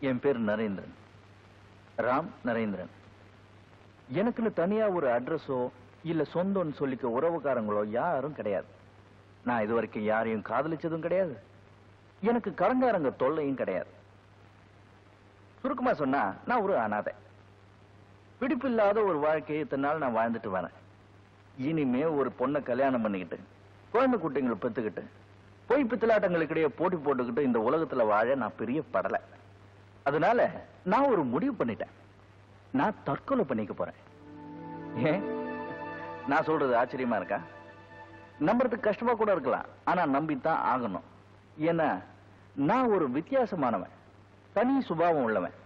என் பேர் நரேந்திரன், ராம் நரேந்திரன். எனக்குன்னு தனியா ஒரு அட்ரஸோ இல்ல சொந்தம்னு சொல்லிக்க உறவுக்காரங்களோ யாரும் கிடையாது. நான் இது வரைக்கும் யாரையும் காதலிச்சதும் கிடையாது. எனக்கு கடங்காரங்க தொல்லையும் கிடையாது. சுருக்கமா சொன்னா நான் ஒரு அனாதை. பிடிப்பில்லாத ஒரு வாழ்க்கையை இத்தனை நாள் நான் வாழ்ந்துட்டு வரேன். இனிமே ஒரு பொண்ணை கல்யாணம் பண்ணிக்கிட்டு குழந்தை குட்டிங்களை பெத்துக்கிட்டு பொய் பித்தலாட்டங்களுக்கிடையே போட்டி போட்டுக்கிட்டு இந்த உலகத்துல வாழ நான் பெரிய படலை. அதனால நான் ஒரு முடிவு பண்ணிட்டேன். நான் தற்கொலை பண்ணிக்க போறேன். ஏன் நான் சொல்றது ஆச்சரியமா இருக்கா? நம்புறதுக்கு கஷ்டமா கூட இருக்கலாம், ஆனா நம்பித்தான் ஆகணும். ஏன்னா நான் ஒரு வித்தியாசமானவன், தனி சுபாவம் உள்ளவன்.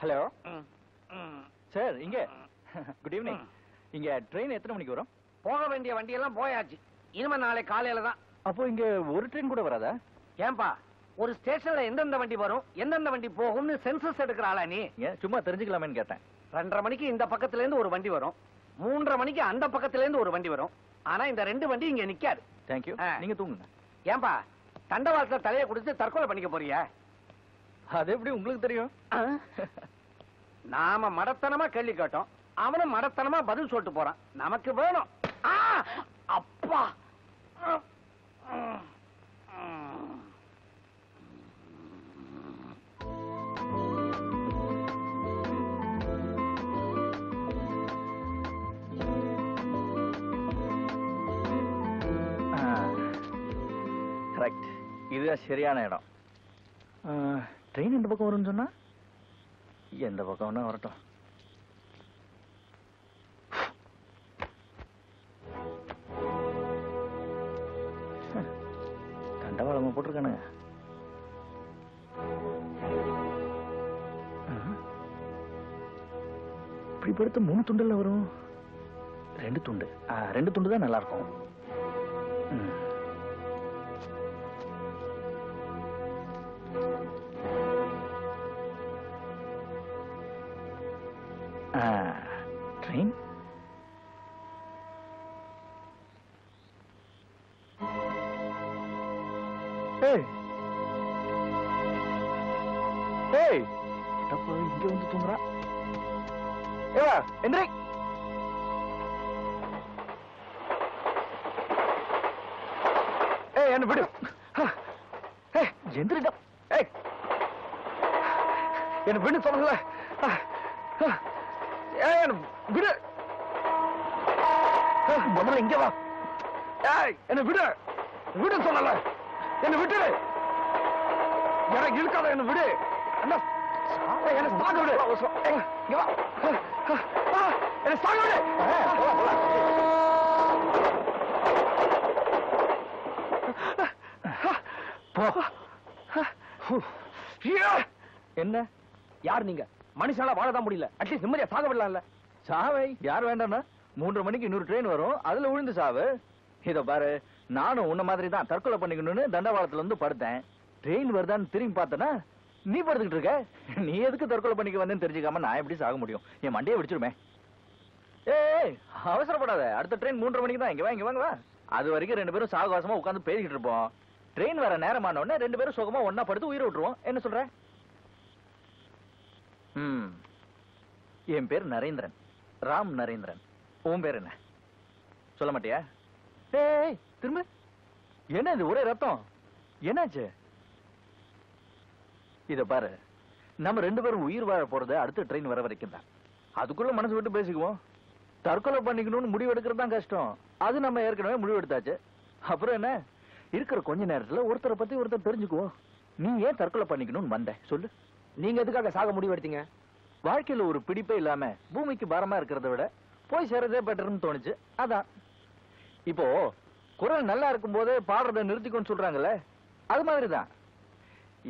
ஹலோ சார், இங்க குட் ஈவினிங். இங்க ட்ரெயின் எத்தனை மணிக்கு வரும்? போக வேண்டிய வண்டியெல்லாம் போயாச்சு. இனிமே நாளை காலையில தான். அப்போ இங்க ஒரு ட்ரெயின் கூட வராதா? ஏன்பா, ஒரு ஸ்டேஷன்ல எந்தெந்த வண்டி வரும் எந்தெந்த வண்டி போகும்னு சென்சஸ் எடுக்கிற ஆளா நீ? சும்மா தெரிஞ்சுக்கலாமேன்னு கேட்டேன். 2:30 மணிக்கு இந்த பக்கத்துல இருந்து ஒரு வண்டி வரும், 3:30 மணிக்கு அந்த பக்கத்துல இருந்து ஒரு வண்டி வரும். ஆனா இந்த 2 வண்டி இங்க நிக்காது. தேங்க்யூ, நீங்க தூங்குங்க. ஏன்பா, தண்டவாளத்துல தலையை குடிச்சு தற்கொலை பண்ணிக்க போறியா? அது எப்படி உங்களுக்கு தெரியும்? நாம மடத்தனமா கேள்வி கேட்டோம், அவனும் மடத்தனமா பதில் சொல்லிட்டு போறான். நமக்கு வேணும். அப்பா, கரெக்ட், இதுதான் சரியான இடம். ட்ரெயின் எந்த பக்கம் வரும்னு சொன்னா? எந்த பக்கம்னா வரட்டும். தண்டவாளமா போட்டிருக்கானுங்க. இப்படி படுத்த 3 துண்டுல வரும். 2 துண்டு, 2 துண்டு தான் நல்லா இருக்கும். ட்ரெயின் இங்க வந்து தூங்குறா. எந்திரி. என்ன விடு. எந்திரிடா. என்ன விடு சொல்லல. விடு. முதல்ல இங்க வா. என்ன விடு. விடு சொல்லல. என்ன விட்டு. எனக்கு இருக்காத. என்ன விடு. என்ன சாக விடு. இங்க வா. என்ன சாக விடு. என்ன? யார் நீங்க? மனுஷனால வாழதான் முடியல, அட்லீஸ்ட் நிம்மதியா சாக விடலாம்ல. சாவை யார் வேண்டாம்னா? 3:30 மணிக்கு இன்னொரு ட்ரெயின் வரும், அதுல விழுந்து சாவு. இத பாரு, நானும் உன்ன மாதிரி தான் தற்கொலை பண்ணிக்கணும்னு தண்டவாளத்துல இருந்து படுத்தேன். ட்ரெயின் வருதான்னு திரும்பி பார்த்தனா நீ படுத்துக்கிட்டு இருக்க. நீ எதுக்கு தற்கொலை பண்ணிக்க வந்தேன்னு தெரிஞ்சுக்காம நான் எப்படி சாக முடியும்? என் மண்டையை வெடிச்சிருமே. ஏய், அவசரப்படாத. அடுத்த ட்ரெயின் 3:30 மணிக்கு தான். இங்க வா, இங்க வாங்க வா. அது வரைக்கும் 2 பேரும் சாகவாசமா உட்கார்ந்து பேசிக்கிட்டு இருப்போம். ட்ரெயின் வர நேரமான உடனே 2 பேரும் சுகமா ஒன்னா படுத்து உயிரை விட்டுருவோம். என்ன சொல்ற? என் பேர் நரேந்திரன், ராம் நரேந்திரன். உன் பேர் என்ன? சொல்ல மாட்டியா? ஏய், திரும்ப. என்ன இது ஒரே ரத்தம்? என்னாச்சு? இத பாரு, நம்ம 2 பேரும் உயிர் வாழ போறது அடுத்த ட்ரெயின் வர வரைக்கும் தான். அதுக்குள்ள மனசு விட்டு பேசிக்குவோம். தற்கொலை பண்ணிக்கணும்னு முடிவு எடுக்கிறது தான் கஷ்டம். அது நம்ம ஏற்கனவே முடிவு எடுத்தாச்சு. அப்புறம் என்ன, இருக்கிற கொஞ்ச நேரத்துல ஒருத்தரை பத்தி ஒருத்தர் தெரிஞ்சுக்குவோம். நீ ஏன் தற்கொலை பண்ணிக்கணும்னு வந்த சொல்லு. நீங்க எதுக்காக சாக முடிவு எடுத்தீங்க? வாழ்க்கையில ஒரு பிடிப்பே இல்லாம பூமிக்கு பாரமா இருக்கிறத விட போய் சேரதே பெட்டர்னு தோணுச்சு, அதான். இப்போ குரல் நல்லா இருக்கும் போதே பாடுறத நிறுத்திக்கோன்னு சொல்றாங்கல்ல, அது மாதிரிதான்.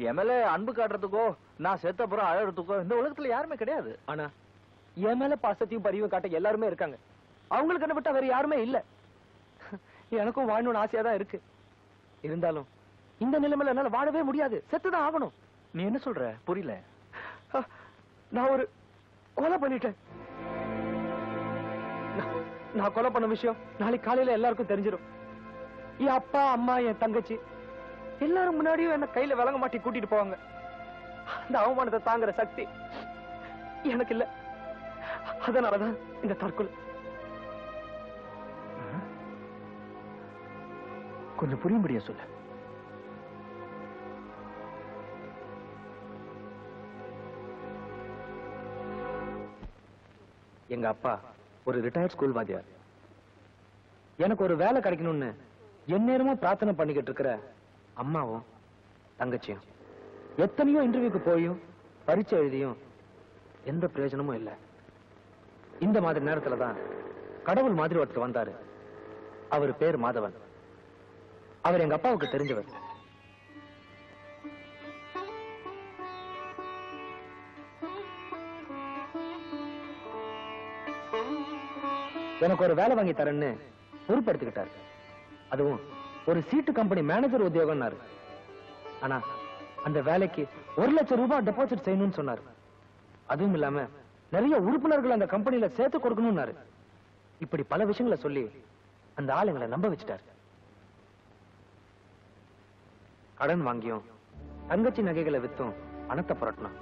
என் மேல அன்பு காட்டுறதுக்கோ நான் செத்தப்புறம் அழறதுக்கோ இந்த உலகத்துல யாருமே கிடையாது. ஆனா என் மேல பாசத்தையும் பரிவும் காட்ட எல்லாருமே இருக்காங்க. அவங்களுக்கு என்ன விட்டா வேற யாருமே இல்ல. எனக்கும் வாழணும்னு ஆசையா தான் இருக்கு. இருந்தாலும் இந்த நிலைமையில என்னால வாழவே முடியாது. செத்துதான் ஆகணும். நீ என்ன சொல்ற? புரியல. நான் ஒரு கொலை பண்ணிட்டேன். நான் கொலை பண்ண விஷயம் நாளைக்கு காலையில எல்லாருக்கும் தெரிஞ்சிடும். என் அப்பா, அம்மா, என் தங்கச்சி எல்லாரும் முன்னாடியும் என்ன கையில விளங்க மாட்டி கூட்டிட்டு போவாங்க. அந்த அவமானத்தை தாங்குற சக்தி எனக்கு இல்ல. அதனாலதான் இந்த தற்கொலை. கொஞ்சம் புரியும்படியா சொல்ல. எங்க அப்பா ஒரு ரிட்டையர்ட் ஸ்கூல் வாத்தியார். எனக்கு ஒரு வேலை கிடைக்கணும்னு எந்நேரமும் பிரார்த்தனை பண்ணிக்கிட்டு இருக்கிற அம்மாவும் தங்கச்சியும் எத்தனையோ இன்டர்வியூக்கு போயும் பரீட்சை எழுதியும் எந்த பிரயோஜனமும் இல்லை. இந்த மாதிரி நேரத்துலதான் கடவுள் மாதிரி ஒருத்தர் வந்தாரு. அவர் பேர் மாதவன். அவர் எங்க அப்பாவுக்கு தெரிஞ்சவர். எனக்கு ஒரு வேலை வாங்கி தரேன்னு பொறுப்படுத்திக்கிட்டாரு. அதுவும் ஒரு சீட்டு கம்பெனி மேனேஜர் உத்தியோகம்னாரு. ஆனா அந்த வேலைக்கு 1 லட்சம் ரூபாய் டெபாசிட் செய்யணும்னு சொன்னாரு. அதுவும் இல்லாம நிறைய உறுப்பினர்கள் அந்த கம்பெனில சேர்த்து கொடுக்கணும்னாரு. இப்படி பல விஷயங்களை சொல்லி அந்த ஆளுங்களை நம்ப வச்சுட்டாரு. கடன் வாங்கியும் தங்கச்சி நகைகளை வித்தும் பணத்தை புரட்டணும்.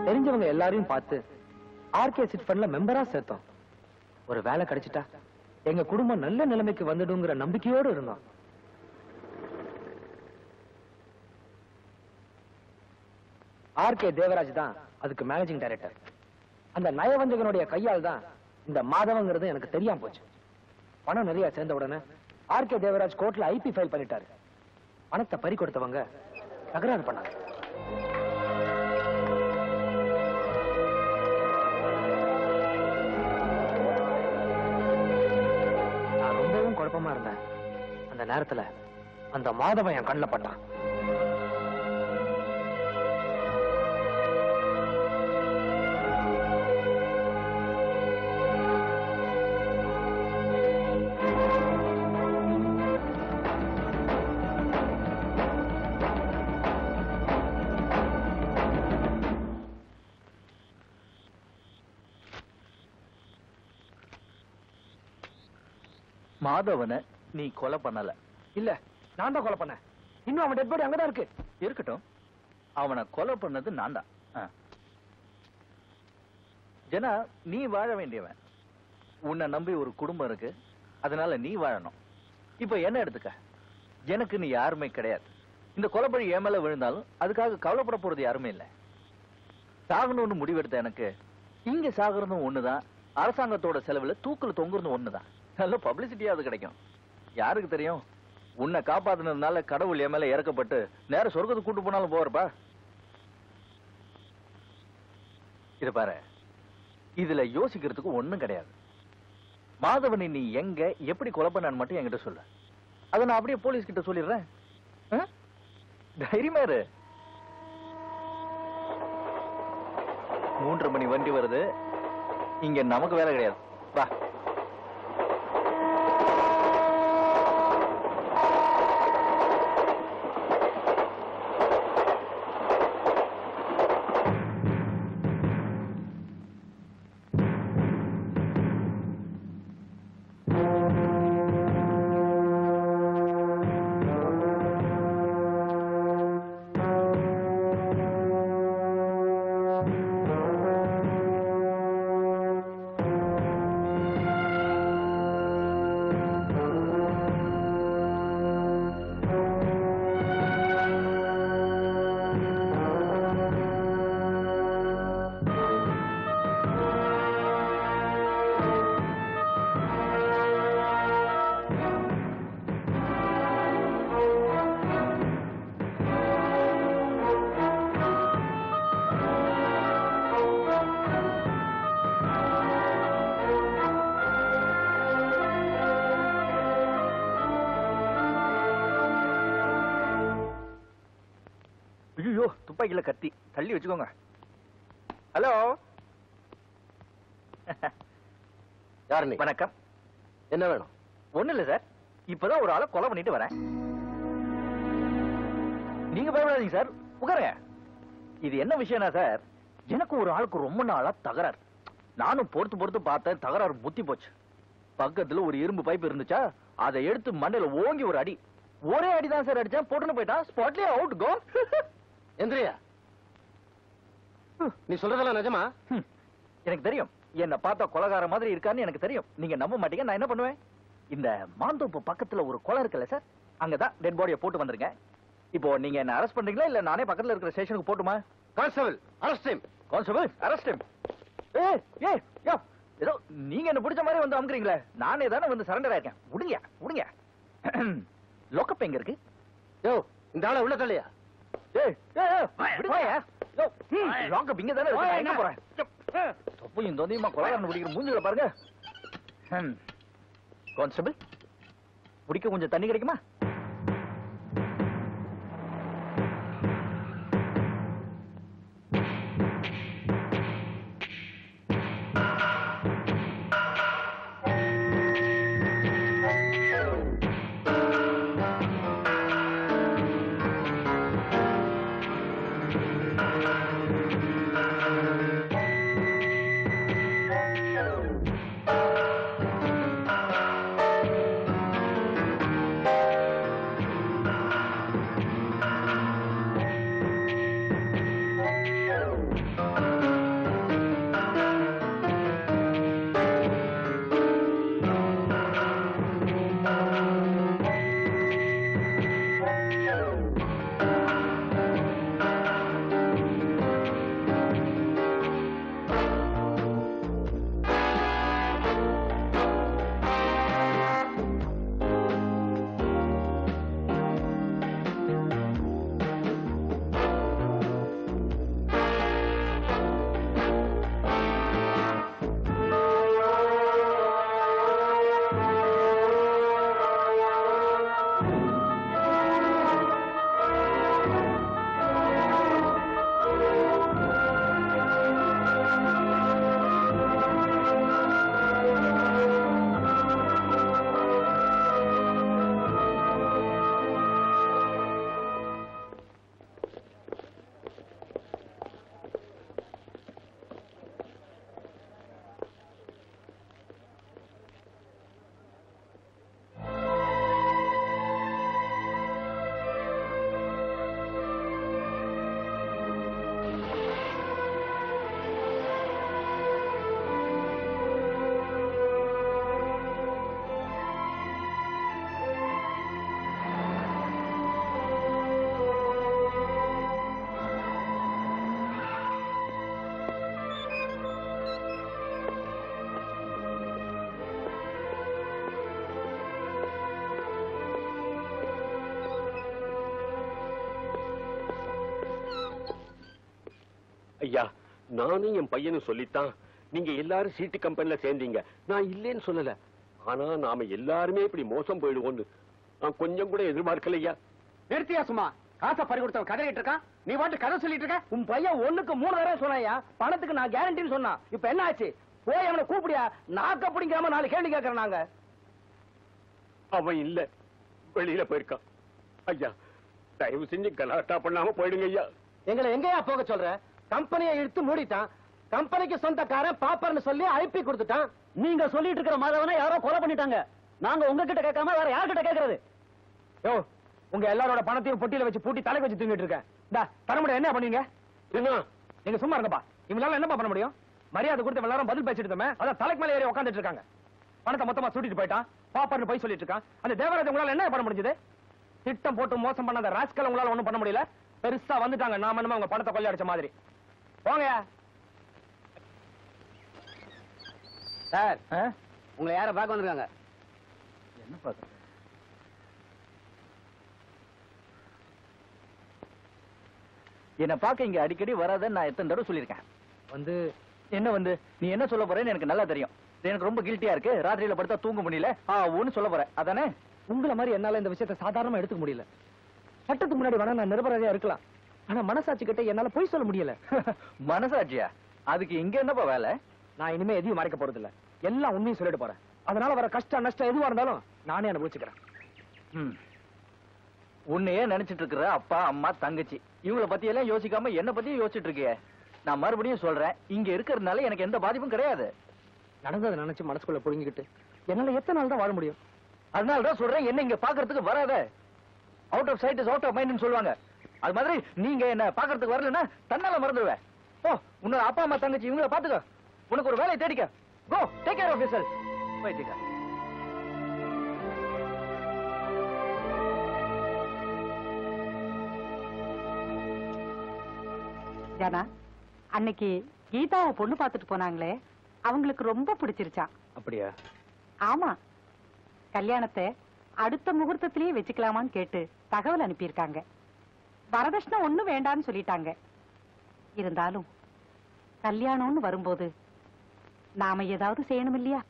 தெரிஞ்சவங்க எல்லாரையும் பார்த்து ஆர்கே சிட் ஃபண்ட்ல மெம்பரா சேர்த்தோம். ஒரு வேலை கிடைச்சிட்டா எங்க குடும்பம் நல்ல நிலைமைக்கு வந்துடுங்கிற நம்பிக்கையோடு இருந்தோம். ஆர்கே தேவராஜ் தான் அதுக்கு மேனேஜிங் டைரக்டர். அந்த நயவஞ்சகனுடைய கையால் தான் இந்த மாதவங்கிறது எனக்கு தெரியாம போச்சு. பணம் நிறைய சேர்ந்த உடனே ஆர்கே தேவராஜ் கோர்ட்ல ஐபி ஃபைல் பண்ணிட்டாரு. பணத்தை பறி கொடுத்தவங்க தகராறு பண்ணாங்க. நான் ரொம்பவும் குழப்பமா இருந்தேன். அந்த நேரத்துல அந்த மாதவன் என் கண்ணில் பட்டான். மாதவனை நீ கொலை பண்ணல. இல்ல, நான் தான் கொலை பண்ணேன். இன்னும் அவன் டெட் பாடி அங்கதான் இருக்கு. இருக்கட்டும், அவனை கொலை பண்ணது நான் தான். ஜனா, நீ வாழ வேண்டியவன். உன்னை நம்பி ஒரு குடும்பம் இருக்கு, அதனால நீ வாழணும். இப்ப என்ன எடுத்துக்க, எனக்கு நீ யாருமே கிடையாது. இந்த கொலைப்பழி என் மேல விழுந்தாலும் அதுக்காக கவலைப்பட போறது யாருமே இல்லை. சாகணும்னு முடிவெடுத்த எனக்கு இங்க சாகுறதும் ஒண்ணுதான், அரசாங்கத்தோட செலவுல தூக்குல தொங்குறதும் ஒண்ணுதான். நல்ல பப்ளிசிட்டியாவது கிடைக்கும். யாருக்கு தெரியும், உன்னை காப்பாத்தினதுனால கடவுள் என் மேல இறக்கப்பட்டு நேர சொர்க்கத்துக்கு கூட்டு போனாலும் போறப்பா. இது பாரு, இதுல யோசிக்கிறதுக்கு ஒண்ணும் கிடையாது. மாதவனை நீ எங்க எப்படி கொலை பண்ணான்னு மட்டும் என்கிட்ட சொல்லு. அதை நான் அப்படியே போலீஸ் கிட்ட சொல்லிடுறேன். தைரியமா இரு. 3:30 மணி வண்டி வருது. இங்க நமக்கு வேலை கிடையாது. வா. துப்பாக்கியில கத்தி தள்ளி வச்சுக்கோங்க. ஹலோ. யார் நீ? வணக்கம். என்ன வேணும்? ஒண்ணு இல்ல சார், இப்பதான் ஒரு ஆளை கொலை பண்ணிட்டு வரேன். நீங்க பயப்படாதீங்க சார், உட்காருங்க. இது என்ன விஷயம்னா சார், எனக்கு ஒரு ஆளுக்கு ரொம்ப நாளா தகராறு. நானும் பொறுத்து பார்த்தேன், தகராறு முத்தி போச்சு. பக்கத்துல ஒரு இரும்பு பைப் இருந்துச்சா, அதை எடுத்து மண்டையில ஓங்கி ஒரு அடி. ஒரே அடிதான் சார் அடிச்சேன், போட்டுன்னு போயிட்டான். ஸ்பாட்லயே அவுட். கோ. எந்திரியா. நீ சொல்றதெல்லாம் நிஜமா? எனக்கு தெரியும், என்ன பார்த்தா கொலைகார மாதிரி இருக்கான்னு எனக்கு தெரியும். நீங்க நம்ப மாட்டீங்க. நான் என்ன பண்ணுவேன், இந்த மாந்தோப்பு பக்கத்துல ஒரு கொலை இருக்குல்ல சார், அங்கதான் டெட் பாடியை போட்டு வந்திருக்கேன். இப்போ நீங்க என்ன அரெஸ்ட் பண்றீங்களா இல்ல நானே பக்கத்துல இருக்கிற ஸ்டேஷனுக்கு போட்டுமா? Constable arrest him. Constable arrest him. ஏய் யோ, ஏதோ நீங்க என்ன பிடிச்ச மாதிரி வந்து அமுக்குறீங்களே. நானே தானே வந்து சரண்டர் ஆயிருக்கேன். விடுங்க. லோக்கப் எங்க இருக்கு? யோ, இந்த ஆளை உள்ள தள்ளியா? ஏய் விடுங்க. யோ, லோக்கப் இங்க தானே இருக்கு. நான் எங்க போறேன்? தொப்பையும் தொந்தையுமா கொலைகாரன் பிடிக்கிற மூஞ்சில பாருங்க. கான்ஸ்டபிள், குடிக்க கொஞ்சம் தண்ணி கிடைக்குமா? ஐயா, நானும் என் பையனும் சொல்லித்தான் நீங்க எல்லாரும் சீட்டு கம்பெனில சேர்ந்தீங்க. நான் இல்லேன்னு சொல்லல. ஆனா நாம எல்லாருமே இப்படி மோசம் போயிடுவோம்னு நான் கொஞ்சம் கூட எதிர்பார்க்கலையா. நிறுத்தியா சும்மா. காசை பறி கொடுத்தவன் கதையிட்டு இருக்கான், நீ வாட்டு கதை சொல்லிட்டு இருக்க. உன் பையன் 1க்கு 3 தடவை சொன்னாயா, பணத்துக்கு நான் கேரண்டின்னு சொன்னான். இப்ப என்ன ஆச்சு? போய் அவனை கூப்பிடியா, நாக்க பிடிக்காம 4 கேள்வி கேட்கறேன் நாங்க. அவன் இல்ல, வெளியில போயிருக்கான். ஐயா, தயவு செஞ்சு கலாட்டா பண்ணாம போயிடுங்க ஐயா. எங்களை எங்கயா போக சொல்ற? கம்பெனியை இழுத்து மூடிட்டான். கம்பெனிக்கு சொந்தக்காரன் பாப்பர்னு சொல்லி ஐபி கொடுத்துட்டான். நீங்க சொல்லிட்டு இருக்கிற மாதவனை யாரோ கொலை பண்ணிட்டாங்க. நாங்க உங்ககிட்ட கேட்காம வேற யார்கிட்ட கேட்கறது? யோ, உங்க எல்லாரோட பணத்தையும் பொட்டியில வச்சு பூட்டி தலைக்கு வச்சு தூங்கிட்டு இருக்கேன். தர முடியும். என்ன பண்ணுவீங்க? என்ன? நீங்க சும்மா இருங்கப்பா. இவங்களால என்னப்பா பண்ண முடியும்? மரியாதை கொடுத்து எல்லாரும் பதில் பேசிட்டு இருந்தோமே, அதான் தலைக்கு மேல ஏறி உட்காந்துட்டு இருக்காங்க. பணத்தை மொத்தமா சுட்டிட்டு போயிட்டான், பாப்பர்னு போய் சொல்லிட்டு இருக்கான். அந்த தேவராஜ் உங்களால என்ன பண்ண முடிஞ்சது? திட்டம் போட்டு மோசம் பண்ண அந்த ராஸ்கல் உங்களால ஒண்ணும் பண்ண முடியல. பெருசா வந்துட்டாங்க, நாம என்னமா உங்க பணத்தை கொள்ளையடிச்ச மாதிரி. போங்கயா. சார், உங்களை யார பார்க்க வந்திருக்காங்க? என்ன பாக்குற? என்ன பார்க்க இங்க அடிக்கடி வராதன்னு நான் எத்தனை தடவை சொல்லியிருக்கேன். வந்து என்ன வந்து நீ என்ன சொல்ல போறேன்னு எனக்கு நல்லா தெரியும். எனக்கு ரொம்ப கில்ட்டியா இருக்கு. ராத்திரியில படுத்தா தூங்க முடியல. ஒன்னு சொல்ல போற அதானே? உங்களை மாதிரி என்னால இந்த விஷயத்தை சாதாரணமா எடுத்துக்க முடியல. சட்டத்துக்கு முன்னாடி வேணா நான் நிரபராதியா இருக்கலாம். ஆனா மனசாட்சி கிட்ட என்னால பொய் சொல்ல முடியல. மனசாட்சியா? அதுக்கு இங்க என்னப்பா வேலை? நான் இனிமே எதையும் மறைக்க போறது இல்ல, எல்லாம் உண்மையும் சொல்லிட்டு போறேன். அதனால வர கஷ்டம் நஷ்டம் எதுவா இருந்தாலும் நானே அனுபவிச்சுக்கிறேன். உன்னையே நினைச்சிட்டு இருக்கிற அப்பா அம்மா தங்கச்சி இவங்கள பத்தி எல்லாம் யோசிக்காம என்ன பத்தியும் யோசிச்சுட்டு இருக்கியே. நான் மறுபடியும் சொல்றேன், இங்க இருக்கிறதுனால எனக்கு எந்த பாதிப்பும் கிடையாது. நடந்ததை நினைச்சு மனசுக்குள்ள புழுங்கிக்கிட்டு என்னால எத்தனை நாள் தான் வாழ முடியும்? அதனாலதான் சொல்றேன், என்ன இங்க பாக்குறதுக்கு வராத. Out of sight is out of mind சொல்லுவாங்க. அது மாதிரி நீங்க என்ன பாக்குறதுக்கு வரலன்னா தன்னால மறந்துடுவேன். ஓ, உன்னோட அப்பா அம்மா தங்கச்சி இவங்கள பாத்துக்க. உனக்கு ஒரு வேலையை தேடிக்க. Go take care of yourself. போயிட்டுக்க. ஜானா, அன்னைக்கு கீதாவை பொண்ணு பார்த்துட்டு போனாங்களே, அவங்களுக்கு ரொம்ப பிடிச்சிருச்சான். அப்படியா? ஆமா, கல்யாணத்தை அடுத்த முகூர்த்தத்திலேயே வச்சுக்கலாமான்னு கேட்டு தகவல் அனுப்பியிருக்காங்க. வரதட்சணை ஒண்ணும் வேண்டான்னு சொல்லிட்டாங்க. இருந்தாலும் கல்யாணம்னு வரும்போது நாம ஏதாவது செய்யணும் இல்லையா?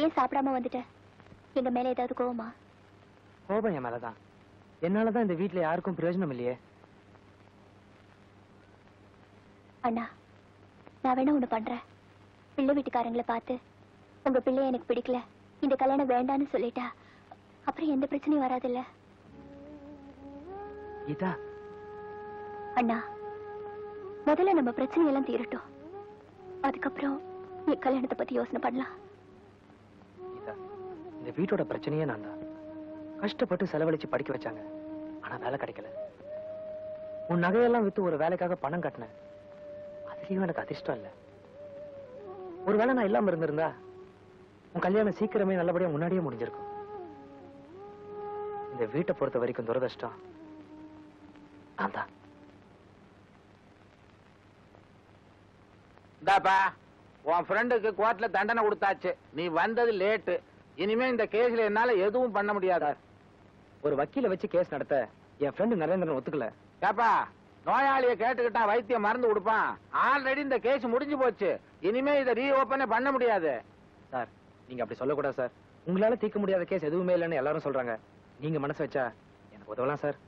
ஏன் சாப்பிடாம வந்துட்ட? எங்க மேல ஏதாவது கோவமா? கோபம் என் மேலதான். என்னாலதான் இந்த வீட்டுல யாருக்கும் பிரயோஜனம் இல்லையே. அண்ணா, நான் வேணா ஒண்ணு பண்றேன். பிள்ளை வீட்டுக்காரங்களை பார்த்து உங்க பிள்ளைய எனக்கு பிடிக்கல, இந்த கல்யாணம் வேண்டான்னு சொல்லிட்டா அப்புறம் எந்த பிரச்சனையும் வராதுல்ல. கீதா, அண்ணா, முதல்ல நம்ம பிரச்சனையெல்லாம் தீரட்டும், அதுக்கப்புறம் நீ கல்யாணத்தை பத்தி யோசனை பண்ணலாம். கீதா, இந்த வீட்டோட பிரச்சனையே நான் தான். கஷ்டப்பட்டு செலவழிச்சு படிக்க வச்சாங்க, ஆனா வேலை கிடைக்கல. உன் நகையெல்லாம் வித்து ஒரு வேலைக்காக பணம் கட்டினேன், அதுலயும் எனக்கு அதிர்ஷ்டம் இல்ல. ஒருவேளை நான் இல்லாம இருந்திருந்தா உன் கல்யாணம் சீக்கிரமே நல்லபடியா முன்னாடியே முடிஞ்சிருக்கும். இந்த வீட்டை பொறுத்த வரைக்கும் துரதிர்ஷ்டம் நான் தான். இந்தாப்பா, உன் ஃப்ரெண்டுக்கு கோர்ட்ல தண்டனை கொடுத்தாச்சு. நீ வந்தது லேட்டு. இனிமே இந்த கேஸ்ல என்னால எதுவும் பண்ண முடியாதா? ஒரு வக்கீல வச்சு கேஸ் நடத்த என் ஃப்ரெண்டு நரேந்திரன் ஒத்துக்கல. கேப்பா, நோயாளியை கேட்டுக்கிட்டா வைத்தியம் மருந்து கொடுப்பான். ஆல்ரெடி இந்த கேஸ் முடிஞ்சு போச்சு. இனிமே இதை ரீஓபனே பண்ண முடியாது. சார், நீங்க அப்படி சொல்லக்கூடாது சார். உங்களால தீர்க்க முடியாத கேஸ் எதுவுமே இல்லைன்னு எல்லாரும் சொல்றாங்க. நீங்க மனசு வச்சா எனக்கு உதவலாம் சார்.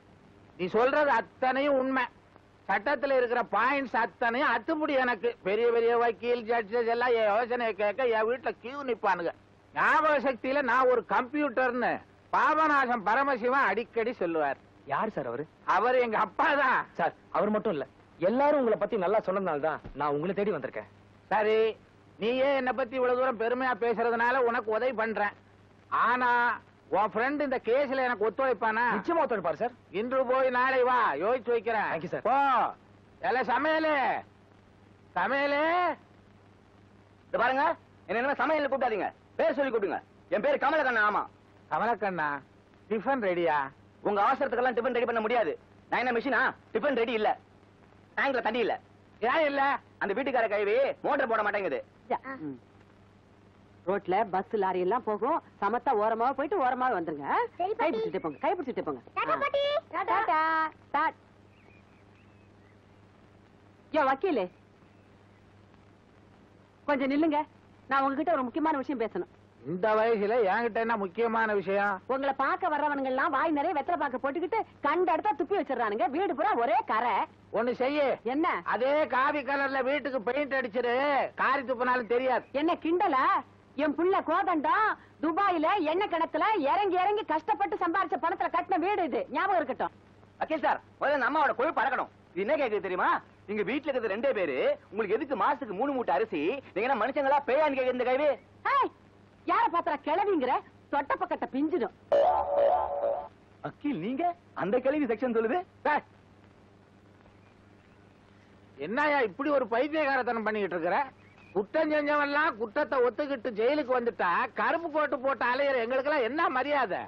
நீ சொல்றது அத்தனையும் உண்மை. சட்டத்துல இருக்கிற பாயிண்ட்ஸ் அத்தனையும் அத்துப்படி. எனக்கு பெரிய பெரிய வக்கீல் ஜட்ஜஸ் எல்லாம் என் யோசனையை கேட்க என் வீட்டுல கியூ நிப்பானுங்க. ஞாபக சக்தியில நான் ஒரு கம்ப்யூட்டர்னு பாபநாசம் பரமசிவன் அடிக்கடி சொல்லுவார். யார் சார் அவரு? அவர் எங்க அப்பா தான். சார், அவர் மட்டும் இல்ல, எல்லாரும் உங்களை பத்தி நல்லா சொன்னதுனால தான் நான் உங்களை தேடி வந்திருக்கேன். சரி, நீயே என்ன பத்தி இவ்வளவு தூரம் பெருமையா பேசுறதுனால உனக்கு உதவி பண்றேன். ஆனா உன் ஃப்ரெண்ட் இந்த கேஸ்ல எனக்கு ஒத்துழைப்பானா? நிச்சயமா ஒத்துழைப்பாரு சார். இன்று போய் நாளை வா, யோசிச்சு வைக்கிறேன். Thank you, sir. போ. எல்லாம் சமையலே சமையலே. இது பாருங்க, என்ன சமையல்ல கூப்பிடாதீங்க, பேர் சொல்லி கூப்பிடுங்க. என் பேரு கமலக்கண்ணா. ஆமா, கமலக்கண்ணா. டிஃபன் ரெடியா? உங்க அவசரத்துக்கெல்லாம் டிஃபன் ரெடி பண்ண முடியாது. நான் என்ன மிஷினா? டிஃபன் ரெடி இல்ல. டேங்க்ல தண்ணி இல்ல. ஏன் இல்ல? அந்த வீட்டுக்கார கைவி மோட்டர் போட மாட்டேங்குது. ரோட்ல பஸ் லாரி எல்லாம் போகும், சமத்தா ஓரமா போயிட்டு ஓரமா வந்துருங்க. சரி, கை பாட்டி. பிடிச்சிட்டு போங்க, கை பிடிச்சிட்டு போங்க. டாடா பாட்டி. டாடா. டாட். யோ வக்கீலே, கொஞ்சம் நில்லுங்க. நான் உங்ககிட்ட ஒரு முக்கியமான விஷயம் பேசணும். இந்த வயசுல என்கிட்ட என்ன முக்கியமான விஷயம்? உங்களை பார்க்க வர்றவனுங்க எல்லாம் வாய் நிறைய வெத்தலை பாக்க போட்டுக்கிட்டு கண்ட இடத்த துப்பி வச்சிடறானுங்க. வீடு பூரா ஒரே கரை. ஒண்ணு செய்ய. என்ன? அதே காவி கலர்ல வீட்டுக்கு பெயிண்ட் அடிச்சிரு, காரி துப்புனாலும் தெரியாது. என்ன கிண்டலா? என் புள்ள கோதண்டம் துபாயில எண்ணெய் கிணத்துல இறங்கி இறங்கி கஷ்டப்பட்டு சம்பாரிச்ச பணத்துல கட்டின வீடு இது, ஞாபகம் இருக்கட்டும். வக்கீல் சார், முதல்ல இந்த அம்மாவோட கொழுப்பு அடக்கணும். இது என்ன கேக்குது தெரியுமா? நீங்க வீட்டுல இருக்கிறது 2 பேரு, உங்களுக்கு எதுக்கு மாசத்துக்கு 3 மூட்டை அரிசி? நீங்க என்ன மனுஷங்களா பேயான்னு கேக்குது இந்த கைவி? ஏய், யார பாத்திரா கிளவிங்கிற? தொட்ட பக்கத்தை பிஞ்சிடும். வக்கீல் நீங்க அந்த கேள்வி செக்ஷன் சொல்லுது. டேய், என்னய்யா இப்படி ஒரு பைத்தியகாரத்தனம் பண்ணிக்கிட்டு இருக்கிற? குற்றம் செஞ்சவன்லாம் குற்றத்தை ஒத்துக்கிட்டு ஜெயிலுக்கு வந்துட்டா கருப்பு கோட்டு போட்டு அலையிற எங்களுக்கு எல்லாம் என்ன மரியாதை?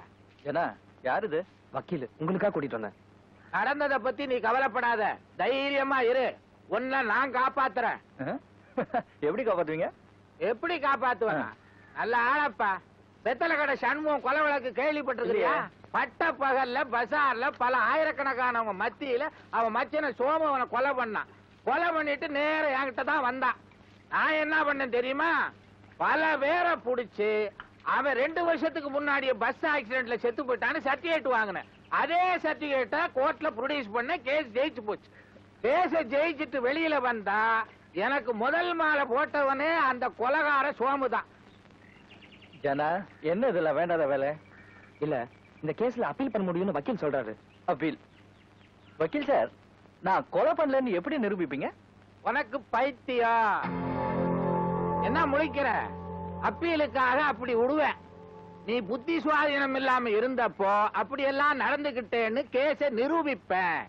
ஏன்னா யாரு இது? வக்கீல், உங்களுக்காக கூட்டிட்டு வந்தேன். நடந்ததை பத்தி நீ கவலைப்படாத, தைரியமா இரு. உன்னை நான் காப்பாத்துறேன். எப்படி காப்பாத்துவீங்க? எப்படி காப்பாத்துவேன்? நல்ல ஆளப்பா. வெத்தலை கடை சண்முகம் கொலை வழக்கு கேள்விப்பட்டிருக்கிறியா? பட்ட பகல்ல பசார்ல பல ஆயிரக்கணக்கானவங்க மத்தியில அவன் மச்சனை சோமவனை கொலை பண்ணான். கொலை பண்ணிட்டு நேர என்கிட்ட தான் வந்தான். நான் என்ன பண்ணேன் தெரியுமா? பல பேரை புடிச்சு அவன் 2 வருஷத்துக்கு முன்னாடியே பஸ் ஆக்சிடென்ட்ல செத்து போயிட்டான்னு சர்டிபிகேட் வாங்கினேன். அதே சர்டிபிகேட்டை கோர்ட்ல ப்ரொடியூஸ் பண்ண கேஸ் ஜெயிச்சு போச்சு. கேஸ ஜெயிச்சுட்டு வெளியில வந்தா எனக்கு முதல் மாலை போட்டவனே அந்த கொலைகார சோமுதான். ஜனா, என்ன இதுல வேண்டாத வேலை? இல்ல, இந்த கேஸ்ல அப்பீல் பண்ண முடியும்னு வக்கீல் சொல்றாரு. அப்பீல்? வக்கீல் சார், நான் கொலை பண்ணலன்னு எப்படி நிரூபிப்பீங்க? உனக்கு பைத்தியம் என்ன முழிக்கிற? அப்பீலுக்காக அப்படி விடுவேன். நீ புத்தி சுவாதீனம் இல்லாம இருந்தப்போ அப்படி எல்லாம் நடந்துகிட்டேன்னு கேஸ நிரூபிப்பேன்.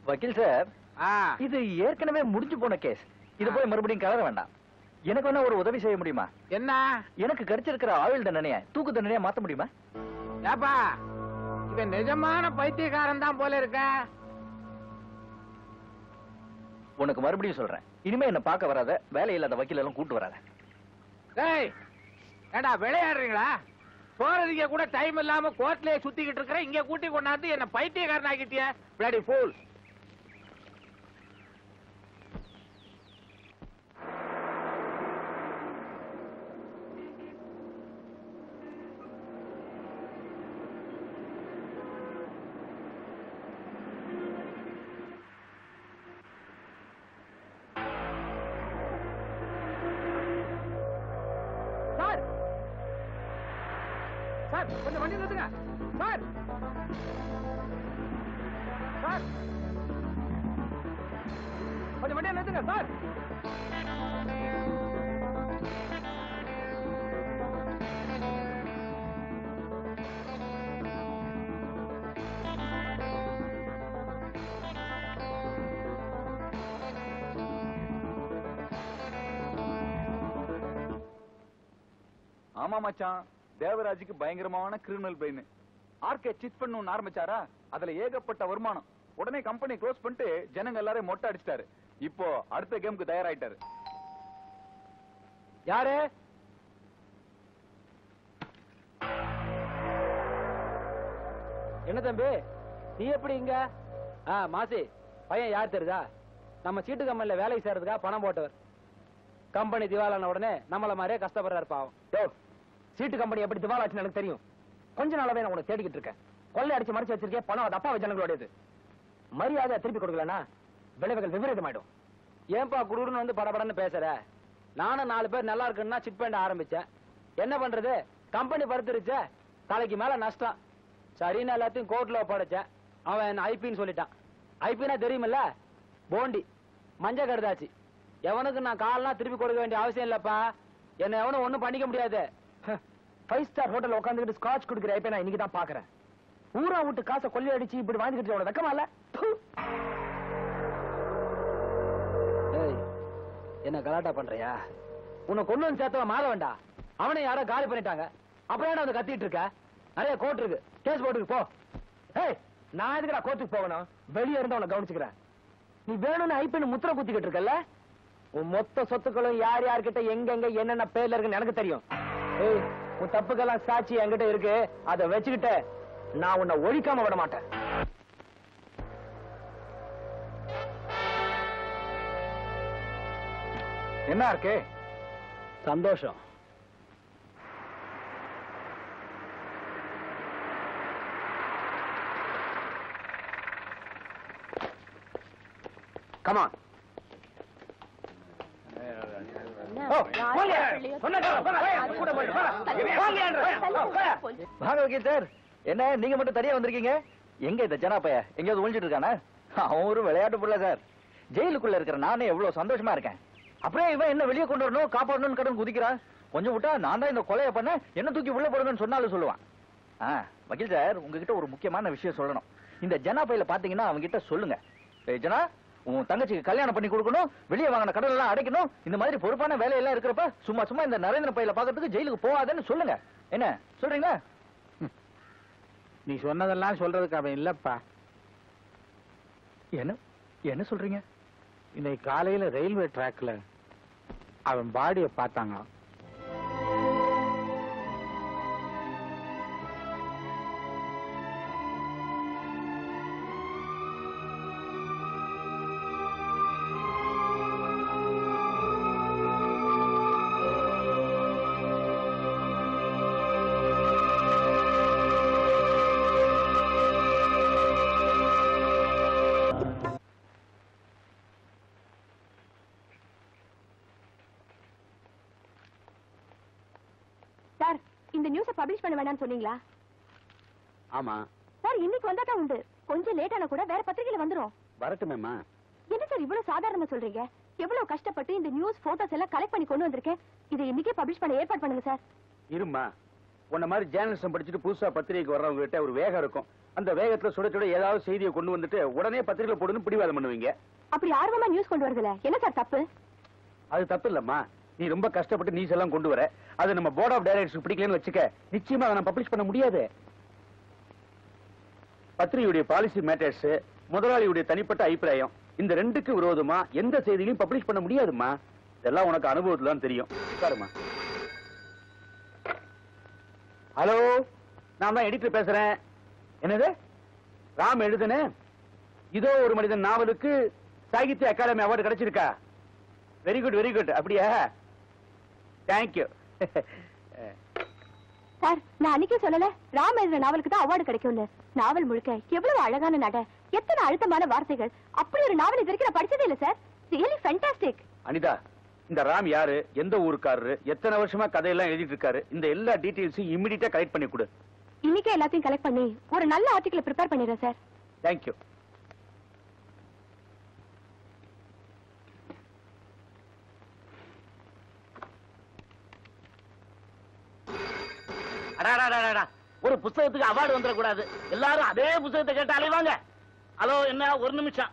வக்கீல் சார், ஆ, இது ஏற்கனவே முடிஞ்சு போன கேஸ். இது போய் மறுபடியும் கலர வேண்டாம். எனக்கு வேணா ஒரு உதவி செய்ய முடியுமா? என்ன? எனக்கு கிடைச்சிருக்கிற ஆயுள் தண்டனைய தூக்கு தண்டனையா மாத்த முடியுமா? ஏப்பா, இவன் நிஜமான பைத்தியக்காரன் தான் போல இருக்க. உனக்கு மறுபடியும் சொல்றேன், இனிமே என்ன பார்க்க வராத, வேலையில்லாத வக்கீல் எல்லாம் கூட்டு வராத. டேய், ஏண்டா விளையாடுறீங்களா? போறதுக்கு கூட டைம் இல்லாம கோர்ட்லயே சுத்திக்கிட்டு இருக்கிற, இங்க கூட்டி கொண்டாந்து என்ன பைத்தியக்காரன் ஆக்கிட்டிய. Bloody pool. சார், கொஞ்சம் வண்டி நிறுத்துங்க. சார், சார், கொஞ்சம் வண்டியை நிறுத்துங்க சார். ஆமா மச்சான், தேவராஜுக்கு பயங்கரமான கிரிமினல் பிரெயின். ஆர்கே சிட் பண்ணணும்னு ஆரம்பிச்சாரா, அதுல ஏகப்பட்ட வருமானம். உடனே கம்பெனி க்ளோஸ் பண்ணிட்டு ஜனங்க எல்லாரையும் மொட்டை அடிச்சிட்டாரு. இப்போ அடுத்த கேமுக்கு தயாராயிட்டாரு. யாரு? என்ன தம்பி, நீ எப்படி இங்க? மாசி பையன் யார் தெரியுதா? நம்ம சீட்டு கம்பெனில வேலைக்கு சேர்றதுக்கா பணம் போட்டவர். கம்பெனி திவாலான உடனே நம்மள மாதிரியே கஷ்டப்படுறாரு பாவம். சீட்டு கம்பெனி எப்படி திவாலாச்சுன்னு எனக்கு தெரியும். கொஞ்ச நாளாவே நான் உனக்கு தேடிக்கிட்டு இருக்கேன். கொள்ளை அடிச்சு மறைச்சு வச்சிருக்கேன். பணம் அது அப்பா ஜனங்களோடது. மரியாதை திருப்பி கொடுக்கலனா விளைவுகள் விபரீதமாயிடும். ஏன்பா குடுன்னு வந்து படபடன்னு பேசுற? நானும் 4 பேர் நல்லா இருக்குன்னா சிட் பண்ண ஆரம்பிச்சேன். என்ன பண்றது, கம்பெனி படுத்துருச்சே, தலைக்கு மேல நஷ்டம். சரின்னு எல்லாத்தையும் கோர்ட்ல ஒப்படைச்சேன். அவன் என்ன ஐபின்னு சொல்லிட்டான். ஐபினா தெரியுமில்ல, போண்டி, மஞ்ச கடுதாச்சு. எவனுக்கு நான் காலெல்லாம் திருப்பி கொடுக்க வேண்டிய அவசியம் இல்லப்பா. என்ன எவனும் ஒண்ணும் பண்ணிக்க முடியாது. 5 ஸ்டார் ஹோட்டல் உட்காந்துக்கிட்டு ஸ்காட்ச் குடுக்கிற ஐப்ப நான் இன்னைக்கு தான் பாக்குறேன். ஊரா விட்டு காசை கொள்ளை அடிச்சு இப்படி வாங்கிக்கிட்டு வெக்கமா இல்ல? என்ன கலாட்டா பண்றியா? உன்னை கொண்டு வந்து சேர்த்தவ மாதவன்டா. அவனை யாரோ காலி பண்ணிட்டாங்க. அப்புறம் ஏன்டா வந்து கத்திட்டு இருக்க? நிறைய கோர்ட் இருக்கு, கேஸ் போட்டுக்கு போ. ஏய், நான் எதுக்குடா கோர்ட்டுக்கு போகணும்? வெளியே இருந்து அவனை கவனிச்சுக்கிறேன். நீ வேணும்னு ஐப்பன்னு முத்திர குத்திக்கிட்டு இருக்கல? உன் மொத்த சொத்துக்களும் யார் யார்கிட்ட எங்க என்னென்ன பேர்ல இருக்குன்னு எனக்கு தெரியும். ஏய், உன் தப்புக்கெல்லாம் சாட்சி என்கிட்ட இருக்கு. அதை வச்சுக்கிட்டு நான் உன்னை ஒழிக்காம விட மாட்டேன். என்ன இருக்கு? சந்தோஷம். கமான். வாங்க வக்கீல் சார். என்ன நீங்க மட்டும் தனியா வந்திருக்கீங்க? எங்க இந்த ஜனா பைய எங்கேயாவது ஒழிஞ்சிட்டு இருக்கானா? அவன் ஒரு விளையாட்டு புள்ள சார். ஜெயிலுக்குள்ள இருக்கிற நானே எவ்வளவு சந்தோஷமா இருக்கேன். அப்படியே இவன் என்ன வெளியே கொண்டு வரணும், காப்பாடணும்னு கடன் குதிக்கிறான். கொஞ்சம் விட்டா நான் தான் இந்த கொலையை பண்ண, என்ன தூக்கி உள்ள போடுங்கன்னு சொன்னாலும் சொல்லுவான். வக்கீல் சார், உங்ககிட்ட ஒரு முக்கியமான விஷயம் சொல்லணும். இந்த ஜனா பையில பாத்தீங்கன்னா அவங்க கிட்ட சொல்லுங்க, ஜனா உன் தங்கச்சிக்கு கல்யாணம் பண்ணி கொடுக்கணும், வெளியே வாங்கின கடன் எல்லாம் அடைக்கணும், இந்த மாதிரி பொறுப்பான வேலையெல்லாம் இருக்கிறப்ப சும்மா சும்மா இந்த நரேந்திர பையில பாக்கிறதுக்கு ஜெயிலுக்கு போகாதன்னு சொல்லுங்க. என்ன சொல்றீங்களா? நீ சொன்னதெல்லாம் சொல்றதுக்கு அவன் இல்லப்பா. என்ன என்ன சொல்றீங்க? இன்னைக்கு காலையில ரயில்வே டிராக்ல அவன் பாடிய பார்த்தாங்க. நியூஸ பப்ளிஷ் பண்ண வேண்டாம்னு சொன்னீங்களா? ஆமா. சார் இன்னைக்கு வந்தா தான் உண்டு. கொஞ்சம் லேட் ஆனா கூட வேற பத்திரிகையில வந்துரும். வரட்டுமேம்மா. என்ன சார் இவ்வளவு சாதாரணமா சொல்றீங்க? எவ்வளவு கஷ்டப்பட்டு இந்த நியூஸ் போட்டோஸ் எல்லாம் கலெக்ட் பண்ணி கொண்டு வந்திருக்கேன். இதை இன்னைக்கே பப்ளிஷ் பண்ண ஏற்பாடு பண்ணுங்க சார். இருமா, உன்ன மாதிரி ஜேர்னலிசம் படிச்சுட்டு புதுசா பத்திரிகைக்கு வர்றவங்க கிட்ட ஒரு வேகம் இருக்கும். அந்த வேகத்துல சுட சுட ஏதாவது செய்தியை கொண்டு வந்துட்டு உடனே பத்திரிகை போடுன்னு பிடிவாதம் பண்ணுவீங்க. அப்படி ஆர்வமா நியூஸ் கொண்டு வரதுல என்ன சார் தப்பு? அது தப்பு இல்லம்மா. நீ ரொம்ப கஷ்டப்பட்டு நியூஸ் எல்லாம் கொண்டு வர, அது நம்ம போர்ட் ஆஃப் டைரக்டர்ஸ் பிடிக்கலன்னு வச்சுக்க, நிச்சயமா அதை நான் பப்ளிஷ் பண்ண முடியாது. பத்திரிகையுடைய பாலிசி மேட்டர்ஸ், முதலாளியுடைய தனிப்பட்ட அபிப்பிராயம், இந்த ரெண்டுக்கு விரோதமா எந்த செய்திகளையும் பப்ளிஷ் பண்ண முடியாதுமா. இதெல்லாம் உனக்கு அனுபவத்துல தான் தெரியும். உட்காருமா. ஹலோ, நான் தான் எடிட்டர் பேசுறேன். என்னது? ராம் எழுதுன இதோ ஒரு மனிதன் நாவலுக்கு சாகித்ய அகாடமி அவார்டு கிடைச்சிருக்கா? Very good very good. அப்படியா? தேங்க்யூ. சார் நான் அன்னைக்கே சொல்லல ராம் எழுதின நாவலுக்கு தான் அவார்டு கிடைக்கும்னு. நாவல் முழுக்க எவ்வளவு அழகான நட, எத்தனை அழுத்தமான வார்த்தைகள். அப்படி ஒரு நாவல் இது வரைக்கும் நான் படிச்சதே இல்ல சார். Really fantastic. அனிதா, இந்த ராம் யாரு, எந்த ஊருக்காரரு, எத்தனை வருஷமா கதையெல்லாம் எழுதிட்டு இருக்காரு, இந்த எல்லா டீடைல்ஸையும் இமிடியேட்டா கலெக்ட் பண்ணி கொடு. இன்னைக்கே எல்லாத்தையும் கலெக்ட் பண்ணி ஒரு நல்ல ஆர்டிகல் ப்ரிப்பேர் பண்ணிடுறேன் சார். தேங்க்யூ. ஒரு புத்தகத்துக்கு அவார்டு வந்துடக்கூடாது. எல்லாரும் அதே புத்தகத்தை கேட்டு அலைவாங்க. ஹலோ, என்ன ஒரு நிமிஷம்.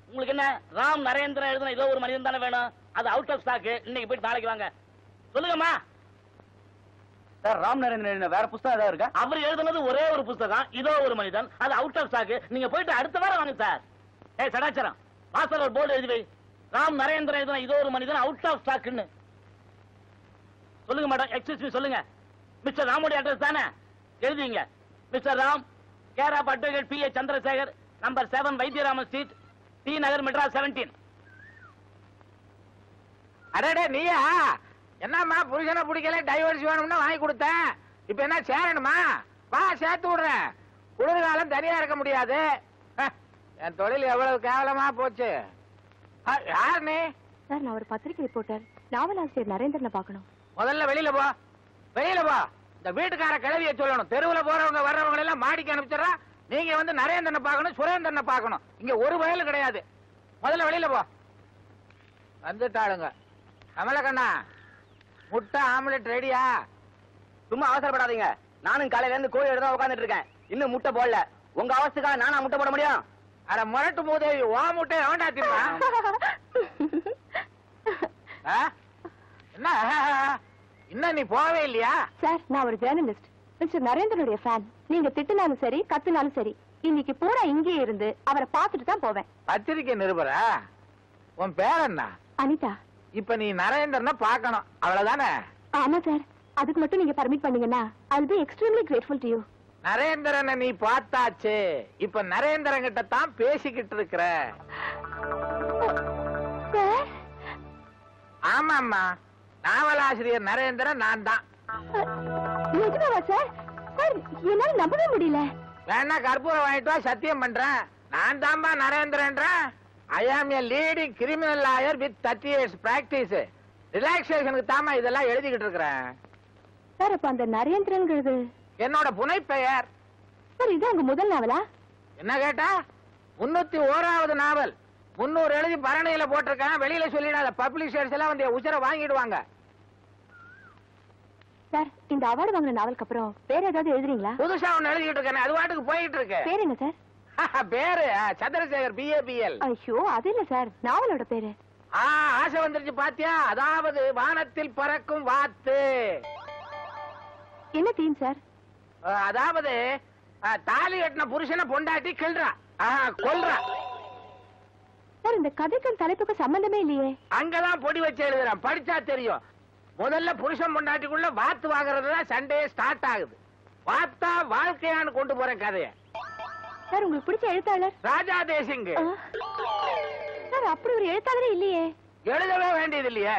உங்களுக்கு என்ன ராம் நரேந்திரன் எழுதின ஏதோ ஒரு மனிதன் தானே வேணும்? அது அவுட் ஆஃப் ஸ்டாக். இன்னைக்கு போயிட்டு நாளைக்கு வாங்க. சொல்லுங்கம்மா. சார், ராம் நரேந்திரன் வேற புத்தகம் ஏதாவது இருக்கா? அவர் எழுதுனது ஒரே ஒரு புத்தகம், இதோ ஒரு மனிதன். அது அவுட் ஆஃப் ஸ்டாக். நீங்க போயிட்டு அடுத்த வாரம் வாங்க சார். ஏய் சடாச்சரம், வாசல் ஒரு போர்டு எழுதி வை. ராம் நரேந்திரன் எழுதின இதோ ஒரு மனிதன் அவுட் ஆஃப் ஸ்டாக்னு. சொல்லுங்க மேடம். எக்ஸ்கியூஸ் மீ, சொல்லுங்க. மிஸ்டர் ராமுடைய அட்ரஸ் தானே? எழுதிங்க. Mister Ram, care of advocate P. A. Chandrasekhar, number 7 Vaidyaraman street, T Nagar, Madras 17. அடடே நீயா? என்னம்மா புருஷனை பிடிக்கல, டைவர்ஸ் வேணும்னா வாங்கி கொடுத்தேன். இப்ப என்ன சேரணுமா? வா சேர்த்து விடுறேன். குளிர்காலம் தனியா இருக்க முடியாது. என் தொழில் எவ்வளவு கேவலமா போச்சு. யார் நீ? சார் நான் ஒரு பத்திரிகை ரிப்போர்ட்டர். நாவலாசிரியர் நரேந்திரனை பார்க்கணும். முதல்ல வெளியில போ, வெளியில போ. இந்த வீட்டுக்கார கிளவிய சொல்லணும். தெருவுல போறவங்க வர்றவங்க எல்லாம் மாடிக்கு அனுப்பிச்சிடறா. நீங்க வந்து நரேந்திரனை பார்க்கணும், சுரேந்திரனை பார்க்கணும். இங்க ஒரு வயலும் கிடையாது. முதல்ல வெளியில போ. வந்துட்டாளுங்க. கமலக்கண்ணா, முட்டை ஆம்லெட் ரெடியா? சும்மா அவசரப்படாதீங்க. நானும் காலையில இருந்து கோழி எடுத்து உட்கார்ந்துட்டு இருக்கேன். இன்னும் முட்டை போடல. உங்க அவஸ்துக்காக நானா முட்டை போட முடியும்? அட முரட்டு மூதேவி, ஓ முட்டை வேண்டா திம்மா. என்ன இன்னும் நீ போவே இல்லையா? சார் நான் ஒரு ஜேர்னலிஸ்ட், மிஸ்டர் நரேந்திரனுடைய ஃபேன். நீங்க திட்டுனாலும் சரி கத்துனாலும் சரி இன்னைக்கு பூரா இங்கே இருந்து அவரை பார்த்துட்டு தான் போவேன். பத்திரிக்கை நிருபரா? உன் பேர் என்ன? அனிதா. இப்ப நீ நரேந்திரனை பார்க்கணும், அவ்வளவுதானே? ஆமா சார், அதுக்கு மட்டும் நீங்க பர்மிட் பண்ணீங்கன்னா I'll be extremely grateful to you. நரேந்திரனை நீ பார்த்தாச்சு. இப்ப நரேந்திரன் கிட்ட தான் பேசிக்கிட்டு இருக்கிற. சார் ஆமாம்மா, நாவலாசிரியர் நரேந்திரன் நான் தான். நிஜமாவா சார்? சார் என்னால நம்பவே முடியல. வேணா கற்பூரம் வாங்கிட்டு வா, சத்தியம் பண்றேன். நான் தான்பா நரேந்திரன்றேன். I am a leading criminal lawyer with 30 years practice. ரிலாக்ஸேஷனுக்கு தாமா இதெல்லாம் எழுதிக்கிட்டு இருக்கிறேன். சார் அப்ப அந்த நரேந்திரன்ங்கிறது என்னோட புனை பெயர். சார் இது உங்க முதல் நாவலா? என்ன கேட்டா? 301வது நாவல். 300 எழுதி பரணையில போட்டிருக்கேன். வெளியில சொல்லிடாத, பப்ளிஷர்ஸ் எல்லாம் வந்து உச்சர வாங்கிடுவாங்க. சார் இந்த அவார்டு வாங்கின நாவலுக்கு அப்புறம் வேற ஏதாவது எழுதுறீங்களா? புதுசா ஒண்ணு எழுதிக்கிட்டு இருக்கேன், அது வாட்டுக்கு போயிட்டு இருக்கு. பேர் என்ன சார்? பேரு சந்திரசேகர், BABL. ஐயோ அது இல்ல சார், நாவலோட பேரு. ஆசை வந்துருச்சு பாத்தியா? அதாவது வானத்தில் பறக்கும் வாத்து. என்ன தீம் சார்? அதாவது தாலி கட்டின புருஷனை பொண்டாட்டி கிள்றா, கொல்றா. சார் இந்த கதைக்கும் தலைப்புக்கும் சம்பந்தமே இல்லையே. அங்கதான் பொடி வச்சு எழுதுறேன், படிச்சா தெரியும். முதல்ல புருஷன் பொண்டாட்டிக்குள்ள வாத்து வாங்குறதுதான் சண்டே ஸ்டார்ட் ஆகுது. வாத்தா வாழ்க்கையான்னு கொண்டு போறேன் கதைய. சார் உங்களுக்கு பிடிச்ச எழுத்தாளர்? ராஜா தேசிங். சார் அப்படி ஒரு எழுத்தாளரே இல்லையே. எழுதவே வேண்டியது இல்லையே.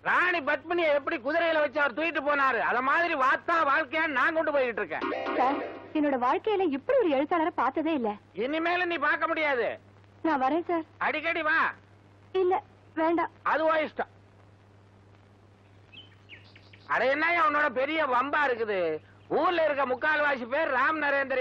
ராணி பத்மினியை எப்படி குதிரையில வச்சு அவர் தூக்கிட்டு போனாரு, அத மாதிரி வாத்தா வாழ்க்கையான்னு நான் கொண்டு போயிட்டு இருக்கேன். சார் என்னோட வாழ்க்கையில இப்படி ஒரு எழுத்தாளரை பார்த்ததே இல்ல. இனிமேல நீ பார்க்க முடியாது. நான் வரேன் சார். அடிக்கடி வா. இல்ல வேண்டாம். அதுவா இஷ்டம். அட என்ன உன்னோட பெரிய வம்பா இருக்குது. ஊர்ல இருக்க முக்கால்வாசி பேர் ராம் நரேந்திர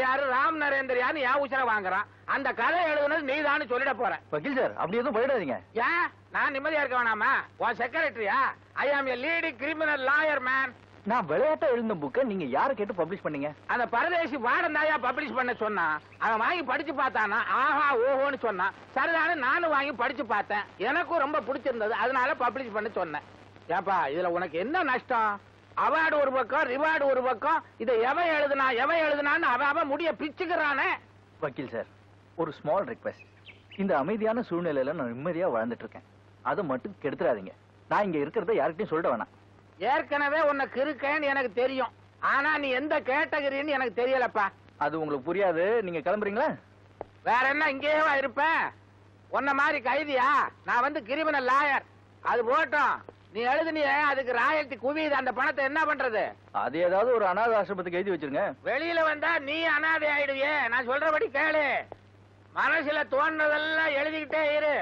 யாரு என் உச்சர வாங்குறான். அந்த கதை எழுதுனது நீதான்னு சொல்லிட போற. வக்கீல் சார் அப்படி எதுவும் போயிடாதீங்க. ஏன் நான் நிம்மதியா இருக்க வேணாமா? உன் செக்ரட்டரியா? ஐ ஆம் எ லீடிங் கிரிமினல் லாயர் மேன். நான் விளையாட்டா எழுந்த புக்கை நீங்க யாரை கேட்டு பப்ளிஷ் பண்ணீங்க? அந்த பரதேசி வார்டன் தாயா பப்ளிஷ் பண்ண சொன்னா. அவன் வாங்கி படிச்சு பார்த்தானா ஆஹா ஓஹோன்னு சொன்னான். சரிதானே நானும் வாங்கி படிச்சு பார்த்தேன். எனக்கும் ரொம்ப பிடிச்சிருந்தது, அதனால பப்ளிஷ் பண்ண சொன்னேன். ஏப்பா இதுல உனக்கு என்ன நஷ்டம்? அவார்டு ஒரு பக்கம், ரிவார்டு ஒரு பக்கம். இதை எவன் எழுதுனான்னு அவன் முடிய பிச்சுக்கிறானே. வக்கீல் சார், ஒரு ஸ்மால் ரிக்வெஸ்ட். இந்த அமைதியான சூழ்நிலையில நான் நிம்மதியா வாழ்ந்துட்டு இருக்கேன். அதை மட்டும் கெடுத்துறாதீங்க. நான் இங்க இருக்கிறத யார்கிட்டயும் சொல்லிட வேணாம். ஏற்கனவே உனக்கு இருக்கேன்னு எனக்கு தெரியும். ஆனா நீ எந்த கேட்டகரின்னு எனக்கு தெரியலப்பா. அது உங்களுக்கு புரியாது. நீங்க கிளம்புறீங்களா? வேற என்ன இங்கேயேவா இருப்பேன்? உன்ன மாதிரி கைதியா? நான் வந்து கிரிமினல் லாயர். அது போட்டோம். நீ எழுதுனிய அதுக்கு ராயல்டி குவியுது. அந்த பணத்தை என்ன பண்றது? அது ஏதாவது ஒரு அனாதை ஆசிரமத்துக்கு எழுதி வச்சிருங்க. வெளியில வந்தா நீ அனாதை ஆயிடுவியே. நான் சொல்றபடி கேளு. மனசுல தோன்றதெல்லாம் எழுதிக்கிட்டே இரு.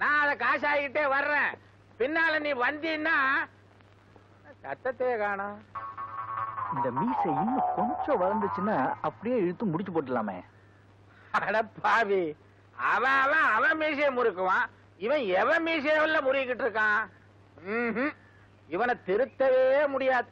நான் அதை காசாகிட்டே வர்றேன். பின்னால நீ வந்தீன்னா சத்தத்தையே காணோம். இந்த மீசை இன்னும் கொஞ்சம் வளர்ந்துச்சுன்னா அப்படியே இழுத்து முடிச்சு போட்டுலாமே. அட பாவி, அவன் மீசையை முறுக்குவான். இவன் எவன் மீசையில முறுக்கிட்டு இருக்கான். இவனை திருத்தவே முடியாது.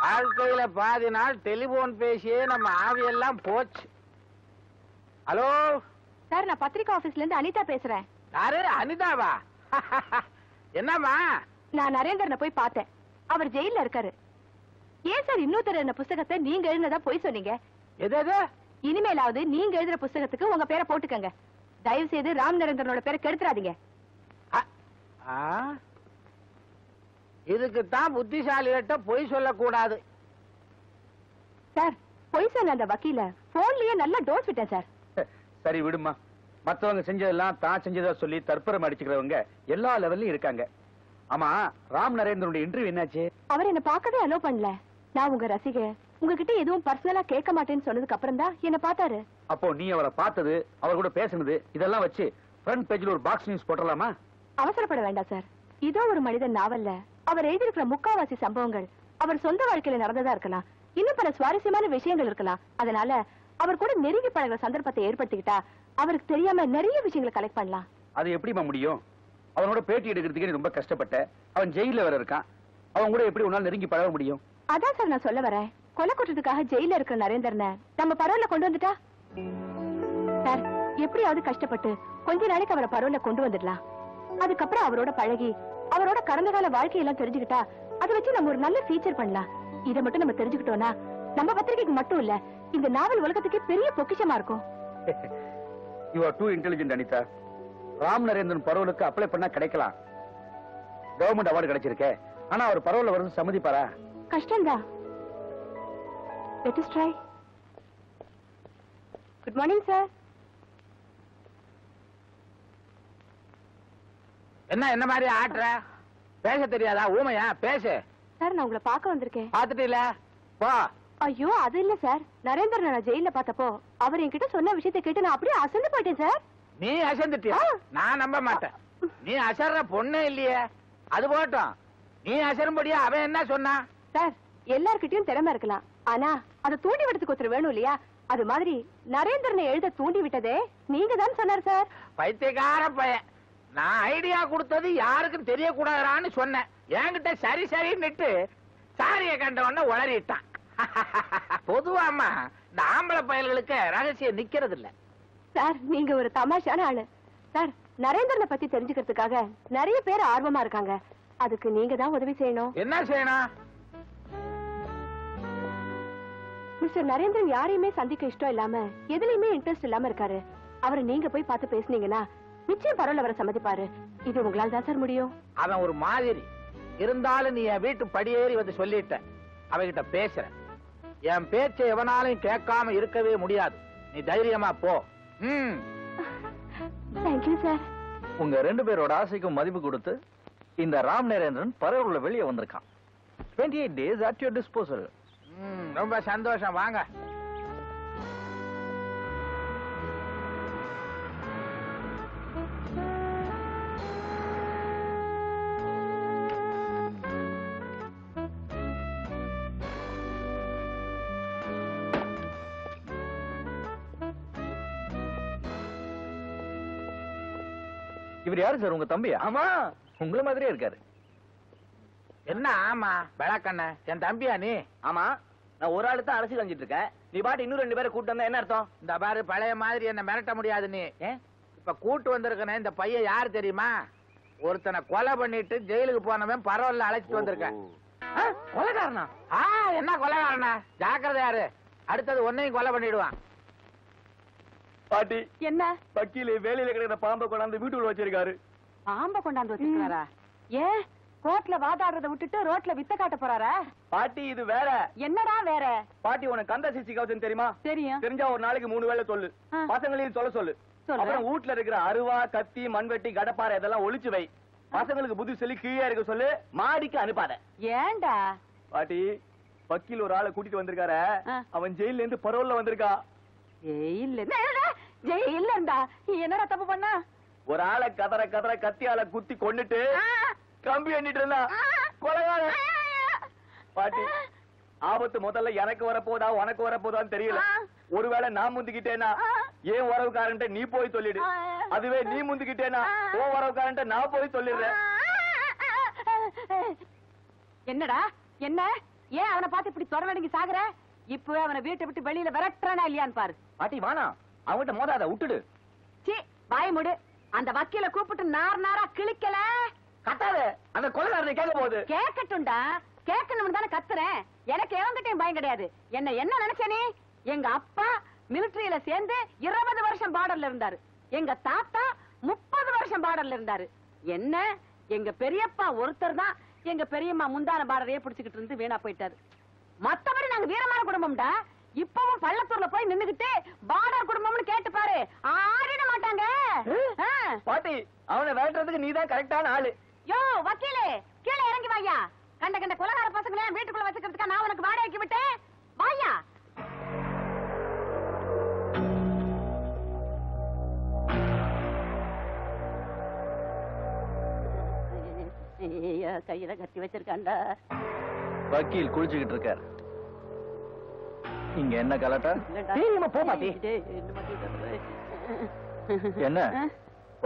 வாழ்க்கையில பாதி நாள் டெலிபோன் பேசியே நம்ம ஆவியெல்லாம் போச்சு. ஹலோ சார், நான் பத்திரிகை ஆபீஸ்ல இருந்து அனிதா பேசுறேன். யாரு? அனிதாவா? என்னம்மா? நான் நரேந்திரனை போய் பார்த்தேன். அவர் ஜெயில இருக்காரு. ஏன் சார் இன்னொருத்தர் என்ன புஸ்தகத்தை நீங்க எழுதினதா போய் சொன்னீங்க? எது? இனிமேலாவது நீங்க எழுதுற புஸ்தகத்துக்கு உங்க பேரை போட்டுக்கங்க. தயவு செய்து ராம் நரேந்திரனோட பேரை கெடுத்துறாதீங்க. இதுக்குத்தான் புத்திசாலிகிட்ட பொய் சொல்லக்கூடாது. சார், பொய் சொன்ன அந்த வக்கீல போன்லயே நல்லா டோஸ் விட்டேன் சார். சரி விடுமா. மத்தவங்க செஞ்சதெல்லாம் தான் செஞ்சதா சொல்லி தற்பரம் அடிச்சுக்கிறவங்க எல்லா லெவல்லயும் இருக்காங்க. ஆமா, ராம் நரேந்திரனுடைய இன்டர்வியூ என்னாச்சு? அவர் என்ன பார்க்கவே அலோ பண்ணல. நான் உங்க ரசிகை, உங்ககிட்ட எதுவும் பர்சனலா கேட்க மாட்டேன்னு சொன்னதுக்கு அப்புறம் தான் என்ன பார்த்தாரு. அப்போ நீ அவரை பார்த்தது, அவர் கூட பேசுனது, இதெல்லாம் வச்சு ஃப்ரண்ட் பேஜ்ல ஒரு பாக்ஸ் நியூஸ் போட்டலாமா? அவசரப்பட வேண்டாம் சார். இதோ ஒரு மனிதன் நாவல்ல அவர் எழுதியிருக்கிற முக்காவாசி சம்பவங்கள் அவர் சொந்த வாழ்க்கையில நடந்ததா இருக்கலாம். இன்னும் பல சுவாரஸ்யமான விஷயங்கள் இருக்கலாம். அதனால அவர் கூட நெருங்கி பழகிற சந்தர்ப்பத்தை ஏற்படுத்திக்கிட்டா அவருக்கு தெரியாம நிறைய விஷயங்களை கலெக்ட் பண்ணலாம். அது எப்படிமா முடியும்? அவனோட பேட்டி எடுக்கிறதுக்கு நீ ரொம்ப கஷ்டப்பட்ட. அவன் ஜெயில வேற இருக்கான். அவன் கூட எப்படி உன்னால நெருங்கி பழக முடியும்? அதான் சார் நான் சொல்ல வரேன். கொலை குற்றத்துக்காக ஜெயில இருக்கிற நரேந்திரனை நம்ம பரோல்ல கொண்டு வந்துட்டா சார், எப்படியாவது கஷ்டப்பட்டு கொஞ்ச நாளைக்கு அவரை பரோல்ல கொண்டு வந்துடலாம். அதுக்கப்புறம் அவரோட பழகி அவரோட கடந்த கால வாழ்க்கையெல்லாம் தெரிஞ்சுக்கிட்டா அதை வச்சு நம்ம ஒரு நல்ல ஃபீச்சர் பண்ணலாம். இதை மட்டும் நம்ம தெரிஞ்சுக்கிட்டோம்னா நம்ம பத்திரிகைக்கு மட்டும் இல்ல, இந்த நாவல் உலகத்துக்கே பெரிய பொக்கிஷமா இருக்கும். You are too intelligent Anitha. Ram Narendran பரோலுக்கு அப்ளை பண்ணா கிடைக்கலாம். கவர்மெண்ட் அவார்டு கிடைச்சிருக்கே. ஆனா அவர் பரோல்ல வரது சம்மதிப்பாரா? கஷ்டம்தான். Let us try. Good morning sir. என்ன மாதிரி ஆட்டுற? பேச தெரியாதா? ஊமையா? பேசு சார். நான் உங்களை பார்க்க வந்திருக்கேன். பாத்துட்டீல? போ. ஐயோ அது இல்ல சார். நரேந்திரன் நான் ஜெயில பார்த்தப்போ அவர் என்கிட்ட சொன்ன விஷயத்தை கேட்டு நான் அப்படியே அசந்து போயிட்டேன் சார். நீ அசந்துட்டியா? நான் நம்ப மாட்டேன். நீ அசர்ற பொண்ணே இல்லையே. அது போட்டோம், நீ அசரும்படியா அவன் என்ன சொன்னா? சார், எல்லார்கிட்டயும் திறமை இருக்கலாம், ஆனா அதை தூண்டி விடுறதுக்கு ஒருத்தர் வேணும் இல்லையா? அது மாதிரி நரேந்திரனை எழுத தூண்டி விட்டதே நீங்க தான் சொன்னார் சார். பைத்தியக்கார பையன். நான் ஐடியா கொடுத்தது யாருக்கும் தெரியக்கூடாதான்னு சொன்னேன். என்கிட்ட சரி சரின்னுட்டு சாரிய கண்டவன உளறிட்டான். பொதுவாமா இந்த ஆம்பளை பயல்களுக்கு ரகசியம் நிக்கிறது இல்ல. சார், நீங்க ஒரு தமாஷான ஆளு. சார், நரேந்திரனை பத்தி தெரிஞ்சுக்கிறதுக்காக நிறைய பேர் ஆர்வமா இருக்காங்க. அதுக்கு நீங்க தான் உதவி செய்யணும். என்ன செய்யணும்? மிஸ்டர் நரேந்திரன் யாரையுமே சந்திக்க இஷ்டம் இல்லாம எதுலயுமே இன்ட்ரெஸ்ட் இல்லாம இருக்காரு. அவரை நீங்க போய் பார்த்து பேசுனீங்கன்னா நிச்சயம் பரவாயில்ல, அவரை சம்மதிப்பாரு. இது உங்களால தான் சார் முடியும். அவன் ஒரு மாதிரி இருந்தாலும் நீ என் வீட்டு படியேறி வந்து சொல்லிட்ட. அவகிட்ட பேசுற. என் பேச்சை எவனாலும் கேட்காம இருக்கவே முடியாது. நீ தைரியமா போ. Thank you sir. உங்க 2 பேரோட ஆசைக்கும் மதிப்பு கொடுத்து இந்த ராம் நரேந்திரன் பரவூர்ல வெளியே வந்திருக்கான். 28 days at your disposal. ரொம்ப சந்தோஷம். வாங்க. இவர் யாரு சார்? உங்க தம்பியா? ஆமா, உங்கள மாதிரியே இருக்காரு. என்ன ஆமா விளக்கண்ண, என் தம்பியா நீ? ஆமா, நான் ஒரு ஆளு தான் அரசியல் செஞ்சுட்டு இருக்கேன். நீ பாட்டு இன்னும் 2 பேரை கூட்டு வந்தா என்ன அர்த்தம்? இந்த பாரு, பழைய மாதிரி என்ன மிரட்ட முடியாது நீ. இப்ப கூட்டு வந்திருக்கனே இந்த பையன் யாரு தெரியுமா? ஒருத்தனை கொலை பண்ணிட்டு ஜெயிலுக்கு போனவன் பரவாயில்ல அழைச்சிட்டு வந்திருக்கேன். கொலைகாரனா? என்ன கொலைகாரனா? ஜாக்கிரதை யாரு, அடுத்தது ஒன்னையும் கொலை பண்ணிடுவான். பாட்டி, என்ன வக்கீல் வேலையில கிடக்கிற பாம்பை கொண்டாந்து வீட்டுக்குள்ள வச்சிருக்காரு. பாம்ப கொண்டாந்து வச்சிருக்காரா? ஏன் கோர்ட்ல வாதாடுறத விட்டுட்டு ரோட்ல வித்த காட்ட போறாரா? பாட்டி, இது வேற. என்னடா வேற? பாட்டி, உனக்கு கந்த சிசி கவசம் தெரியுமா? தெரியும். தெரிஞ்சா ஒரு நாளைக்கு 3 வேளை சொல்லு. பசங்களையும் சொல்ல சொல்லு. அப்புறம் வீட்டுல இருக்கிற அருவா, கத்தி, மண்வெட்டி, கடப்பாறை இதெல்லாம் ஒளிச்சு வை. பசங்களுக்கு புத்தி சொல்லி கீழே இருக்க சொல்லு. மாடிக்கு அனுப்பாத. ஏன்டா? பாட்டி, வக்கீல் ஒரு ஆளை கூட்டிட்டு வந்திருக்காரு. அவன் ஜெயில இருந்து பரோல்ல வந்திருக்கா. ஜெயில இருந்தா என்னடா தப்பு பண்ணா? ஒரு ஆளை கதற கதற கத்தியால குத்தி கொன்னுட்டு கம்பி எண்ணிட்டு இருந்தா. கொலைகாரன். பாட்டி, ஆபத்து முதல்ல எனக்கு வரப்போதா உனக்கு வரப்போதான்னு தெரியல. ஒருவேளை நான் முந்திக்கிட்டேனா ஏன் உறவுக்காரன்ட்ட நீ போய் சொல்லிடு. அதுவே நீ முந்திக்கிட்டேனா ஓ உறவுக்காரன்ட்ட நான் போய் சொல்லிடுறேன். என்னடா என்ன? ஏன் அவனை பார்த்து இப்படி தொடர்ந்து சாகுற? இப்பவே அவனை வீட்டை விட்டு வெளியில விரட்டுறானா இல்லையான்னு பாரு. பாட்டி, வானா அவன்கிட்ட மோதாத, விட்டுடு. சீ, வாய் மூடு. அந்த வக்கீல கூப்பிட்டு நாரா கிழிக்கல. கத்தாத, அந்த கொலைகாரனை கேட்க போகுது. கேட்கட்டும்டா, கேட்கணும்னு தானே கத்துறேன். எனக்கு எவங்கிட்டையும் பயம் கிடையாது. என்ன நினைச்ச நீ? எங்க அப்பா மிலிட்டரியில சேர்ந்து 20 வருஷம் பார்டர்ல இருந்தாரு. எங்க தாத்தா 30 வருஷம் பார்டர்ல இருந்தாரு. என்ன எங்க பெரியப்பா ஒருத்தர் தான் எங்க பெரியம்மா முந்தான பார்டரையே பிடிச்சுக்கிட்டு இருந்து வீணா போயிட்டாரு. மத்தபடி நாங்க வீரமான குடும்பம்டா. இப்பவும் பள்ளத்தூர்ல போய் நின்னுகிட்டு பார்டர் குடும்பம்னு கேட்டு பாரு, ஆடிட மாட்டாங்க. பாட்டி, அவனை வேட்டுறதுக்கு நீதான் கரெக்டான ஆளு. யோ வக்கீலே, கீழே இறங்கி வாயா. கண்ட கண்ட கொலகார பசங்களை வீட்டுக்குள்ள வச்சுக்கிறதுக்கா நான் உனக்கு வாடகைக்கு விட்டேன். வாயா. கையில கட்டி வச்சிருக்காண்டா. வக்கீல் குளிச்சுக்கிட்டு இருக்காரு. இங்க என்ன கலாட்டா? போ பாட்டி. என்ன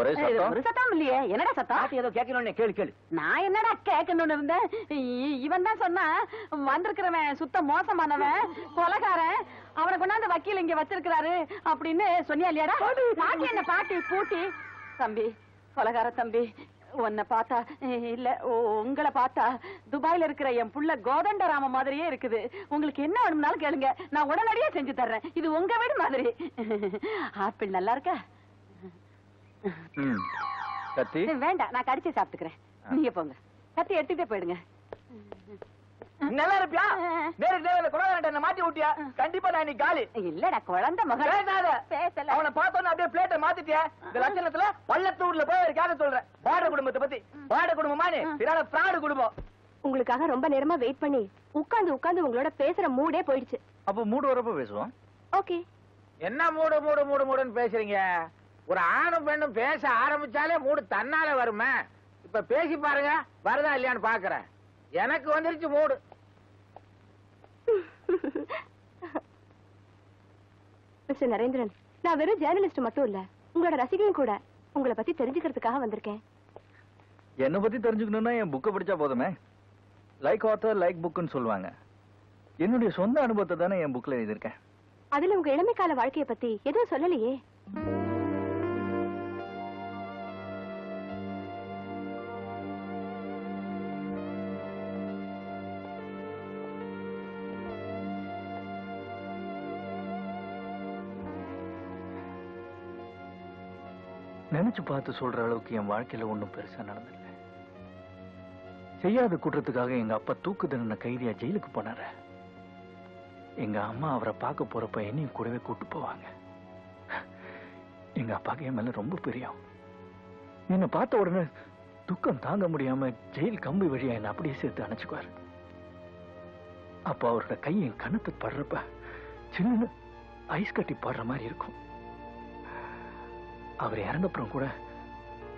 ஒரே சத்தம்? ஒரு சத்தம் இல்லையே. என்னடா சத்தம்? ஏதோ கேட்கணும்னு கேளு கேளு. நான் என்னடா கேட்கணும்னு இருந்தேன். இவன் தான் சொன்னா வந்திருக்கிறவன் சுத்த மோசமானவன், கொலைகாரன், அவனை கொண்டாந்து வக்கீல் இங்க வச்சிருக்கிறாரு அப்படின்னு சொன்னியா இல்லையாடா? பாட்டி என்ன பாட்டி பூட்டி? தம்பி, கொலைகார தம்பி, உன்னை பார்த்தா இல்ல உங்களை பார்த்தா துபாயில இருக்கிற என் புள்ள கோதண்டராம மாதிரியே இருக்குது. உங்களுக்கு என்ன வேணும்னாலும் கேளுங்க, நான் உடனடியே செஞ்சு தர்றேன். இது உங்க வீடு மாதிரி. ஆப்பிள் நல்லா இருக்கா? கத்தி வேண்டாம், நான் கடிச்சு சாப்பிட்டுக்கிறேன். நீங்க போங்க, கத்தி எடுத்துட்டே போயிடுங்க. நல்லா இருப்பியா? நேருக்கு கொலைகாரன் என்ன மாட்டி விட்டியா? கண்டிப்பா நான் இன்னைக்கு காலி. இல்லடா குழந்தை மகன். பேசல. அவனை பார்த்தோன்னு அப்படியே பிளேட்டை மாத்திட்டியா? இந்த லட்சணத்துல பள்ளத்தூர்ல போய் ஒரு கேட்க சொல்றேன். பாட குடும்பத்தை பத்தி. பாட குடும்பமானு பிறான பிராடு குடும்பம். உங்களுக்காக ரொம்ப நேரமா வெயிட் பண்ணி உட்கார்ந்து உட்கார்ந்து உங்களோட பேசுற மூடே போயிடுச்சு. அப்ப மூடு வரப்ப பேசுவோம். ஓகே. என்ன மூடுன்னு பேசுறீங்க? ஒரு ஆணும் பெண்ணும் பேச ஆரம்பிச்சாலே மூடு தன்னால வருமே. இப்ப பேசி பாருங்க, வருதா இல்லையான்னு பாக்குறேன். எனக்கு வந்துருச்சு மூடு. மிஸ்டர் நரேந்திரன், நான் வெறும் ஜேர்னலிஸ்ட் மட்டும் இல்ல, உங்களோட ரசிகையும் கூட. உங்களை பத்தி தெரிஞ்சுக்கிறதுக்காக வந்திருக்கேன். என்ன பத்தி தெரிஞ்சுக்கணும்னா என் புக்கை படிச்சா போதுமே. லைக் ஆத்தர் லைக் புக்னு சொல்லுவாங்க. என்னுடைய சொந்த அனுபவத்தை தானே என் புக்ல எழுதியிருக்கேன். அதுல உங்க இளமை கால வாழ்க்கைய பத்தி எதுவும் சொல்லலையே. நினைச்சு பார்த்து சொல்ற அளவுக்கு என் வாழ்க்கையில ஒண்ணும் பெருசா நடந்தில்ல. செய்யாத குற்றத்துக்காக எங்க அப்பா தூக்கு தண்டனை கைதியா ஜெயிலுக்கு போனாரு. எங்க அம்மா அவரை பார்க்க போறப்ப என்னையும் கூடவே கூட்டு போவாங்க. எங்க அப்பாக்கு என் மேல ரொம்ப பிரியம். என்னை பார்த்த உடனே துக்கம் தாங்க முடியாம ஜெயில் கம்பி வழியா என்ன அப்படியே சேர்த்து அணைச்சுக்குவாரு. அப்ப அவரோட கை என் கண்ணத்தை படுறப்ப சின்ன ஐஸ் கட்டி பாடுற மாதிரி இருக்கும். அவர் இறந்தப்புறம் கூட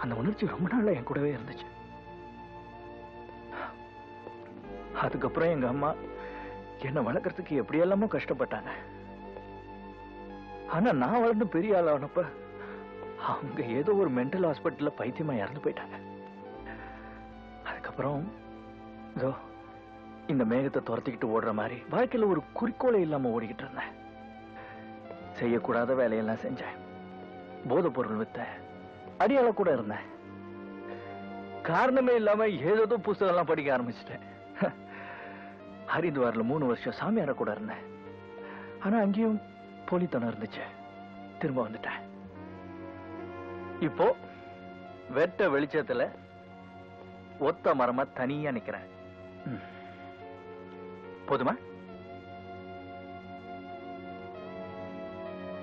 அந்த உணர்ச்சி ரொம்ப நாளா என் கூடவே இருந்துச்சு. அதுக்கப்புறம் எங்க அம்மா என்ன வளர்க்கறதுக்கு எப்படி எல்லாமோ கஷ்டப்பட்டாங்க. ஆனா நான் வளர்ந்து பெரிய ஆளானப்ப அவங்க ஏதோ ஒரு மென்டல் ஹாஸ்பிட்டல்ல பைத்தியமா இறந்து போயிட்டாங்க. அதுக்கப்புறம் இதோ இந்த மேகத்தை துரத்திக்கிட்டு ஓடுற மாதிரி வாழ்க்கையில ஒரு குறிக்கோளை இல்லாம ஓடிக்கிட்டு இருந்தேன். செய்யக்கூடாத வேலையெல்லாம் செஞ்சேன். போதைப் பொருள் வித்தேன். அடியாள கூட இருந்தேன். காரணமே இல்லாம ஏதோ புஸ்தகம் எல்லாம் படிக்க ஆரம்பிச்சிட்டேன். ஹரித்வார்ல 3 வருஷம் சாமியார கூட இருந்தேன். ஆனா அங்கேயும் போலித்தனம் இருந்துச்சு. திரும்ப வந்துட்டேன். இப்போ வெட்ட வெளிச்சத்துல ஒத்த மரமா தனியா நிக்கிறேன். போதுமா?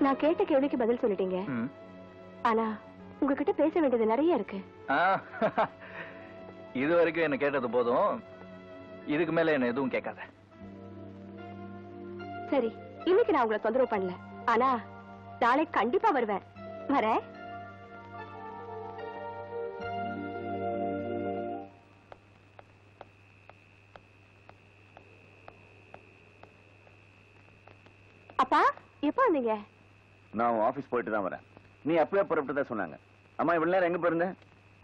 நான் கேட்ட கேள்விக்கு பதில் சொல்லிட்டீங்க. ஆனா உங்ககிட்ட பேச வேண்டியது நிறைய இருக்கு. இது வரைக்கும் என்ன கேட்டது போதும். இதுக்கு மேல என்ன எதுவும் கேட்காத. சரி, இன்னைக்கு நான் உங்களை தொந்தரவு பண்ணல. ஆனா நாளைக்கு கண்டிப்பா வருவேன். வரேன். அப்பா எப்ப வந்தீங்க? நான் ஆபீஸ் போயிட்டு தான் வரேன். நீ அப்பவே புறப்பட்டு தான் சொன்னாங்க. அம்மா இவ்வளவு நேரம் எங்க போயிருந்த?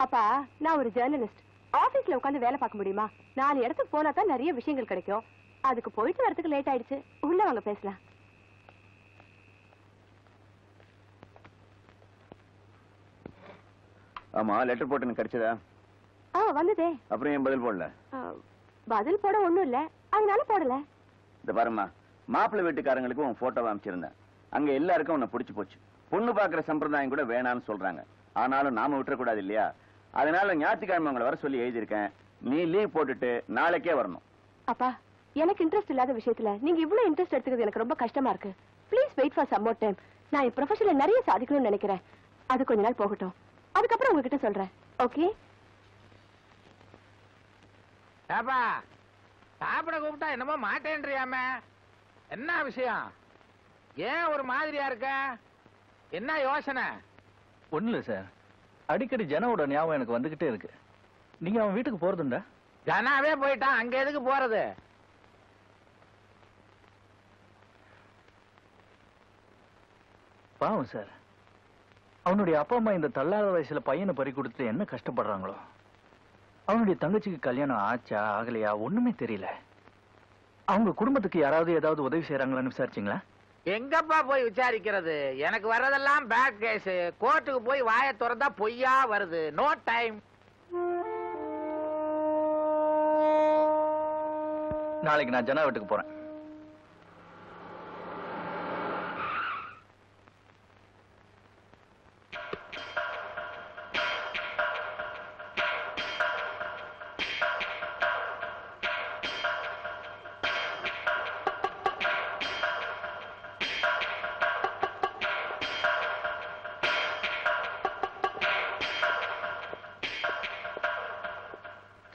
அப்பா நான் ஒரு ஜேர்னலிஸ்ட். ஆபீஸ்ல உட்கார்ந்து வேலை பார்க்க முடியுமா? 4 இடத்துக்கு போனா தான் நிறைய விஷயங்கள் கிடைக்கும். அதுக்கு போயிட்டு வரதுக்கு லேட் ஆயிடுச்சு. உள்ள வாங்க பேசலாம். ஆமா, லெட்டர் போட்டு எனக்கு கிடைச்சதா? வந்ததே. அப்புறம் ஏன் பதில் போடல? பதில் போட ஒண்ணும் இல்ல, அதனால போடல. இந்த பாருமா, மாப்பிள்ளை வீட்டுக்காரங்களுக்கு உன் போட்டோவை அமைச்சிருந்தேன். அங்க எல்லாருக்கும் உன்னை பிடிச்சு போச்சு. பொண்ணு பாக்குற சம்பிரதாயம் கூட வேணான்னு சொல்றாங்க. ஆனாலும் நாம விட்டுறக்கூடாது இல்லையா? அதனால ஞாயிற்றுக்கிழமை உங்களை வர சொல்லி எழுதியிருக்கேன். நீ லீவ் போட்டுட்டு நாளைக்கே வரணும். அப்பா, எனக்கு இன்ட்ரெஸ்ட் இல்லாத விஷயத்துல நீங்க இவ்வளவு இன்ட்ரெஸ்ட் எடுத்துக்கிறது எனக்கு ரொம்ப கஷ்டமா இருக்கு. Please wait for some more time. நான் என் ப்ரொஃபஷன்ல நிறைய சாதிக்கணும்னு நினைக்கிறேன். அது கொஞ்ச நாள் போகட்டும். அதுக்கப்புறம் உங்ககிட்ட சொல்றேன். ஓகே? ஏப்பா, சாப்பிட கூப்பிட்டா என்னமோ மாட்டேன்றியாம? என்ன விஷயம்? ஏன் ஒரு மாதிரியா இருக்க? என்ன யோசனை? ஒண்ணு இல்ல சார், அடிக்கடி ஜனாவோட ஞாபகம் எனக்கு வந்துகிட்டே இருக்கு. நீங்க அவன் வீட்டுக்கு போறதுண்டா? ஜனாவே போயிட்டான், அங்க எதுக்கு போறது? பாவம் சார், அவனுடைய அப்பா அம்மா இந்த தள்ளாத வயசுல பையனை பறி கொடுத்துட்டு என்ன கஷ்டப்படுறாங்களோ. அவனுடைய தங்கச்சிக்கு கல்யாணம் ஆச்சா ஆகலையா ஒண்ணுமே தெரியல. அவங்க குடும்பத்துக்கு யாராவது ஏதாவது உதவி செய்யறாங்களான்னு விசாரிச்சீங்களா? எங்கப்பா போய் விசாரிக்கிறது? எனக்கு வர்றதெல்லாம் பேட் கேஸ். கோர்ட்டுக்கு போய் வாயை திறந்தா பொய்யா வருது. No time. நாளைக்கு நான் ஜனா வீட்டுக்கு போறேன்.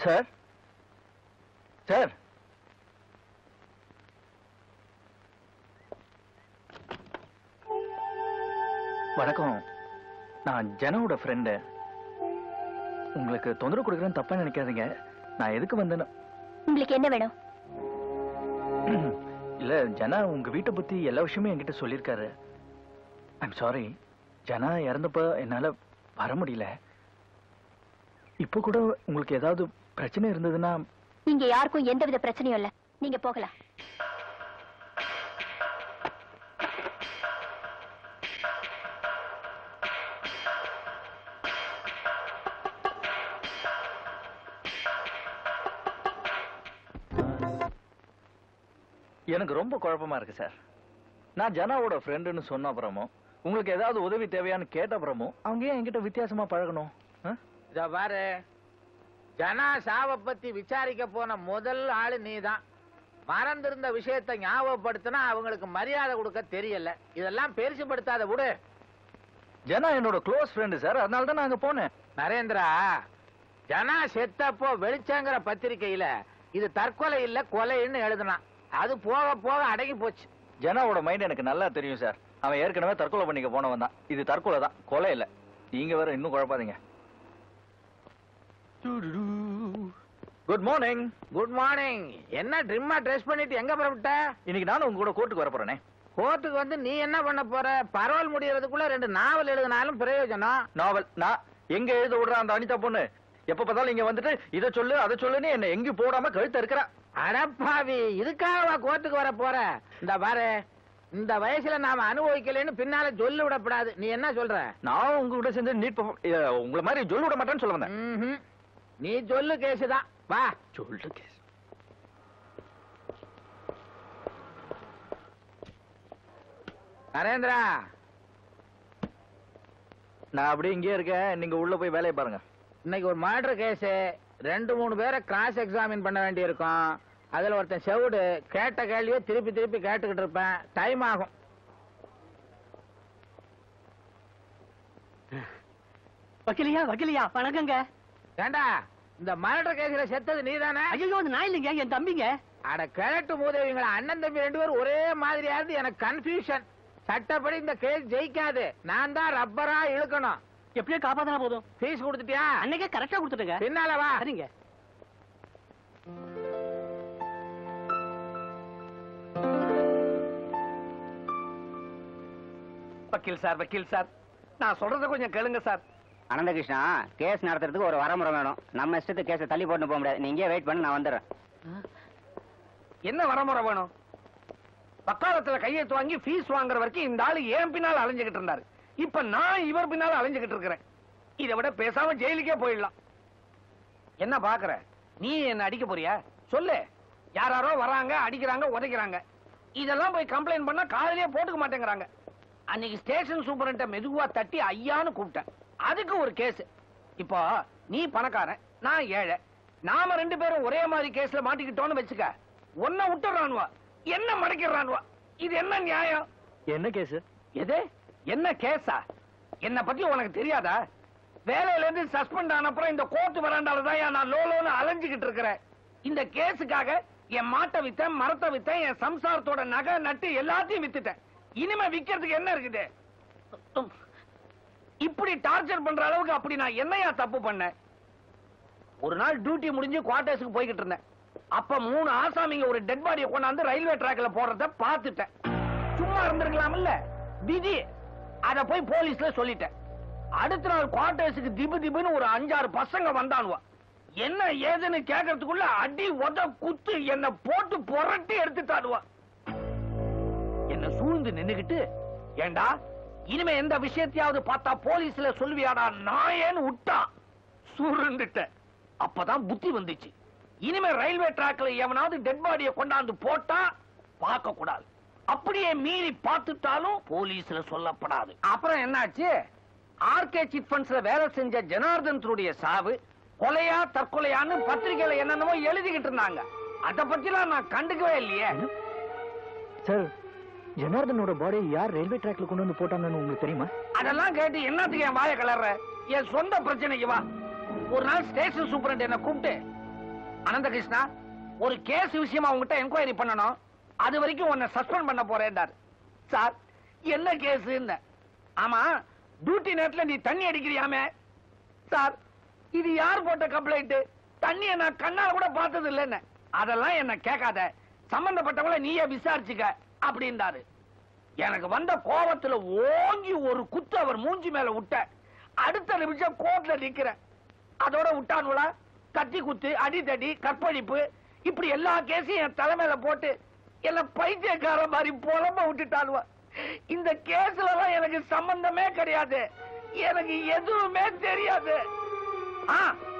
சார் சார், வணக்கம். நான் ஜனாவோட ஃப்ரெண்டு. உங்களுக்கு தொந்தரவு கொடுக்குறேன்னு தப்பா நினைக்காதீங்க. நான் எதுக்கு வந்தேன்னு உங்களுக்கு என்ன வேணும்? இல்ல, ஜனா உங்க வீட்டை பத்தி எல்லா விஷயமும் என்கிட்ட சொல்லியிருக்காரு. ஐம் சாரி, ஜனா இறந்தப்ப என்னால வர முடியல. இப்ப கூட உங்களுக்கு ஏதாவது பிரச்சனை இருந்ததுன்னா? இங்க யாருக்கும் எந்தவித பிரச்சனையும் இல்ல, நீங்க போகலாம். எனக்கு ரொம்ப குழப்பமா இருக்கு சார். நான் ஜனாவோட ஃப்ரெண்டுன்னு சொன்ன அப்புறமும், உங்களுக்கு ஏதாவது உதவி தேவையான்னு கேட்ட அப்புறமும் அவங்க ஏன் என்கிட்ட வித்தியாசமா பழகணும்? இத பாரு, ஜனா சாவை பத்தி விசாரிக்க போன முதல் ஆளு நீதான். மறந்திருந்த விஷயத்தை ஞாபகப்படுத்தினா அவங்களுக்கு மரியாதை கொடுக்க தெரியல. இதெல்லாம் பெருசுபடுத்தாத விடு. ஜனா என்னோட க்ளோஸ் ஃப்ரெண்டு சார், அதனால தான் நான் அங்க போனேன். நரேந்திரா, ஜனா செத்தப்போ வெளிச்சங்கிற பத்திரிக்கையில இது தற்கொலை இல்ல கொலைன்னு எழுதுனான். அது போக போக அடங்கி போச்சு. ஜனாவோட மைண்ட் எனக்கு நல்லா தெரியும் சார். அவன் ஏற்கனவே தற்கொலை பண்ணிக்க போனவன் தான். இது தற்கொலை தான், கொலை இல்ல. நீங்க வேற இன்னும் குழப்பாதீங்க. Good morning. Good morning. என்ன ட்ரிம்மா ட்ரெஸ் பண்ணிட்டு எங்க புறப்பட்ட? இன்னைக்கு நானும் உங்க கூட கோர்ட்டுக்கு வர போறேனே. கோர்ட்டுக்கு வந்து நீ என்ன பண்ண போற? பரோல் முடியறதுக்குள்ள 2 நாவல் எழுதினாலும் பிரயோஜனம். நாவல் நான் எங்க எழுத விடுற அந்த அனிதா பொண்ணு எப்ப பார்த்தாலும் இங்க வந்துட்டு இதை சொல்லு அதை சொல்லுன்னு என்ன எங்க போடாம கழுத்த இருக்கிறா. அடப்பாவி, இதுக்காகவா கோர்ட்டுக்கு வர போற? இந்த பாரு, இந்த வயசுல நாம அனுபவிக்கலன்னு பின்னால சொல்லி விடப்படாது. நீ என்ன சொல்ற? நான் உங்க கூட சேர்ந்து நீட் உங்களை மாதிரி சொல்லி விட மாட்டேன்னு சொல்ல வந்தேன். நீ சொல்லு கேசுதான். வா சொல்லு கேஸ். நரேந்திரா, நான் அப்படியே இங்கே இருக்கேன், நீங்க உள்ள போய் வேலையை பாருங்க. இன்னைக்கு ஒரு மர்டர் கேஸ், 2-3 பேரை கிராஸ் எக்ஸாமின் பண்ண வேண்டி இருக்கும். அதுல ஒருத்தன் செவுடு, கேட்ட கேள்வியே திருப்பி திருப்பி கேட்டுக்கிட்டு இருப்பேன். டைம் ஆகும். வக்கீலியா வணக்கங்க. ஏண்டா, இந்த மர்டர் கேஸ்ல செத்தது நீதானே? ஐயோ, அது நான் இல்லைங்க, என் தம்பிங்க. அட கிழட்டு மூதேவிங்களா, அண்ணன் தம்பி 2 பேரும் ஒரே மாதிரியா இருந்து எனக்கு கன்ஃபியூஷன். சட்டப்படி இந்த கேஸ் ஜெயிக்காது. நான் தான் ரப்பரா இழுக்கணும். எப்படியோ காப்பாத்தினா போதும். ஃபீஸ் கொடுத்துட்டியா? அன்னைக்கே கரெக்டா கொடுத்துட்டுங்க. பின்னால வா. சரிங்க. வக்கீல் சார், நான் சொல்றத கொஞ்சம் கேளுங்க சார். அனந்தகிருஷ்ணா, கேஸ் நடத்துறதுக்கு ஒரு வரமுறை வேணும். நம்ம இஷ்டத்துக்கு கேஸை தள்ளி போட்டு போக முடியாது. நீங்க வெயிட் பண்ணி, நான் வந்துடுறேன். என்ன வரமுறை வேணும்? பக்காலத்துல கையெழுத்து வாங்கி ஃபீஸ் வாங்குற வரைக்கும் இந்த ஆளு ஏன் பின்னால அலைஞ்சுகிட்டு இருந்தாரு. இப்ப நான் இவர் பின்னால அலைஞ்சுகிட்டு இருக்கிறேன். இதை விட பேசாம ஜெயிலுக்கே போயிடலாம். என்ன பாக்குற? நீ என்ன அடிக்க போறியா? சொல்லு. யாரோ வராங்க, அடிக்கிறாங்க, உதைக்கிறாங்க. இதெல்லாம் போய் கம்ப்ளைண்ட் பண்ணா காலையிலேயே போட்டுக்க மாட்டேங்கிறாங்க. அன்னைக்கு ஸ்டேஷன் சூப்பரண்ட மெதுவா தட்டி ஐயான்னு கூப்பிட்டேன். அதுக்கு ஒரு கேஸ். இப்போ நீ பணக்காரன், நான் ஏழை. நாம 2 பேரும் ஒரே மாதிரி கேஸ்ல மாட்டிக்கிட்டோம்னு வச்சுக்க, ஒன்ன விட்டுறானுவா, என்ன மடக்கிறானுவா. இது என்ன நியாயம்? என்ன கேஸ்? எது? என்ன கேஸா? என்ன பத்தி உனக்கு தெரியாதா? வேலையில இருந்து சஸ்பெண்ட் ஆனப்புறம் இந்த கோர்ட் வராண்டால தான் நான் லோலோன்னு அலைஞ்சுகிட்டு இருக்கிறேன். இந்த கேஸுக்காக என் மாட்டை வித்தேன், மரத்தை வித்தேன், என் சம்சாரத்தோட நகை நட்டு எல்லாத்தையும் வித்துட்டேன். இனிமே விக்கிறதுக்கு என்ன இருக்குது? இப்படி டார்ச்சர் பண்ற அளவுக்கு அப்படி நான் என்னையா தப்பு பண்ணேன்? ஒரு நாள் டியூட்டி முடிஞ்சு குவார்டர்ஸ்க்கு போய்கிட்டு இருந்தேன். அப்ப 3 ஆசாமிங்க ஒரு டெட் பாடியை கொண்டாந்து ரயில்வே டிராக்ல போடுறத பாத்துட்டேன். சும்மா இருந்திருக்கலாம்ல, விதி. அத போய் போலீஸ்ல சொல்லிட்டேன். அடுத்த நாள் குவார்டர்ஸ்க்கு திபுன்னு ஒரு 5-6 பசங்க வந்தானுவா. என்ன ஏதுன்னு கேட்கறதுக்குள்ள அடி உத குத்து என்ன போட்டு புரட்டி எடுத்துட்டானுவா. என்ன சூழ்ந்து நின்னுகிட்டு, ஏண்டா இனிமே எந்த விஷயத்தையாவது பார்த்தா போலீஸ்ல சொல்லுவியாடா நான் ஏன்னு விட்டா சுருண்டுட்டேன். அப்பதான் புத்தி வந்துச்சு. இனிமே ரயில்வே டிராக்ல எவனாவது டெட் பாடியை கொண்டாந்து போட்டா பார்க்க கூடாது. அப்படியே மீறி பார்த்துட்டாலும் போலீஸ்ல சொல்லப்படாது. அப்புறம் என்னாச்சு? ஆர்கே சிட் ஃபண்ட்ஸ்ல வேலை செஞ்ச ஜனார்தனுடைய சாவு கொலையா தற்கொலையான்னு பத்திரிகையில என்னென்னமோ எழுதிக்கிட்டு இருந்தாங்க. அத பத்திலாம் நான் கண்டுக்கவே இல்லையே. சார், ஜனார்தனோட பாடி யார் ரயில்வே டிராக்ல கொண்டு வந்து போட்டாங்கன்னு உங்களுக்கு தெரியுமா? அதெல்லாம் கேட்டு என்னத்துக்கு என் வாயை கலர்ற? என் சொந்த பிரச்சனைக்கு வா. ஒரு நாள் ஸ்டேஷன் சூப்பரண்ட் என்ன கூப்பிட்டு, அனந்தகிருஷ்ணா, ஒரு கேஸ் விஷயமா உங்ககிட்ட என்கொயரி பண்ணணும், அது வரைக்கும் உன்னை சஸ்பெண்ட் பண்ண போறேன்டார். சார், என்ன கேஸ்? ஆமா, டியூட்டி நேரத்துல நீ தண்ணி அடிக்கிறியாமே. சார், இது யார் போட்ட கம்ப்ளைண்ட்? தண்ணியை நான் கண்ணால கூட பார்த்தது இல்லைன்னு. அதெல்லாம் என்ன கேட்காத, சம்பந்தப்பட்டவங்கள நீயே விசாரிச்சுக்க அப்படின்றாரு. எனக்கு வந்த கோபத்துல ஓங்கி ஒரு குத்து அவர் மூஞ்சி மேல விட்ட. அடுத்த நிமிஷம் கோர்ட்ல நிக்கிறேன். அதோட விட்டானுல கத்தி குத்து, அடித்தடி, கற்பழிப்பு, இப்படி எல்லா கேஸையும் என் தலைமையில போட்டு என்ன பைத்தியக்கார மாதிரி புலம்ப விட்டுட்டானுவ. இந்த கேஸ்ல எல்லாம் எனக்கு சம்பந்தமே கிடையாது. எனக்கு எதுவுமே தெரியாது.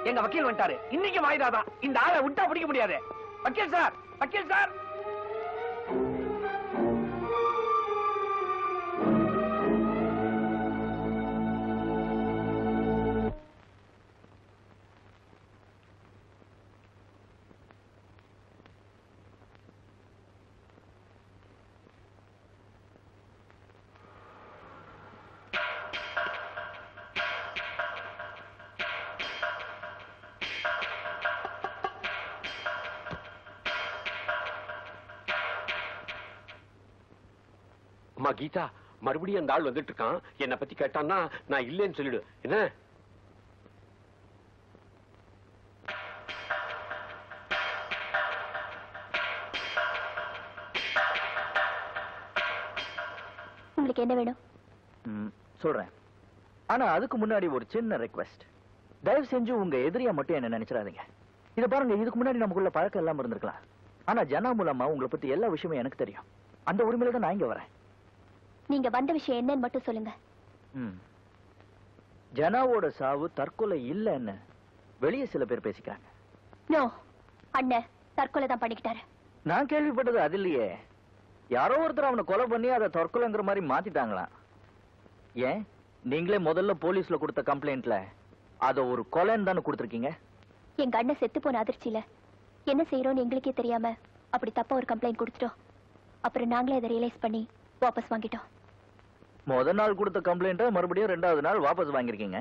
எங்க வக்கீல் வந்துட்டாரு. இன்னைக்கு வாய்தாதான். இந்த ஆளை விட்டா பிடிக்க முடியாது. வக்கீல் சார், வக்கீல் சார். அம்மா கீதா, மறுபடியும் அந்த ஆள் வந்துட்டு இருக்கான். என்னை பத்தி கேட்டான்னா நான் இல்லைன்னு சொல்லிடு. என்ன? உங்களுக்கு என்ன வேணும்? சொல்றேன். ஆனா அதுக்கு முன்னாடி ஒரு சின்ன ரெக்வெஸ்ட். தயவு செஞ்சு உங்க எதிரியா மட்டும் என்ன நினைச்சிடாதீங்க. இத பாருங்க, இதுக்கு முன்னாடி நமக்குள்ள பழக்கம் எல்லாம் இருந்திருக்கலாம். ஆனா ஜனா மூலமா உங்களை பத்தி எல்லா விஷயமும் எனக்கு தெரியும். அந்த உரிமையில தான் நான் இங்க வரேன். நீங்க வந்த விஷயம் என்னன்னு மட்டும் சொல்லுங்க. ஜனாவோட சாவு தற்கொலை இல்லைன்னு வெளியே சில பேர் பேசிக்கிறாங்க. நோ, அண்ணன் தற்கொலை தான் பண்ணிக்கிட்டாரு. நான் கேள்விப்பட்டது அது இல்லையே. யாரோ ஒருத்தர் அவனை கொலை பண்ணி அதை தற்கொலைங்கிற மாதிரி மாத்திட்டாங்களாம். ஏன் நீங்களே முதல்ல போலீஸ்ல கொடுத்த கம்ப்ளைண்ட்ல அத ஒரு கொலைன்னு தானே கொடுத்துருக்கீங்க? எங்க அண்ணன் செத்து போன அதிர்ச்சியில என்ன செய்யறோம்னு எங்களுக்கே தெரியாம அப்படி தப்பா ஒரு கம்ப்ளைண்ட் கொடுத்துட்டோம். அப்புறம் நாங்களே அதை ரியலைஸ் பண்ணி வாபஸ் வாங்கிட்டோம். முதல் நாள் கொடுத்த கம்ப்ளைண்ட்டை மறுபடியும் 2வது நாள் வாபஸ் வாங்கிருக்கீங்க.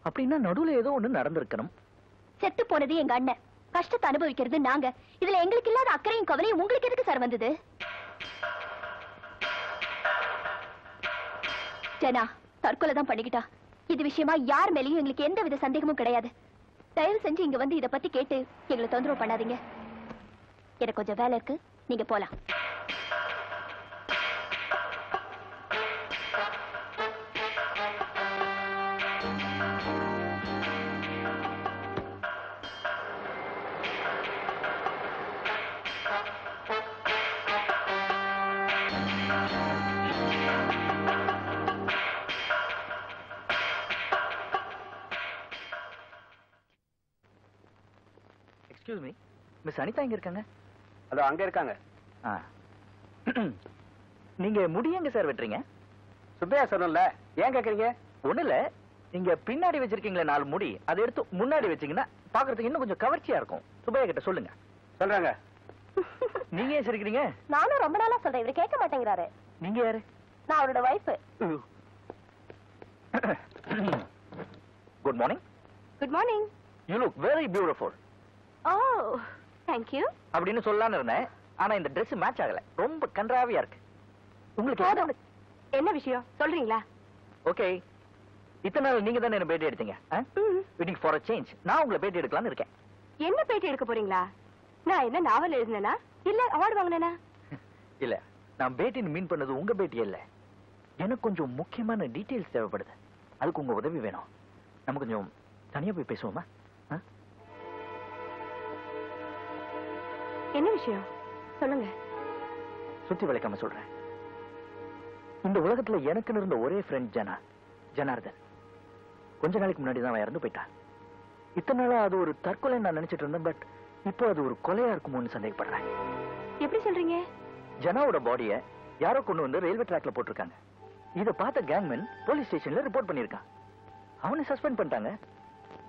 அப்படின்னா நடுவுல ஏதோ ஒண்ணு நடந்திருக்கணும். செத்து போனது எங்க அண்ணன், கஷ்டத்தை அனுபவிக்கிறது நாங்க. இதுல எங்களுக்கு இல்லாத அக்கறையும் கவலையும் உங்களுக்கு எதுக்கு சார் வந்தது? ஜனா தற்கொலை தான் பண்ணிக்கிட்டா. இது விஷயமா யார் மேலேயும் எங்களுக்கு எந்த வித சந்தேகமும் கிடையாது. தயவு செஞ்சு இங்க வந்து இத பத்தி கேட்டு எங்களை தொந்தரவு பண்ணாதீங்க. எனக்கு கொஞ்சம் வேலை இருக்கு, நீங்க போலாம். எக்ஸ்கியூஸ் மீ, மிஸ் அனிதா எங்க இருக்காங்க? அதோ அங்க இருக்காங்க. நீங்க முடி எங்க சார் வெட்டுறீங்க? சுப்பையா சொன்னல, ஏன் கேக்குறீங்க? ஒண்ணு இல்ல, நீங்க பின்னாடி வச்சிருக்கீங்களே 4 முடி, அதை எடுத்து முன்னாடி வச்சீங்கன்னா பாக்குறதுக்கு இன்னும் கொஞ்சம் கவர்ச்சியா இருக்கும். சுப்பையா கிட்ட சொல்லுங்க. சொல்றாங்க. நீங்க ஏன் சிரிக்கிறீங்க? நானும் ரொம்ப நாளா சொல்றேன், இவரு கேட்க மாட்டேங்கிறாரு. நீங்க யாரு? நான் அவரோட wife. Good morning. Good morning. You look very beautiful. Oh, thank you. அப்படின்னு சொல்லலாம்னு இருந்தேன், ஆனா இந்த Dress மேட்ச் ஆகல. ரொம்ப கன்றாவியா இருக்கு. உங்களுக்கு என்ன விஷயம் சொல்றீங்களா? ஓகே, இத்தனை நாள் நீங்க தானே என்ன பேட்டி எடுத்தீங்க. Waiting for a change. நான் உங்களை பேட்டி எடுக்கலாம்னு இருக்கேன். என்ன பேட்டி எடுக்க போறீங்களா? நான் என்ன நாவல் எழுதுனேனா இல்ல அவார்டு வாங்கினேனா? இல்ல, நான் பேட்டின்னு மீன் பண்ணது உங்க பேட்டி இல்ல. எனக்கு கொஞ்சம் முக்கியமான டீடைல்ஸ் தேவைப்படுது. அதுக்கு உங்க உதவி வேணும். நம்ம கொஞ்சம் தனியா போய் பேசுவோமா? என்ன விஷயம் சொல்லுங்க. சுத்தி வளைக்காம சொல்றேன். இந்த உலகத்துல எனக்குன்னு இருந்த ஒரே ஃப்ரெண்ட் ஜனார்தன். கொஞ்ச நாளைக்கு முன்னாடி தான் அவன் இறந்து போயிட்டான். இத்தனை நாளா அது ஒரு தற்கொலை நான் நினைச்சிட்டு இருந்தேன். பட் இப்போ அது ஒரு கொலையா இருக்குமோன்னு சந்தேகப்படுறேன். எப்படி சொல்றீங்க? ஜனாவோட பாடிய யாரோ கொண்டு வந்து ரயில்வே ட்ராக்ல போட்டிருக்காங்க. இத பார்த்த கேங்மேன் போலீஸ் ஸ்டேஷன்ல ரிப்போர்ட் பண்ணிருக்கான். அவனை சஸ்பெண்ட் பண்ணிட்டாங்க.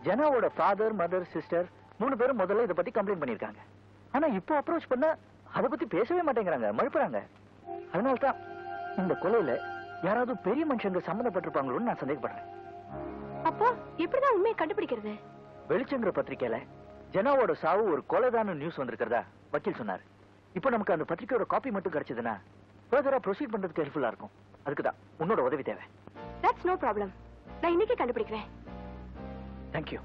ஜனாவோட ஃபாதர், மதர், சிஸ்டர் 3 பேரும் முதல்ல இத பத்தி கம்ப்ளைண்ட் பண்ணிருக்காங்க. ஆனா இப்போ அப்ரோச் பண்ண அத பத்தி பேசவே மாட்டேங்கிறாங்க, மறுப்புறாங்க. அதனால்தான் இந்த கொலையில யாராவது பெரிய மனுஷங்க சம்பந்தப்பட்டிருப்பாங்களோன்னு நான் சந்தேகப்படுறேன். அப்போ எப்படிதான் உண்மையை கண்டுபிடிக்கிறது? வெளிச்சங்கிற பத்திரிக்கையில ஜனாவோட சாவு ஒரு கொலைதான நியூஸ் வந்திருக்கிறதா வக்கீல் சொன்னார். இப்போ நமக்கு அந்த பத்திரிக்கையோட காப்பி மட்டும் கிடைச்சதுன்னா ஃபர்தரா ப்ரொசீட் பண்றதுக்கு ஹெல்ப்ஃபுல்லா இருக்கும். அதுக்குதான் உன்னோட உதவி தேவை. That's no problem. நான் இன்னைக்கே கண்டுபிடிக்கிறேன். Thank you.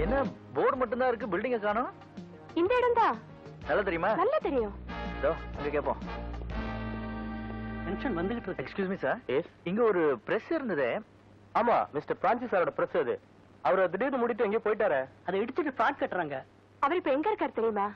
என்ன போர்டு மட்டும் தான் இருக்கு, பில்டிங்க காணோம்? இந்த இடம் தான். நல்லா தெரியுமா? நல்லா தெரியும். இதோ அங்க கேப்போம். டென்ஷன் வந்துகிட்டு இருக்கு. Excuse me sir. இங்க ஒரு பிரஸ் இருந்ததே. ஆமா, மிஸ்டர் பிரான்சிஸ் சாரோட பிரஸ் அது. அவர் திடீர்னு முடிட்டு எங்கேயோ போயிட்டாரு. அதை இடிச்சிட்டு ஃபிளாட் கட்டுறாங்க. அவர் இப்ப எங்க இருக்காரு தெரியுமா?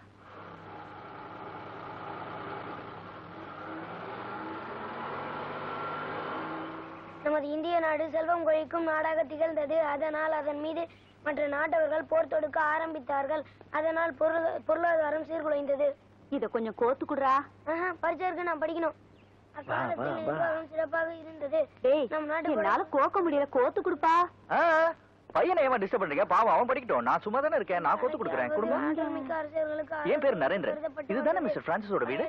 நமது இந்திய நாடு செல்வம் கொழிக்கும் நாடாக திகழ்ந்தது. அதனால் அதன் மீது மற்ற நாட்டவர்கள் போர் தொடுக்க ஆரம்பித்தார்கள். அதனால் பொருளாதாரம் சீர்குலைந்தது. இத கொஞ்சம் கோத்து குடுறா. பரிச்சை இருக்கு, நான் படிக்கணும். அக்காலத்தில் நிர்வாகம் சிறப்பாக இருந்தது. ஏய், நம் நாட்டு என்னால கோக்க முடியல, கோத்து குடுப்பா. பையனை ஏமா டிஸ்டர்ப் பண்றீங்க? பாவம் அவன் படிக்கட்டும். நான் சும்மா தானே இருக்கேன். நான் கொடுத்து கொடுக்குறேன். கொடுங்க. ஆற்றல்மிக்க அரசர்களுக்கு என் பேர் நரேந்திரன். இதுதானே மிஸ்டர் பிரான்சிஸோட வீடு?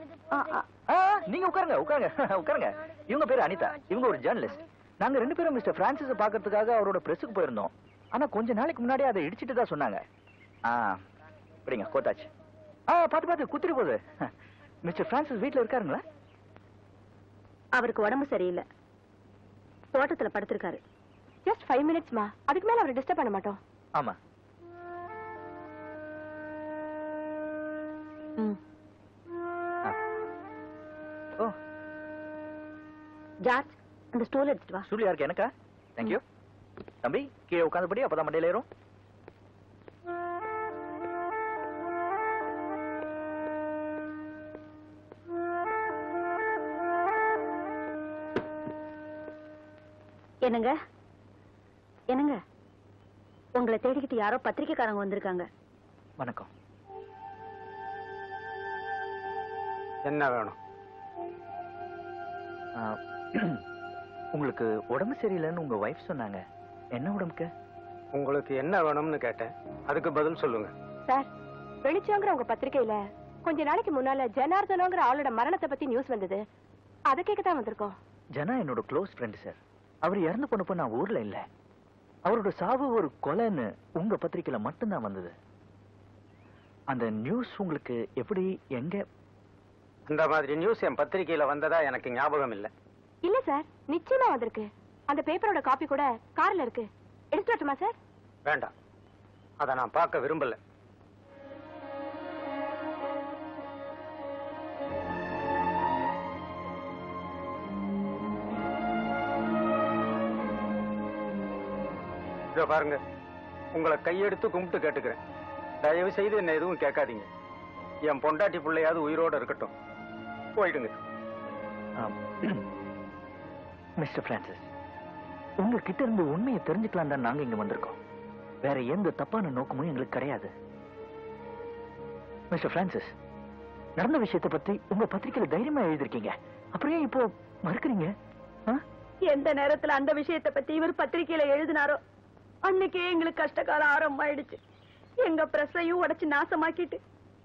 நீங்க உட்காருங்க உட்காருங்க உட்காருங்க. இவங்க பேரு அனிதா. இவங்க ஒரு ஜேர்னலிஸ்ட். நாங்க 2 பேரும் மிஸ்டர் பிரான்சிஸை பாக்கிறதுக்காக அவரோட பிரஸுக்கு போயிருந்தோம். ஆனா கொஞ்ச நாளைக்கு முன்னாடி அதை இடிச்சிட்டு தான் சொன்னாங்க. அப்படிங்க கோத்தாச்சு. பாத்து பாத்து குத்திரி போகுது. மிஸ்டர் பிரான்சிஸ் வீட்டுல இருக்காருங்களா? அவருக்கு உடம்பு சரியில்லை, தோட்டத்துல படுத்திருக்காரு. ஜஸ்ட் 5 மினிட்ஸ்மா, அதுக்கு மேல அவரை டிஸ்டர்ப் பண்ண மாட்டோம். ஆமா. ஓ ஜார்ஜ், அந்த ஸ்டூல் எடுத்துட்டு வா. ஸ்டூல் யாருக்கு? எனக்கா? தேங்க்யூ. தம்பி கீழே உட்காந்துபடி, அப்பதான் மண்டையில ஏறும். என்னங்க என்னங்க, உங்களை தேடிக்கிட்டு யாரோ பத்திரிக்கைக்காரங்க வந்திருக்காங்க. வணக்கம். என்ன வேணும்? உங்களுக்கு உடம்பு சரியில்லைன்னு உங்க வைஃப் சொன்னாங்க. என்ன உடம்புக்கு? உங்களுக்கு என்ன வேணும்னு கேட்டேன், அதுக்கு பதில் சொல்லுங்க. சார், வெளிச்சங்கிற உங்க பத்திரிக்கையில கொஞ்ச நாளைக்கு முன்னால ஜனார்தனங்கிற ஆளோட மரணத்தை பத்தி நியூஸ் வந்தது. அதை கேட்கத்தான் வந்திருக்கோம். ஜனா என்னோட க்ளோஸ் ஃப்ரெண்ட் சார். அவர் இறந்து போனப்போ நான் ஊர்ல இல்ல. அவரோட சாவு ஒரு கொலைன்னு உங்க பத்திரிக்கையில மட்டும்தான் வந்தது. அந்த நியூஸ் உங்களுக்கு எப்படி, எங்க? இந்த மாதிரி நியூஸ் என் பத்திரிக்கையில வந்ததா எனக்கு ஞாபகம் இல்ல. இல்ல சார், நிச்சயமா வந்திருக்கு. அந்த பேப்பரோட காப்பி கூட கார்ல இருக்கு. எடுத்து வரட்டுமா சார்? வேண்டாம், அதை நான் பார்க்க விரும்பல. இதோ பாருங்க, உங்களை கையெடுத்து கும்பிட்டு கேட்டுக்கிறேன், தயவு செய்து என்ன எதுவும் கேட்காதீங்க. என் பொண்டாட்டி பிள்ளையாவது உயிரோட இருக்கட்டும். போயிடுங்க. மிஸ்டர் பிரான்சிஸ், உங்ககிட்ட இருந்து உண்மையை தெரிஞ்சுக்கலாம் தான் நாங்க இங்க வந்திருக்கோம். வேற எந்த தப்பான நோக்கமும் எங்களுக்கு கிடையாது. மிஸ்டர் பிரான்சிஸ், நடந்த விஷயத்தை பத்தி உங்க பத்திரிகையில தைரியமா எழுதிருக்கீங்க. அப்படியே இப்போ மறுக்கிறீங்க? எந்த நேரத்துல அந்த விஷயத்தை பத்தி இவர் பத்திரிகையில எழுதினாரோ அன்னைக்கே எங்களுக்கு கஷ்டகாலம் ஆரம்பமாயிடுச்சு. எங்க பிரஸையும் உடைச்சு நாசமாக்கிட்டு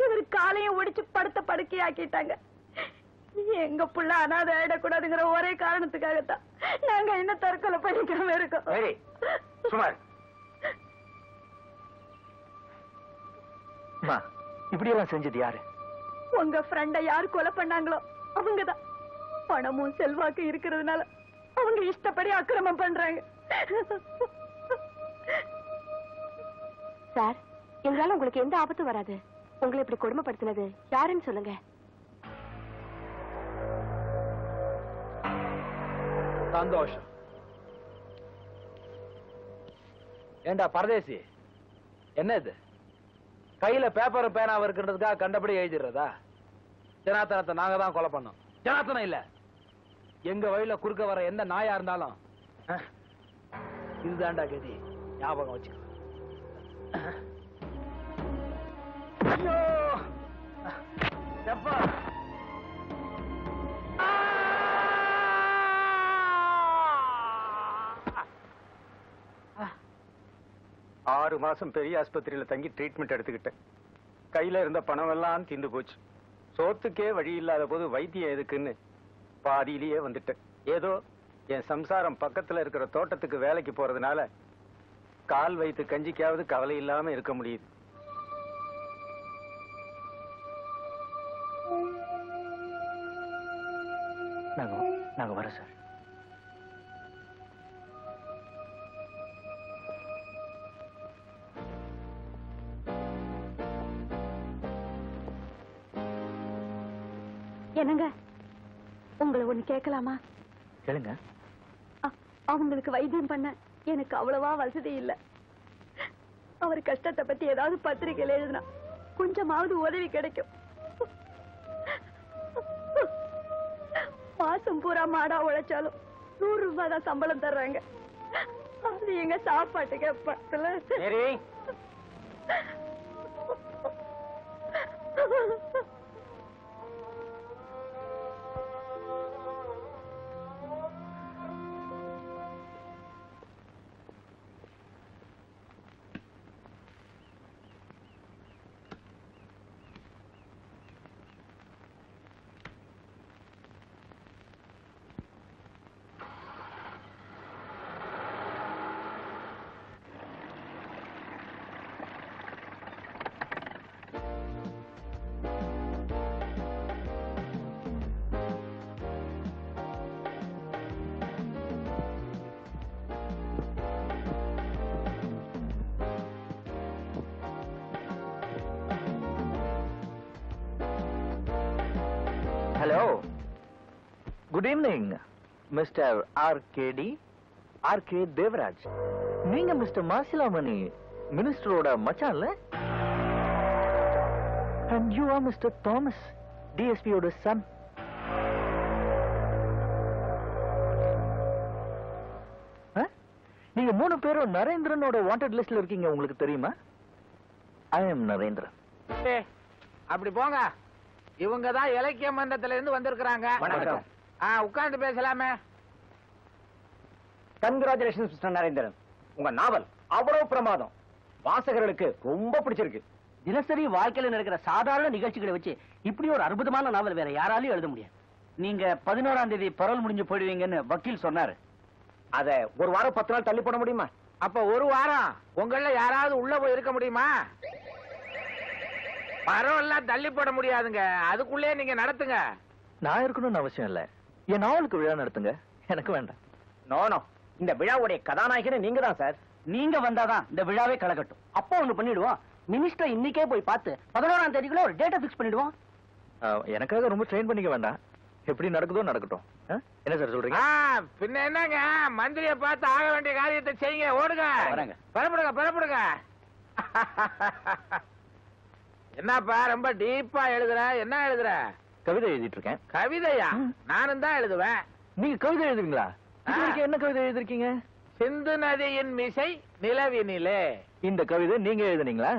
இவர் காலையும் ஒடிச்சு படுத்த படுக்கையாக்கிட்டாங்க. எங்க புள்ள அனாதை ஆயிடக்கூடாதுங்கிற ஒரே காரணத்துக்காகத்தான் நாங்க என்ன தற்கொலை பண்ணிக்காம இருக்கோம். இப்படி எல்லாம் செஞ்சது யாரு? உங்க ஃப்ரெண்ட யாரு கொலை பண்ணாங்களோ அவங்கதான். பணமும் செல்வாக்கு இருக்கிறதுனால அவங்க இஷ்டப்படி அக்கிரமம் பண்றாங்க. சார், எங்களால உங்களுக்கு எந்த ஆபத்தும் வராது. உங்களை இப்படி கொடுமைப்படுத்தினது யாருன்னு சொல்லுங்க. சந்தோஷம். ஏண்டா பரதேசி, என்ன இது? கையில பேப்பரும் பேனாவும் இருக்கிறதுக்காக கண்டபடி எழுதிடுறதா? ஜனார்த்தனத்தை நாங்க தான் கொலை பண்ணோம். ஜனார்த்தனம் இல்ல, எங்க வழியில குறுக்க வர எந்த நாயா இருந்தாலும் இதுதான்டா கதி. ஞாபகம் வச்சுக்கோ. ஐயோ எப்பா 6 மாசம் பெரிய ஆஸ்பத்திரியில தங்கி ட்ரீட்மெண்ட் எடுத்துக்கிட்டேன். கையில இருந்த பணம் எல்லாம் தீர்ந்து போச்சு. சோத்துக்கே வழி இல்லாத போது வைத்தியம் எதுக்குன்னு பாதியிலேயே வந்துட்டேன். ஏதோ என் சம்சாரம் பக்கத்துல இருக்கிற தோட்டத்துக்கு வேலைக்கு போறதுனால கால் வைத்து கஞ்சிக்காவது கவலை இல்லாம இருக்க முடியுது. நாங்க வரோம் சார். என்னங்க, உங்களை ஒண்ணு கேட்கலாமா? கேளுங்க. அவங்களுக்கு வைத்தியம் பண்ண எனக்கு அவ்வளவா வசதி இல்ல. அவர் கஷ்டத்தை பத்தி ஏதாவது பத்திரிகையில் எழுதினா கொஞ்சமாவது உதவி கிடைக்கும். மாசம் பூரா மாடா உழைச்சாலும் 100 ரூபாய் தான் சம்பளம் தர்றாங்க. அது எங்க சாப்பாட்டுக்கு பக்கத்துல. Hello, good evening mister RK Devaraj. நீங்க மிஸ்டர் மாசிலாமணி மினிஸ்டரோட மச்சான்ல? And you are mister Thomas டிஎஸ்பியோட சன். நீங்க 3 பேரும் நரேந்திரனோட வாண்டட் லிஸ்ட்ல இருக்கீங்க. உங்களுக்கு தெரியுமா? I am Narendran. அப்படி போங்க. இவங்க தான் இலக்கிய மன்றத்துல இருந்து வந்திருக்கிறாங்க. வணக்கம். உட்கார்ந்து பேசலாமே. Congratulations mister Narendran. உங்க நாவல் அவ்வளவு பிரமாதம், வாசகர்களுக்கு ரொம்ப பிடிச்சிருக்கு. தினசரி வாழ்க்கையில நடக்கிற சாதாரண நிகழ்ச்சிகளை வச்சு இப்படி ஒரு அற்புதமான நாவல் வேற யாராலையும் எழுத முடியாது. நீங்க 11ஆம் தேதி பரோல் முடிஞ்சு போயிடுவீங்கன்னு வக்கீல் சொன்னாரு. அத ஒரு வாரம் 10 நாள் தள்ளி போட முடியுமா? அப்ப ஒரு வாரம் உங்கள யாராவது உள்ள போய் இருக்க முடியுமா? பரவெல்லாம் தள்ளி போட முடியாதுங்க. அதுக்குள்ளே நீங்க நடத்துங்க. நான் இருக்கணும்னு அவசியம் இல்ல. என் நாவலுக்கு விழா நடத்துங்க, எனக்கு வேண்டாம். நோ, இந்த விழாவுடைய கதாநாயகனே நீங்க தான் சார். நீங்க வந்தாதான் இந்த விழாவே கலக்கட்டும். அப்போ ஒண்ணு பண்ணிடுவோம். மினிஸ்டர் இன்னைக்கே போய் பார்த்து 11ஆம் தேதிக்குள்ள ஒரு டேட்டை பிக்ஸ் பண்ணிடுவோம். எனக்காக ரொம்ப ட்ரெயின் பண்ணிக்க வேண்டாம். எப்படி நடக்குதோ நடக்கட்டும். என்ன சார் சொல்றீங்க? பின்ன என்னங்க, மந்திரியை பார்த்து ஆக வேண்டிய காரியத்தை செய்யுங்க. ஓடுங்க, பரப்படுங்க. என்னப்பா ரொம்ப டீப்பா எழுதுற? என்ன எழுதுற? கவிதை எழுதிட்டு இருக்கேன். கவிதையா? நானும் தான் எழுதுவேன். நீங்க கவிதை எழுதுவீங்களா? என்ன கவிதை எழுதிருக்கீங்க? சிந்து நதியின் மிசை நிலவினிலே. இந்த கவிதை நீங்க எழுதுனீங்களா?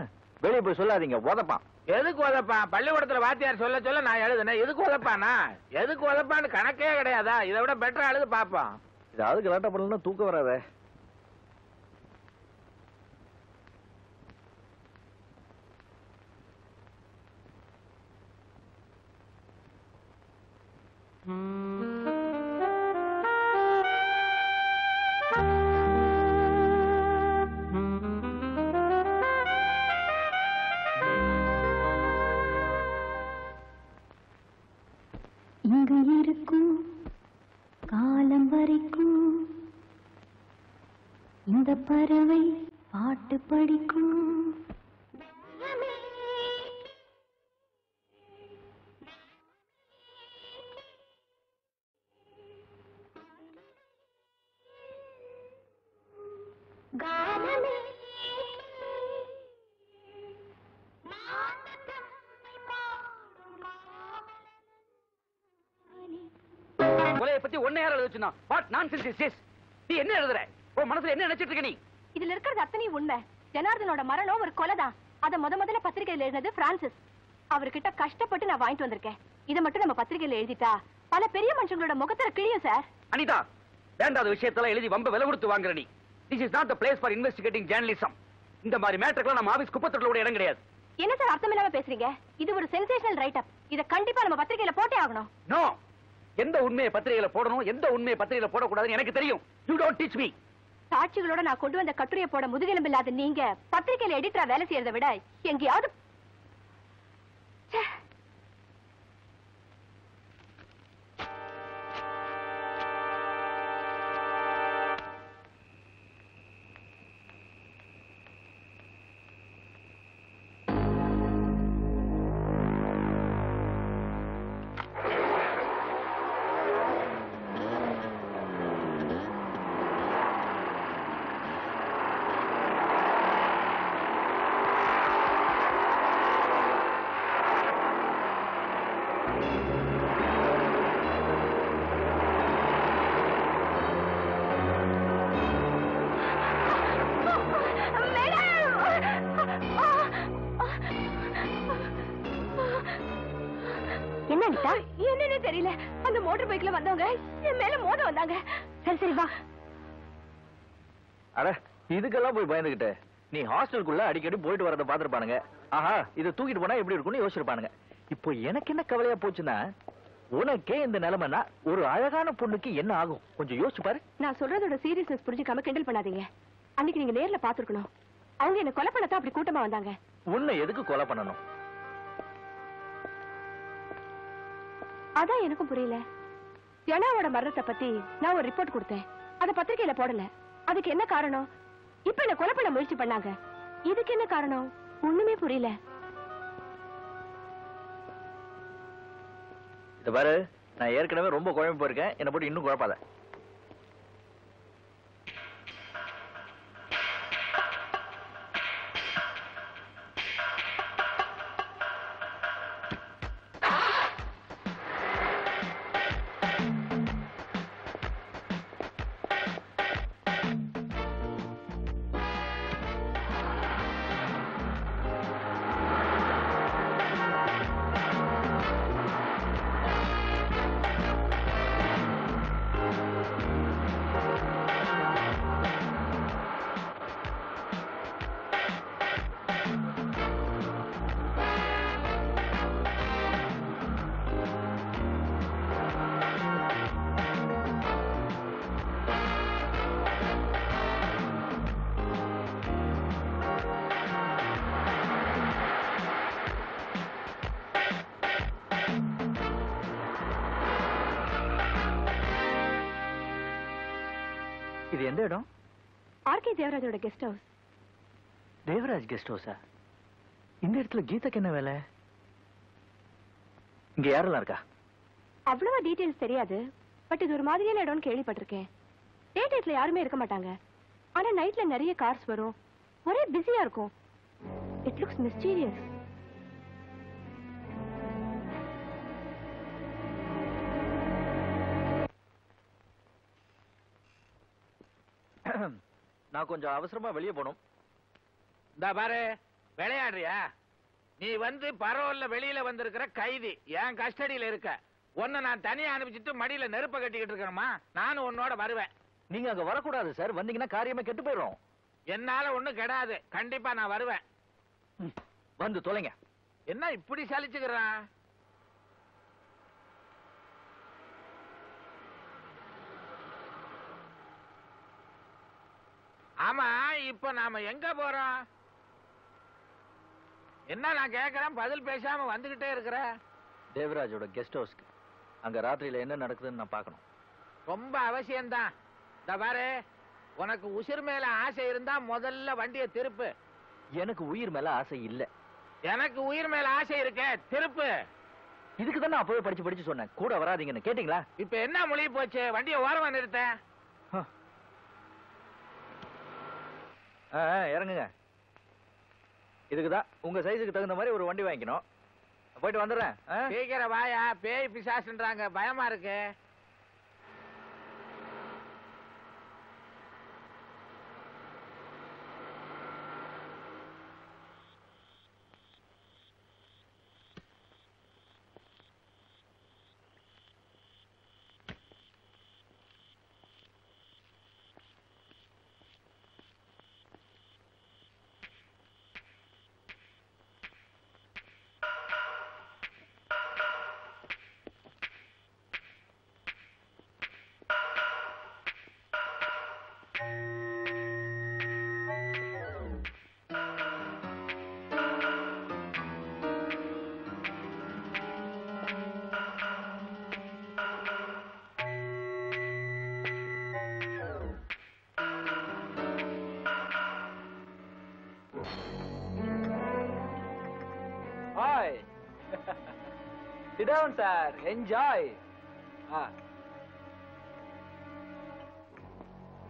வெளியே போய் சொல்லாதீங்க, உதப்பான். எதுக்கு உதப்பான்? பள்ளிக்கூடத்துல வாத்தியார் சொல்ல சொல்ல நான் எழுதுனேன். எதுக்கு உதப்பானா? எதுக்கு உதப்பான்னு கணக்கே கிடையாதா? இதை விட பெட்டரா எழுது பாப்போம். ஏதாவது கலாட்டா பண்ணலாம், தூக்கம் வராத. இங்கு இருக்கும் காலம் வரைக்கும் இந்த பறவை பாட்டு படிக்கும். கொலையை பத்தி ஒன்னே யார் எழுதுச்சுனா? What nonsense is this? நீ என்ன எழுதுற? உன் மனசுல என்ன நினைச்சிட்டு இருக்க நீ? இதுல இருக்கிறது அத்தனையும் உண்மை. ஜனார்தனோட மரணம் ஒரு கொலைதான். அத முதல்ல பத்திரிகையில எழுதினது பிரான்சிஸ். அவர்கிட்ட கஷ்டப்பட்டு நான் வாங்கிட்டு வந்திருக்கேன். இதை மட்டும் நம்ம பத்திரிகையில எழுதிட்டா பல பெரிய மனுஷங்களோட முகத்துல கிழியும் சார். அனிதா, வேண்டாத விஷயத்தெல்லாம் எழுதி வம்ப விலை கொடுத்து வாங்குற நீ. This is not the place for investigating journalism. இந்த மாதிரி மேட்டர்லாம் நம்ம ஆபீஸ் குப்பத்தொட்டில இடம் கிடையாது. என்ன சார் அர்த்தமில்லாம பேசுறீங்க? இது ஒரு சென்சேஷனல் ரைட் அப். இத கண்டிப்பா நம்ம பத்திரிகையில போட்டே ஆகணும். நோ, எந்த உண்மையை பத்திரிகையில போடணும், எந்த உண்மையை பத்திரிகையில போடக்கூடாதுன்னு எனக்கு தெரியும். You don't teach me. சாட்சிகளோட நான் கொண்டு வந்த கட்டுரையை போட முதுகெலும்பு இல்லாத நீங்க பத்திரிகையில எடிட்டரா வேலை செய்யறதை விட எங்கேயாவது என்னன்னு தெரியல. அந்த மோட்டார் பைக்ல வந்தவங்க என் மேல மோத வந்தாங்க. சரி வா. அட, இதுக்கெல்லாம் போய் பயந்துகிட்டு நீ ஹாஸ்டலுக்குள்ள அடிக்கடி போயிட்டு வரத பாத்துருப்பானுங்க. ஆஹா, இதை தூக்கிட்டு போனா எப்படி இருக்கும்னு யோசிச்சிருப்பானுங்க. இப்போ எனக்கு என்ன கவலையா போச்சுன்னா, உனக்கே இந்த நிலைமைனா ஒரு அழகான பொண்ணுக்கு என்ன ஆகும் கொஞ்சம் யோசிச்சு பாரு. நான் சொல்றதோட சீரியஸ்னஸ் புரிஞ்சுக்காம கிண்டல் பண்ணாதீங்க. அன்னைக்கு நீங்க நேர்ல பாத்துருக்கணும். அவங்க என்ன கொலை பண்ணத்தான் அப்படி கூட்டமா வந்தாங்க. உன்னை எதுக்கு கொலை பண்ணணும்? அதான் எனக்கும் புரியல. ஜனாவோட மரணத்தை பத்தி நான் ஒரு ரிப்போர்ட் கொடுத்தேன். அத பத்திரிகையில போடல. அதுக்கு என்ன காரணம்? இப்ப என்ன கொலை பண்ண முயற்சி பண்ணாங்க. இதுக்கு என்ன காரணம்? ஒண்ணுமே புரியல. பாரு, நான் ஏற்கனவே ரொம்ப குழம்பு போயிருக்கேன், என்னை போட்டு இன்னும் குழப்பாத. இது எந்த இடம்? ஆர்கே தேவராஜோட கெஸ்ட் ஹவுஸ். தேவராஜ் கெஸ்ட் ஹவுஸா? இந்த இடத்துல கீதாக்கு என்ன வேலை? இங்க யாரெல்லாம் இருக்கா? அவ்வளவா டீடைல்ஸ் தெரியாது, பட் இது ஒரு மாதிரியான இடம்னு கேள்விப்பட்டிருக்கேன். டே டைட்ல யாருமே இருக்க மாட்டாங்க, ஆனா நைட்ல நிறைய கார்ஸ் வரும், ஒரே பிஸியா இருக்கும். It looks mysterious. நான் கொஞ்சம் அவசரமா வெளியே போகணும். இந்த பாரு, விளையாடுறியா? நீ வந்து பரோல்ல வெளியில வந்திருக்கிற கைதி, என் கஸ்டடியில இருக்க. உன்னை நான் தனியா அனுப்பிச்சிட்டு மடியில நெருப்ப கட்டிக்கிட்டு இருக்கணுமா? நானும் உன்னோட வருவேன். நீங்க அங்க வரக்கூடாது சார், வந்தீங்கன்னா காரியமே கெட்டு போயிடும். என்னால ஒண்ணும் கெடாது, கண்டிப்பா நான் வருவேன். வந்து தொலைங்க. என்ன இப்படி சலிச்சுக்கிறான்? ஆமா, இப்ப நாம எங்க போறோம்? என்ன நான் கேக்குறேன், பதில் பேசாம வந்துகிட்டே இருக்கிற? தேவராஜோட கெஸ்ட் ஹவுஸ்க்கு. அங்க ராத்திரியில என்ன நடக்குதுன்னு நான் பார்க்கணும். ரொம்ப அவசியம்தான். இந்த பாரு, உனக்கு உசிர் மேல ஆசை இருந்தா முதல்ல வண்டியை திருப்பு. எனக்கு உயிர் மேல ஆசை இல்ல. எனக்கு உயிர் மேல ஆசை இருக்க, திருப்பு. இதுக்கு தான் நான் அப்பவே படிச்சு படிச்சு சொன்னேன், கூட வராதீங்கன்னு. கேட்டீங்களா? இப்ப என்ன மொழி போச்சு? வண்டியை ஓரமா நிறுத்த. இறங்குங்க. இதுக்குதான் உங்க சைஸுக்கு தகுந்த மாதிரி ஒரு வண்டி வாங்கிக்கணும். போயிட்டு வந்துடுறேன். சீக்கிரம் வாயா, பேய் பிசாசுன்றாங்க, பயமா இருக்கு. Hi. Sit down, sir. Enjoy.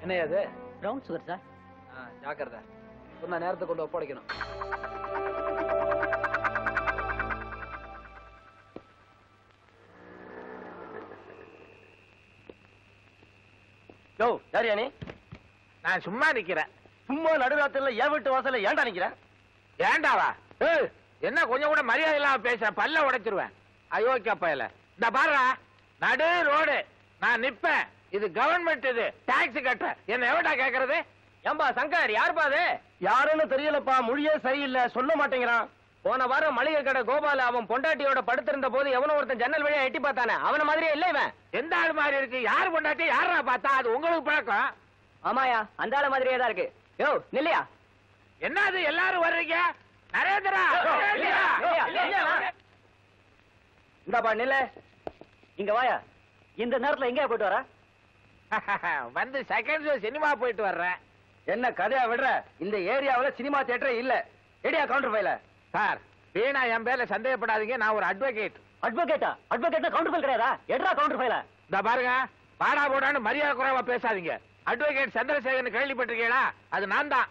என்ன அது? Brown sugar sir. ஜாக்கிரதை, சொன்ன நேரத்தை கொண்டு ஒப்படைக்கணும். யோ, யாரியா நீ? நான் சும்மா நிக்கிறேன். சும்மா நடுராத்திரில என் வீட்டு வாசல்ல ஏன்டா நிக்கிற? ஏண்டாவா? என்ன கொஞ்சம் கூட மரியாதை இல்லாம பேசுற? பல்ல உடைச்சிருவேன். அயோக்கிய பயல. இந்த பாருடா, நடு ரோடு, நான் நிப்பேன். இது கவர்மெண்ட், இது டாக்ஸ் கட்ட. என்ன எவடா கேக்குறது? ஏம்பா சங்கர், யாருப்பா அது? யாருன்னு தெரியலப்பா, மொழியே சரியில்லை, சொல்ல மாட்டேங்கிறான். போன வாரம் மளிகை கடை கோபால அவன் பொண்டாட்டியோட படுத்திருந்த போது எவனோ ஒருத்தன் ஜன்னல் வழியா எட்டி பார்த்தானே, அவன மாதிரியே இல்ல இவன். எந்த ஆள் மாதிரி இருக்கு? யாரு பொண்டாட்டி யாரா பார்த்தா? அது உங்களுக்கு பழக்கம். ஆமாயா, அந்த ஆள மாதிரியே தான் இருக்கு. யோ நில்லையா. என்னது எல்லாரும் வர்றீங்க? நரேந்திரா, இந்தாப்பா நில்ல. இங்க வாயா. இந்த நேரத்துல எங்க போயிட்டு வர? வந்து செகண்ட் ஷோ சினிமா போயிட்டு வர்றேன். என்ன கதையா விடுற? இந்த ஏரியாவுல சினிமா தியேட்டரே இல்ல. எடியா கவுண்டர் ஃபைல. சார், வீணா என் பேர்ல சந்தேகப்படாதீங்க, நான் ஒரு அட்வொகேட். அட்வொகேட்டா? அட்வொகேட்னா கவுண்டர் ஃபைல் கிடையாதா? எட்ரா கவுண்டர் ஃபைல? இந்த பாருங்க, பாடா போடான்னு மரியாதை குறைவா பேசாதீங்க. அட்வொகேட் சந்திரசேகரன் கேள்விப்பட்டிருக்கீங்களா? அது நான் தான்.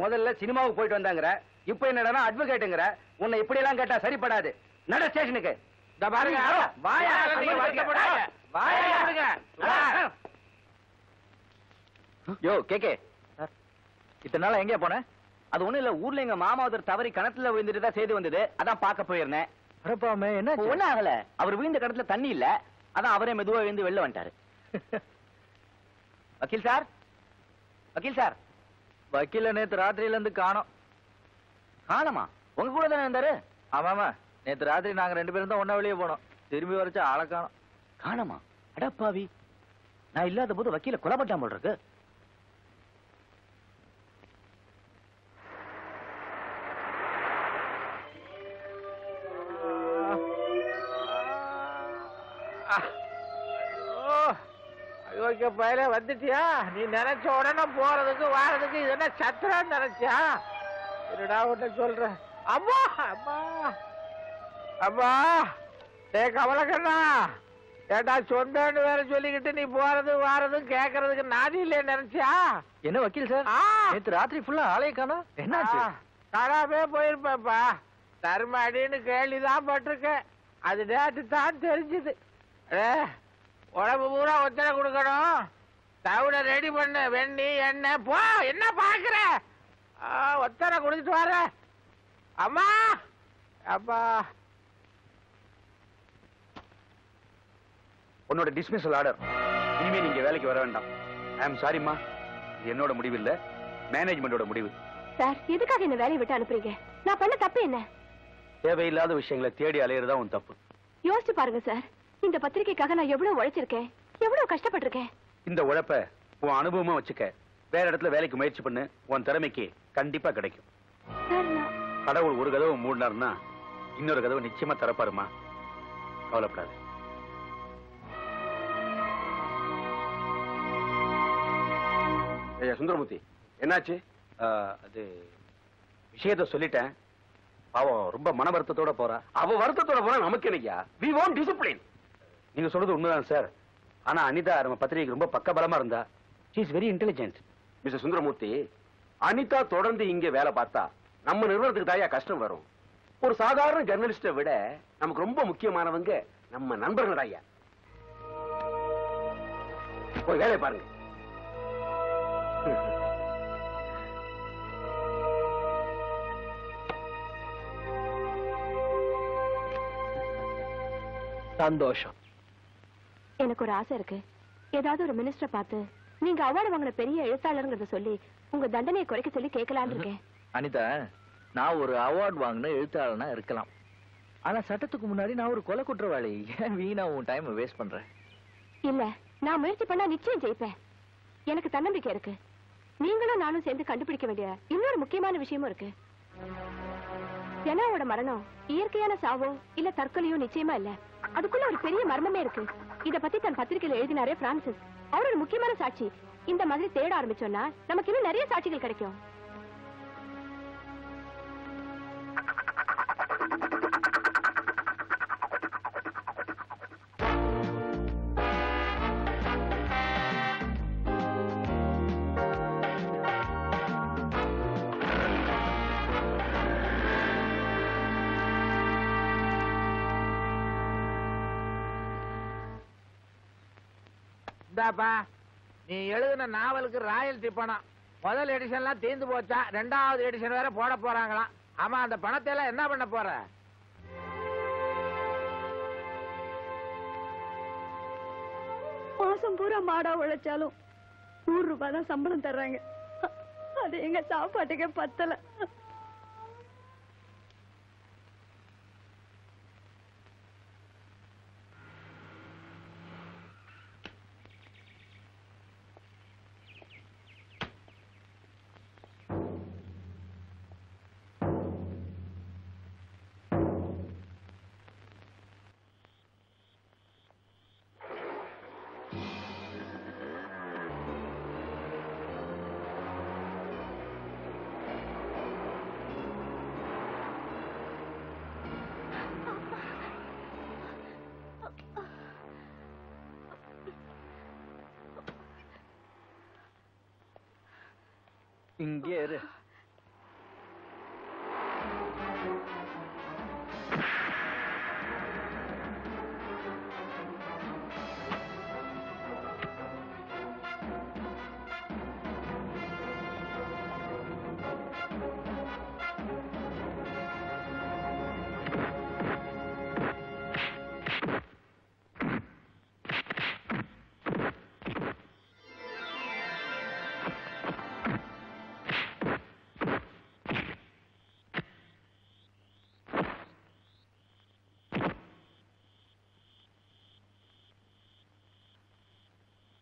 முதல்ல சினிமாவுக்கு போயிட்டு வந்தாங்கற, இப்போ என்னடா அட்வொகேட்ங்கற? உன்னை இப்படி எல்லாம் கேட்டா சரிப்படாது. நட ஸ்டேஷனுக்கு. இந்த பாருங்க, வாயா நீங்க வருத்தப்படாதீங்க. வாயா இருங்க. யோ கேக்கே, இத்தனை நாள் எங்கே போன? அது ஒண்ணு இல்ல, ஊர்ல எங்க மாமா ஒருத்தர் தவறி கிணத்துல விழுந்துட்டு தான் செய்தி வந்தது, அதான் பார்க்க போயிருந்தேன். அடப்பாமே, என்ன ஒண்ணும் ஆகல, அவர் விழுந்த கிணத்துல தண்ணி இல்ல, அதான் அவரே மெதுவா விழுந்து வெளில வந்துட்டாரு. வக்கீல் சார், வக்கீல் சார். வக்கீல நேத்து ராத்திரியில இருந்து காணோம். காணமா? உங்க கூட தானே இருந்தாரு? ஆமாமா, நேத்து ராத்திரி நாங்க 2 பேரும் தான் ஒண்ணா வெளியே போனோம். திரும்பி வரைச்சா ஆளை காணோம். காணமா? அடப்பாவி, நான் இல்லாத போது வக்கீல கொலை பண்ணாம போல் இருக்கு. ஐயோ பயில வந்துட்டியா? நீ நினைச்ச உடனே போறதுக்கு வாரதுக்கு இது என்ன சத்திரம் நினைச்சியா? இருடா உன்ன சொல்றேன். அம்மா அம்மா அம்மா, டே கமலக்கண்ணா, ஏட்டா சொந்தன்னு வேற சொல்லிக்கிட்டு நீ போறது வாரதும் கேக்குறதுக்கு நாதி இல்லைன்னு நினைச்சியா? என்ன வக்கீல் சார், நேத்து ராத்திரி ஃபுல்லா ஆளைய காணோம். என்னாச்சு? காணாமே போயிருப்பேன்ப்பா. தர்ம அடின்னு கேள்விதான் பட்டிருக்கேன். அது நேற்று தான் தெரிஞ்சுது. உடம்பு பூரா ஒத்தனை கொடுக்கணும். தவிர ரெடி பண்ணு, வெண்ணி எண்ணெய் போ. என்ன பாக்குற? ஒத்தனை குடிச்சிட்டு வர. அம்மா அப்பா. உன்னோட டிஸ்மிஸல் ஆர்டர். இனிமே நீங்க வேலைக்கு வர வேண்டாம். ஐ அம் சாரிம்மா, இது என்னோட முடிவு இல்ல, மேனேஜ்மெண்டோட முடிவு. சார், எதுக்காக என்ன வேலையை விட்டு அனுப்புறீங்க? நான் பண்ண தப்பு என்ன? தேவையில்லாத விஷயங்களை தேடி அலையிறதா உன் தப்பு. யோசிச்சு பாருங்க சார், இந்த பத்திரிக்கைக்காக நான் எவ்வளவு உழைச்சிருக்கேன், எவ்வளவு கஷ்டப்பட்டிருக்கேன். இந்த உழைப்ப உன் அனுபவமா வச்சுக்க. வேற இடத்துல வேலைக்கு முயற்சி பண்ணு, உன் திறமைக்கு கண்டிப்பா கிடைக்கும். சார், நான் கடவுள் ஒரு கதவை மூடினார்னா இன்னொரு கதவை நிச்சயமா திறப்பாருமா, கவலைப்படாது. சுந்தரமூர்த்தி, என்னாச்சு? அது விஷயத்த சொல்லிட்டேன். பாவம் ரொம்ப மன வருத்தத்தோட போறா. அவ வருத்தத்தோட போறா, நமக்கு என்னையா? We want discipline. நீங்க சொல்றது உண்மைதான் சார். ஆனா அனிதா நம்ம பத்திரிகைக்கு ரொம்ப பக்கபலமா இருந்தா. She is very intelligent. Mister Sundaramoorthy, Anitha தொடர்ந்து இங்க வேலை பார்த்தா நம்ம நிறுவனத்துக்கு தாயா கஷ்டம் வரும். ஒரு சாதாரண ஜர்னலிஸ்ட விட நமக்கு ரொம்ப முக்கியமானவங்க நம்ம நண்பர்கள் ஐயா. ஒரு வேலையை பாருங்க. சந்தோஷம். எனக்கு ஒரு ஆசை இருக்கு. ஏதாவது ஒரு மினிஸ்டர் பார்த்து நீங்க அவார்டு வாங்கின பெரிய எழுத்தாளருங்கிறத சொல்லி உங்க தண்டனையை குறைக்க சொல்லி கேட்கலான்னு இருக்கேன். அனிதா, நான் ஒரு அவார்டு வாங்கின எழுத்தாளனா இருக்கலாம். ஆனா சட்டத்துக்கு முன்னாடி நான் ஒரு கொலை குற்றவாளி. ஏன் வீணா உன் டைம் வேஸ்ட் பண்றேன்? இல்ல, நான் முயற்சி பண்ணா நிச்சயம் ஜெயிப்பேன். எனக்கு தன்னம்பிக்கை இருக்கு. நீங்களும் நானும் சேர்ந்து கண்டுபிடிக்க வேண்டிய இன்னொரு முக்கியமான விஷயமும் இருக்கு. ஜனாவோட மரணம் இயற்கையான சாவோ இல்ல தற்கொலையோ நிச்சயமா இல்ல. அதுக்குள்ள ஒரு பெரிய மர்மமே இருக்கு. இத பத்தி தன் பத்திரிகையில எழுதினாரே பிரான்சிஸ். அவர் ஒரு முக்கியமான சாட்சி. இந்த மாதிரி தேட ஆரம்பிச்சோம்னா நமக்கு இன்னும் நிறைய சாட்சிகள் கிடைக்கும். இந்தாப்பா, நீ எழுதின நாவலுக்கு ராயல்டி பணம். முதல் எடிஷன்லாம் தீர்ந்து போச்சா, 2வது எடிஷன் வேற போட போறாங்களாம். ஆமா, அந்த பணத்தை எல்லாம் என்ன பண்ண போற? மாசம் பூரா மாடா உழைச்சாலும் 100 ரூபாய் தான் சம்பளம் தர்றாங்க. அது எங்க சாப்பாட்டுக்கே பத்தல. இங்கே இரு.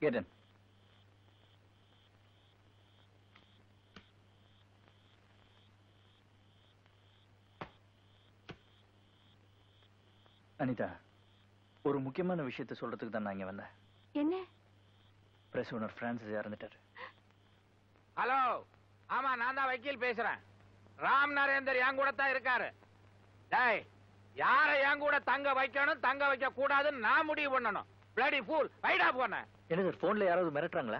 Get in. அனிதா, ஒரு முக்கியமான விஷயத்தை சொல்றதுக்கு தான் நான் இங்க வந்தேன். என்ன? பிரஸ் ஓனர் பிரான்சிஸ் இறந்துட்டாரு. ஹலோ, ஆமா நான் தான் வக்கீல் பேசுறேன். ராம் நரேந்தர் என் கூட தான் இருக்காரு. டேய், யாரை என் கூட தங்க வைக்கணும் தங்க வைக்க கூடாதுன்னு நான் முடிவு பண்ணணும். பிளடி ஃபூல், வைடா போன. என்ன சார், போன்ல யாராவது மிரட்டுறாங்களா?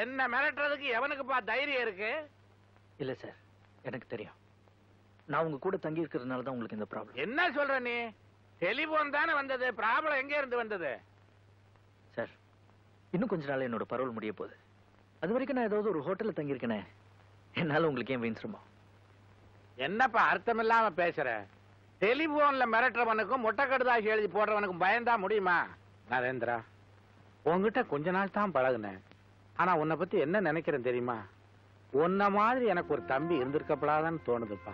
என்ன மிரட்டுறதுக்கு எவனுக்குப்பா தைரியம் இருக்கு? இல்ல சார், எனக்கு தெரியும். நான் உங்க கூட தங்கி இருக்கிறதுனால தான் உங்களுக்கு இந்த ப்ராப்ளம். என்ன சொல்ற நீ? டெலிபோன் தானே வந்தது, ப்ராப்ளம் எங்க இருந்து வந்தது? சார், இன்னும் கொஞ்ச நாள் என்னோட பரோல் முடிய போகுது. அது வரைக்கும் நான் ஏதாவது ஒரு ஹோட்டல்ல தங்கி இருக்கேனே, என்னால உங்களுக்கு ஏன் வீண் சிரமம்? என்னப்பா அர்த்தம் இல்லாம பேசுற? டெலிபோன்ல மிரட்டுறவனுக்கும் முட்டை கடுதாசி எழுதி போடுறவனுக்கும் பயந்தா முடியுமா? நரேந்திரா, உன்கிட்ட கொஞ்ச நாள் தான் பழகுனேன். ஆனா உன்னை பத்தி என்ன நினைக்கிறேன் தெரியுமா? உன்ன மாதிரி எனக்கு ஒரு தம்பி இருந்திருக்கப்படாதான்னு தோணுதுப்பா.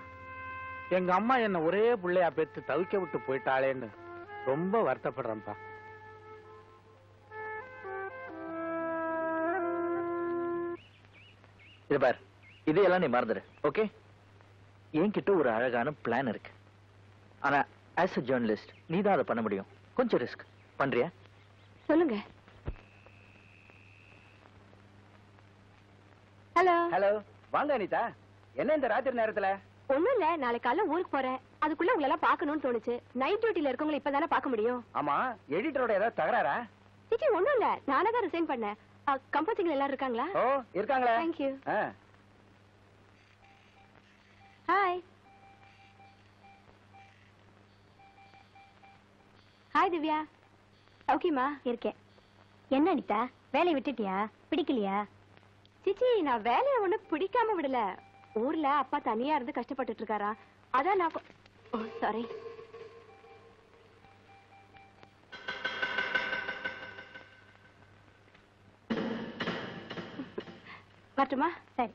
எங்க அம்மா என்ன ஒரே பிள்ளையா பெற்று தவிக்க விட்டு போயிட்டாளேன்னு ரொம்ப வருத்தப்படுறேன்ப்பா. இது பார், இதையெல்லாம் நீ மறந்துடு, ஓகே? என்கிட்ட ஒரு அழகான பிளான் இருக்கு. ஆனா ஆஸ் a ஜேர்னலிஸ்ட் நீ தான் அதை பண்ண முடியும். கொஞ்சம் ரிஸ்க் பண்றியா? சொல்லுங்க. ஹலோ. ஹலோ, வாங்க அனிதா. என்ன இந்த ராத்திரி நேரத்துல? ஒண்ணும் இல்ல, நாளைக்கு காலைல ஊருக்கு போறேன். அதுக்குள்ள உங்களை எல்லாம் பார்க்கணும்னு தோணுச்சு. நைட் டியூட்டில இருக்கவங்களை இப்பதானே பார்க்க முடியும். ஆமா, எடிட்டரோட ஏதாவது தகராறா? சிச்சி, ஒண்ணும் இல்ல, நானே தான் ரிசைன் பண்ணேன். கம்பெனில எல்லாரும் இருக்காங்களா? ஓ, இருக்காங்களே. Thank you. ஆ. ஹாய். ஹாய் திவ்யா. ஓகேமா? இருக்கேன். என்ன அனிதா, வேலையை விட்டுட்டியா? பிடிக்கலையா? சிச்சி, நான் வேலையை ஒண்ணு பிடிக்காம விடல. ஊர்ல அப்பா தனியா இருந்து கஷ்டப்பட்டுட்டு இருக்காரா, அதான் நான் சாரி. வரட்டுமா? சரி.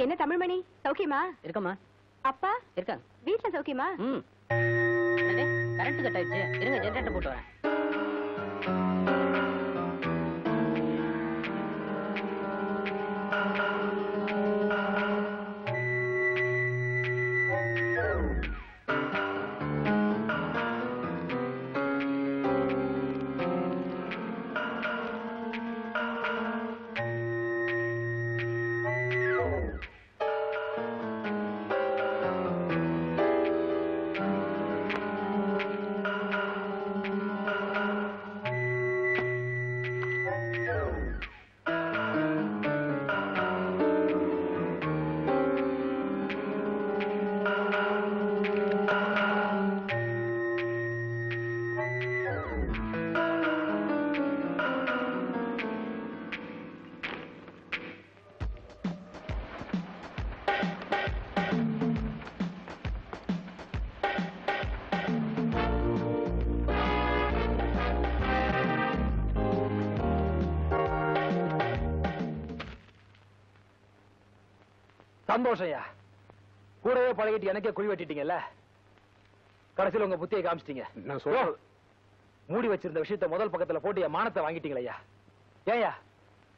என்ன தமிழ்மணி, சௌக்கியமா? இருக்கம்மா. அப்பா இருக்காங்க. வீட்டுல சௌக்கியமா? கரண்ட் கட் ஆயிடுச்சு, இருங்க ஜெனரேட்டர் போட்டு வரேன். சந்தோஷம் ஐயா. கூடவே பழகிட்டு எனக்கே குழி வெட்டிட்டீங்கல்ல. கடைசியில் உங்க புத்தியை காமிச்சிட்டீங்க. நான் சொல்றேன், மூடி வச்சிருந்த விஷயத்த முதல் பக்கத்துல போட்டு என் மானத்தை வாங்கிட்டீங்களா ஐயா? ஏயா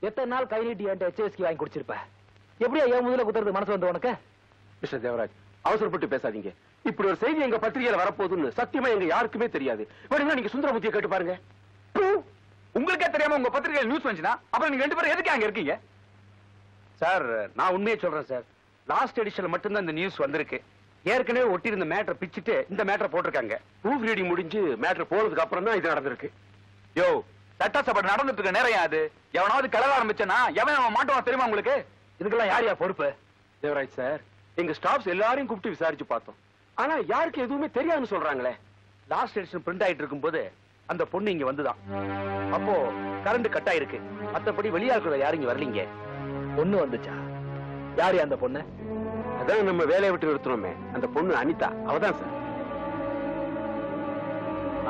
எத்தனை நாள் கை நீட்டி என்கிட்ட HSK வாங்கி குடிச்சிருப்ப? எப்படியா என் முதல்ல குத்துறது மனசு வந்து உனக்கு? மிஸ்டர் தேவராஜ், அவசரப்பட்டு பேசாதீங்க. இப்படி ஒரு செய்தி எங்க பத்திரிகையில வரப்போகுதுன்னு சத்தியமா எங்க யாருக்குமே தெரியாது. வேணும்னா நீங்க சுந்தரமூர்த்தியை கேட்டு பாருங்க. உங்களுக்கே தெரியாம உங்க பத்திரிகையில நியூஸ் வந்துச்சுன்னா அப்புறம் நீங்க 2 பேரும் எதுக்கு அங்க இருக்கீங்க? சார் நான் உண்மையை சொல்றேன் சார். லாஸ்ட் எடிஷன்ல மட்டும்தான் இந்த நியூஸ் வந்திருக்கு. ஏற்கனவே ஒட்டி இருந்த மேட்டரை பிச்சுட்டு இந்த மேட்டரை போட்டிருக்காங்க. ப்ரூஃப் ரீடிங் முடிஞ்சு மேட்டர் போனதுக்கு அப்புறம் தான் இது நடந்திருக்கு. யோ, சட்டசபை நடந்துட்டு இருக்க நேரம் அது. எவனாவது கிளற ஆரம்பிச்சனா எவன் அவன் மாட்டுவான் தெரியுமா உங்களுக்கு? இதுக்கெல்லாம் யார் பொறுப்பு? தேவராஜ் சார், எங்க ஸ்டாஃப்ஸ் எல்லாரையும் கூப்பிட்டு விசாரிச்சு பார்த்தோம். ஆனா யாருக்கு எதுவுமே தெரியாதுன்னு சொல்றாங்களே. லாஸ்ட் எடிஷன் பிரிண்ட் ஆயிட்டு இருக்கும்போது அந்த பொண்ணு இங்க வந்துதான். அப்போ கரண்ட் கட் ஆயிருக்கு. மத்தபடி வெளியாட்கள் யாரும் இங்க வரலீங்க. பொண்ணு வந்துச்சா? யாரு அந்த பொண்ணு? அதான் நம்ம வேலையை விட்டு நிறுத்தணுமே, அந்த பொண்ணு அனிதா, அவதான் சார்.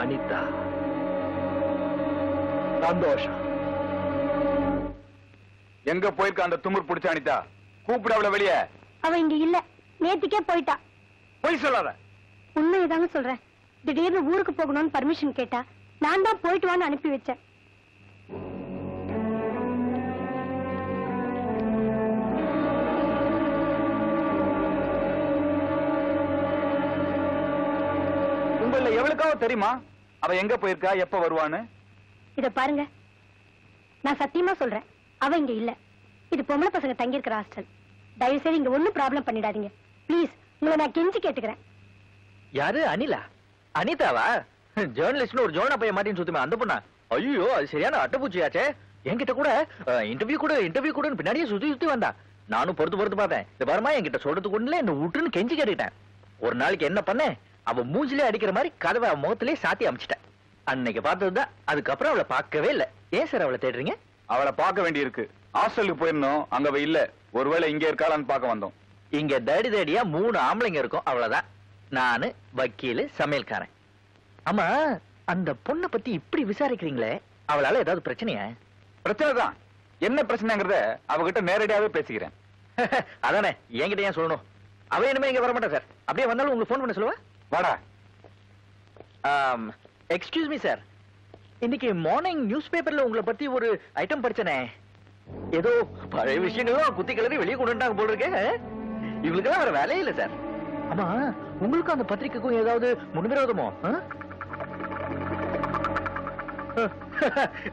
அனிதா, சந்தோஷம். எங்க போயிருக்க அந்த துமுர் பிடிச்ச அனிதா? கூப்பிட அவள வெளியே. அவ இங்க இல்ல, நேத்திக்கே போயிட்டா. போய் சொல்லாத. உண்மையதாங்க சொல்றேன். திடீர்னு ஊருக்கு போகணும்னு பர்மிஷன் கேட்டா, நான் தான் போயிட்டு வான்னு அனுப்பி வச்சேன். உங்கள எவ்வளவுக்காவது தெரியுமா அவ எங்க போயிருக்கா, எப்ப வருவான்னு? இத பாருங்க, நான் சத்தியமா சொல்றேன், அவ இங்க இல்ல. இது பொம்பளை பசங்க தங்கி இருக்கிற ஹாஸ்டல். தயவு செய்து இங்க ஒண்ணும் ப்ராப்ளம் பண்ணிடாதீங்க ப்ளீஸ். உங்களை நான் கெஞ்சி கேட்டுக்கிறேன். யாரு? அனிலா? அனிதாவா? ஜேர்னலிஸ்ட்னு ஒரு ஜோனா பையன் மாட்டின்னு சுத்துமே அந்த பொண்ணா? ஐயோ, அது சரியான அட்டப்பூச்சியாச்சே. என்கிட்ட கூட இன்டர்வியூ கூட பின்னாடியே சுத்தி வந்தா. நானும் பொறுத்து பார்த்தேன். இந்த பாருமா, என்கிட்ட சொல்றதுக்கு ஒண்ணுல என்ன விட்டுன்னு கெஞ்சி கேட்டுக்கிட்டேன். ஒரு நாளைக்கு என்ன பண்ணேன், அவ மூஞ்சிலே அடிக்கிற மாதிரி கதவை முகத்திலே சாத்தி அமைச்சிட்டேன். அன்னைக்கு பார்த்ததுதான். அதுக்கப்புறம் அவளை பார்க்கவே இல்லை. ஏன் சார் அவளை தேடுறீங்க? அவளை பார்க்க வேண்டி இருக்கு. ஹாஸ்டலுக்கு போயிருந்தோம், அங்க அவ இல்ல. ஒருவேளை இங்க இருக்காளான்னு பார்க்க வந்தோம். இங்க தேடியா 3 ஆம்பளைங்க இருக்கும், அவ்வளவுதான். நானு வக்கீலு, சமையல்காரன். ஆமா, அந்த பொண்ணை பத்தி இப்படி விசாரிக்கிறீங்களே, அவளால ஏதாவது பிரச்சனையா? பிரச்சனை தான். என்ன பிரச்சனைங்கிறத அவகிட்ட நேரடியாவே பேசிக்கிறேன். அதானே, என்கிட்ட ஏன் சொல்லணும்? அவ இனிமே இங்க வரமாட்டா சார். அப்படியே வந்தாலும் உங்களுக்கு ஃபோன் பண்ண சொல்லுவா. வாடா. எக்ஸ்கியூஸ் மீ சார், இன்னைக்கு மார்னிங் நியூஸ் பேப்பர்ல உங்களை பத்தி ஒரு ஐட்டம் படிச்சனே. ஏதோ பழைய விஷயங்களும் குத்தி கிளறி வெளியே கொண்டு வந்துட்டாங்க போல இருக்கே. இவங்களுக்கெல்லாம் வேற வேலையே இல்லை சார். ஆமா, உங்களுக்கும் அந்த பத்திரிக்கைக்கும் ஏதாவது முன்விரோதமோ?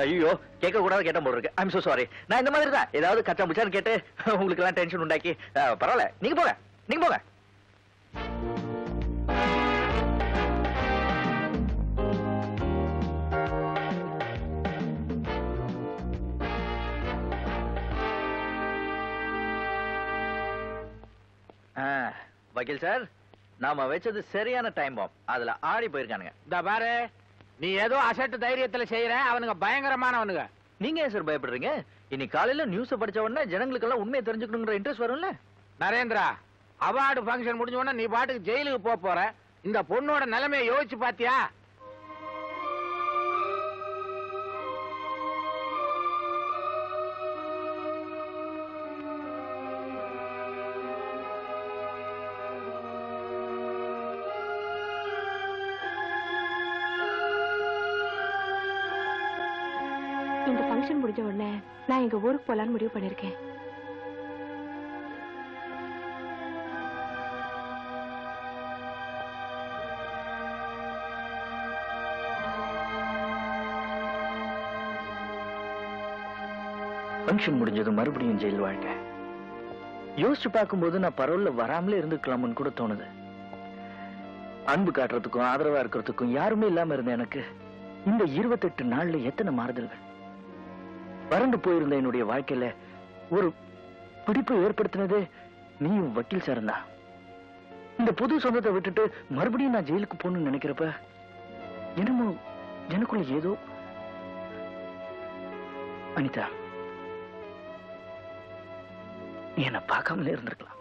ஐயோ, கேட்க கூடாது கேட்ட போல இருக்கு. I'm so sorry. நான் இந்த மாதிரி தான் ஏதாவது கச்சா முச்சான்னு கேட்டு உங்களுக்கு எல்லாம் டென்ஷன் உண்டாக்கி. பரவாயில்ல, நீங்க போங்க. வக்கீல் சார், நாம வச்சது சரியான டைம் பாம். அதுல ஆடி போயிருக்கானுங்க. இந்த பாரு, நீ ஏதோ அசட்டு தைரியத்துல செய்யற, அவனுங்க பயங்கரமானவனுங்க. நீங்க ஏன் சார் பயப்படுறீங்க? இன்னைக்கு காலையில நியூஸ் படிச்ச உடனே ஜனங்களுக்கு எல்லாம் உண்மையை தெரிஞ்சுக்கணுங்கிற இன்ட்ரெஸ்ட் வரும்ல. நரேந்திரா, அவார்டு ஃபங்க்ஷன் முடிஞ்ச உடனே நீ பாட்டுக்கு ஜெயிலுக்கு போற. இந்த பொண்ணோட நிலைமையை யோசிச்சு பாத்தியா? இந்த ஃபங்க்ஷன் முடிஞ்ச உடனே நான் எங்க ஊருக்கு போலான்னு முடிவு பண்ணிருக்கேன். ஃபங்க்ஷன் முடிஞ்சது மறுபடியும் ஜெயில் வாழ்க்கை. யோசிச்சு பார்க்கும்போது நான் பரவல்ல வராமலே இருந்துக்கலாம்னு கூட தோணுது. அன்பு காட்டுறதுக்கும் ஆதரவா இருக்கிறதுக்கும் யாருமே இல்லாம இருந்த எனக்கு இந்த 28 நாள்ல எத்தனை மாறுதல்கள். வறண்டு போயிருந்த என்னுடைய வாழ்க்கையில ஒரு பிடிப்பு ஏற்படுத்தினது நீயும் வக்கீல் சார் தான். இந்த புது சொந்தத்தை விட்டுட்டு மறுபடியும் நான் ஜெயிலுக்கு போகணும்னு நினைக்கிறப்ப என்னமோ எனக்குள்ள ஏதோ. அனிதா, நீ என்ன பார்க்காமலே இருந்திருக்கலாம்.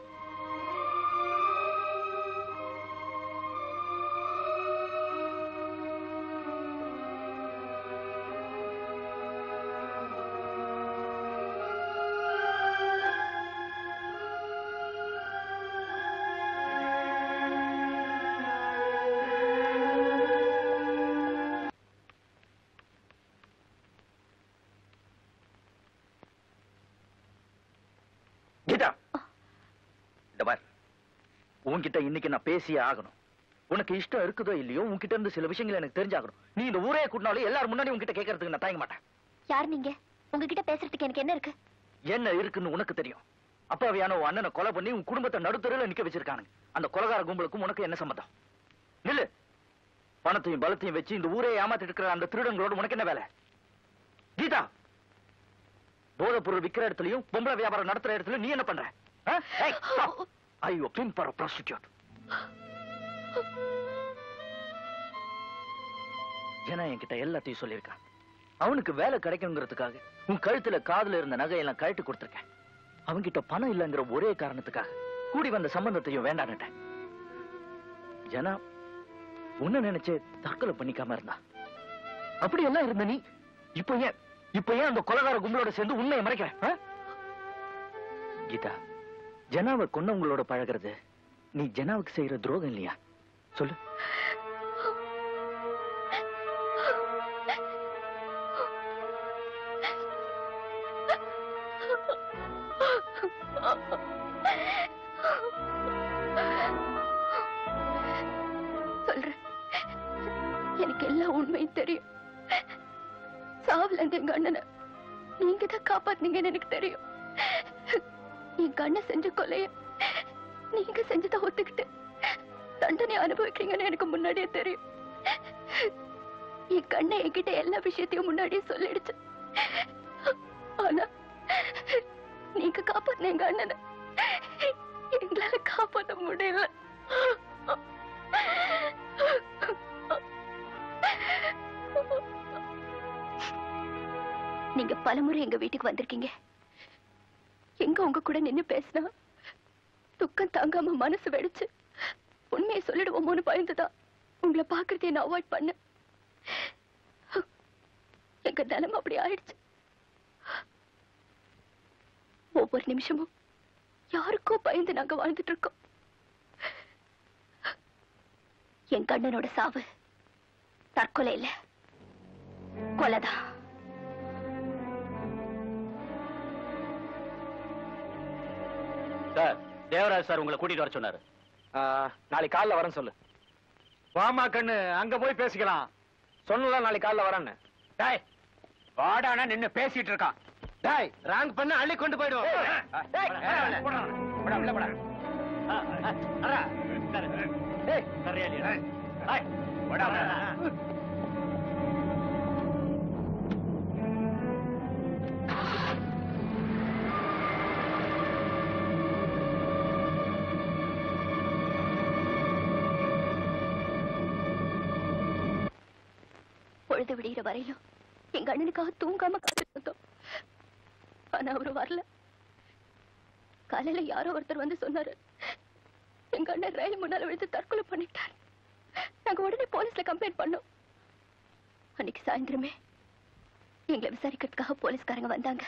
உன்கிட்ட இன்னைக்கு நான் பேசியே ஆகணும். உனக்கு இஷ்டம் இருக்குதோ இல்லையோ உன்கிட்ட இருந்து சில விஷயங்கள் எனக்கு தெரிஞ்சாகணும். நீ இந்த ஊரே கூட்டினாலும் எல்லாரும் முன்னாடி உன்கிட்ட கேட்கறதுக்கு நான் தயங்க மாட்டேன். யார் நீங்க? உங்ககிட்ட பேசுறதுக்கு எனக்கு என்ன இருக்கு? என்ன இருக்குன்னு உனக்கு தெரியும். அப்பாவியான உன் அண்ணனை கொலை பண்ணி உன் குடும்பத்தை நடுத்தருல நிக்க வச்சிருக்கானுங்க. அந்த கொலைகார கும்பலுக்கும் உனக்கு என்ன சம்பந்தம்? நில்லு. பணத்தையும் பலத்தையும் வச்சு இந்த ஊரே ஏமாத்திட்டு இருக்கிற அந்த திருடங்களோட உனக்கு என்ன வேலை? கீதா, போதைப் பொருள் விக்கிற இடத்துலயும் பொம்பளை வியாபாரம் நடத்துற இடத்துல நீ என்ன பண்ற? Are you a pimp or a prostitute? ஏன்னா என்கிட்ட எல்லாத்தையும் சொல்லியிருக்கான். அவனுக்கு வேலை கிடைக்குங்கிறதுக்காக உன் கழுத்துல காதுல இருந்த நகையெல்லாம் கழட்டி கொடுத்திருக்கேன். அவன்கிட்ட பணம் இல்லைங்கிற ஒரே காரணத்துக்காக கூடி வந்த சம்பந்தத்தையும் வேண்டான்னுட்டேன். ஜனா உன்ன நினைச்சே தற்கொலை பண்ணிக்காம இருந்தா. அப்படி எல்லாம் இருந்த நீ இப்ப ஏன் அந்த கொலைகார கும்பலோட சேர்ந்து உண்மையை மறைக்கிற? கீதா, ஜனாவை கொன்னவங்களோட பழகிறது நீ ஜனாவுக்கு செய்யற துரோகம் இல்லையா? சொல்லு. சொல்றேன், எனக்கு எல்லா உண்மையும் தெரியும். சாவுல இருந்து எங்க அண்ணனை நீங்க தான் காப்பாத்துனீங்கன்னு எனக்கு தெரியும். எங்க அண்ணன் செஞ்ச கொலைய நீங்க செஞ்சதை ஒத்துக்கிட்டு தண்டனை அனுபவிக்கிறீங்கன்னு எனக்கு முன்னாடியே தெரியும். என் கண்ணை என்கிட்ட எல்லா விஷயத்தையும் முன்னாடியே சொல்லிடுச்சு. ஆனா நீங்க காப்பாத்தின எங்க அண்ணனை எங்களால காப்பாற்ற முடியல. நீங்க பலமுறை எங்க வீட்டுக்கு வந்திருக்கீங்க. எங்க உங்க கூட நின்னு பேசினா துக்கம் தாங்காம மனசு வெடிச்சு உண்மையை சொல்லிடுவோமோன்னு பயந்துதான் உங்களை பாக்குறதே நான் அவாய்ட் பண்ண. எங்க நிலைமை அப்படி ஆயிடுச்சு. ஒவ்வொரு நிமிஷமும் யாருக்கோ பயந்து நாங்க வாழ்ந்துட்டு இருக்கோம். என் கண்ணனோட சாவு தற்கொலை இல்ல, கொலைதான். சார், தேவராஜ் சார் உங்களை கூட்டிட்டு வர சொன்னாரு. நாளைக்கு காலைல வரேன்னு சொல்லு. வாமா கண்ணு, அங்க போய் பேசிக்கலாம். சொன்னதான் நாளைக்கு காலைல வரேன்னு. டேய், வாடானா நின்னு பேசிட்டு இருக்கான். டேய், ராங் பண்ண அள்ளி கொண்டு போயிடுவோம். பொழுது விடுகிற வரையிலும் எங்க அண்ணனுக்காக தூங்காம காத்துட்டோம். ஆனா அவரு வரல. காலையில யாரோ ஒருத்தர் வந்து சொன்னாரு, எங்க அண்ணன் ரயில் முன்னால விழுந்து தற்கொலை பண்ணிட்டார். நாங்க உடனே போலீஸ்ல கம்ப்ளைண்ட் பண்ணோம். அன்னைக்கு சாயந்தரமே எங்களை விசாரிக்கிறதுக்காக போலீஸ்காரங்க வந்தாங்க.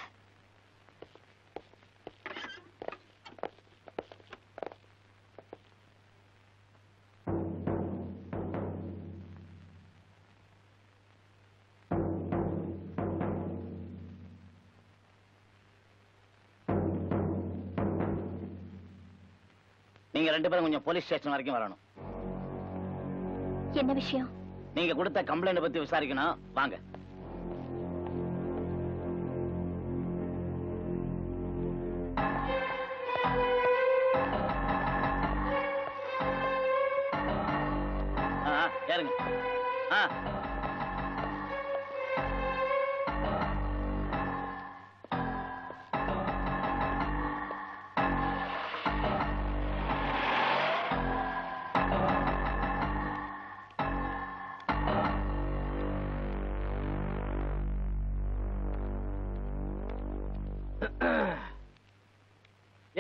நீங்க ரெண்டு பேரும் கொஞ்சம் போலீஸ் ஸ்டேஷன் வரைக்கும் வரணும். என்ன விஷயம்? நீங்க கொடுத்த கம்ப்ளைண்ட் பத்தி விசாரிக்கணும். வாங்க. ஏறுங்க.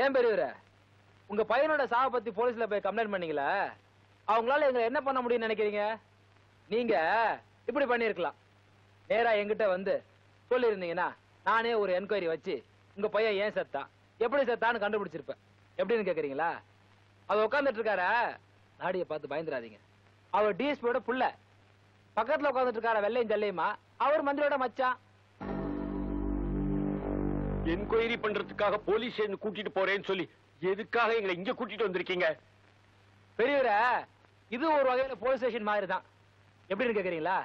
ஏன் பெரியவரே, உங்க பையனோட சாவை பத்தி போலீஸ்ல போய் கம்ப்ளைண்ட் பண்ணீங்களா? அவங்களால எங்களை என்ன பண்ண முடியும்னு நினைக்கிறீங்க? நீங்க இப்படி பண்ணிருக்கலாம். நேரா என்கிட்ட வந்து சொல்லியிருந்தீங்கன்னா நானே ஒரு என்கொயரி வச்சு உங்க பையன் ஏன் செத்தான், எப்படி செத்தான்னு கண்டுபிடிச்சிருப்பேன். எப்படின்னு கேக்குறீங்களா? அவர் உட்காந்துட்டு இருக்கார, நாடியை பார்த்து பயந்துடாதீங்க. அவர் டிஎஸ்பியோட புள்ள. பக்கத்துல உட்காந்துட்டு இருக்கார வெள்ளையும் ஜல்லையுமா, அவர் மந்திரியோட மச்சான். என்கொயரி பண்றதுக்காக போலீஸ் ஸ்டேஷன் கூட்டிட்டு போறேன்னு சொல்லி எதுக்காக எங்களை இங்க கூட்டிட்டு வந்திருக்கீங்க? பெரியவரே, இது ஒரு வகையில போலீஸ் ஸ்டேஷன் மாதிரி தான். எப்படி கேக்குறீங்களா?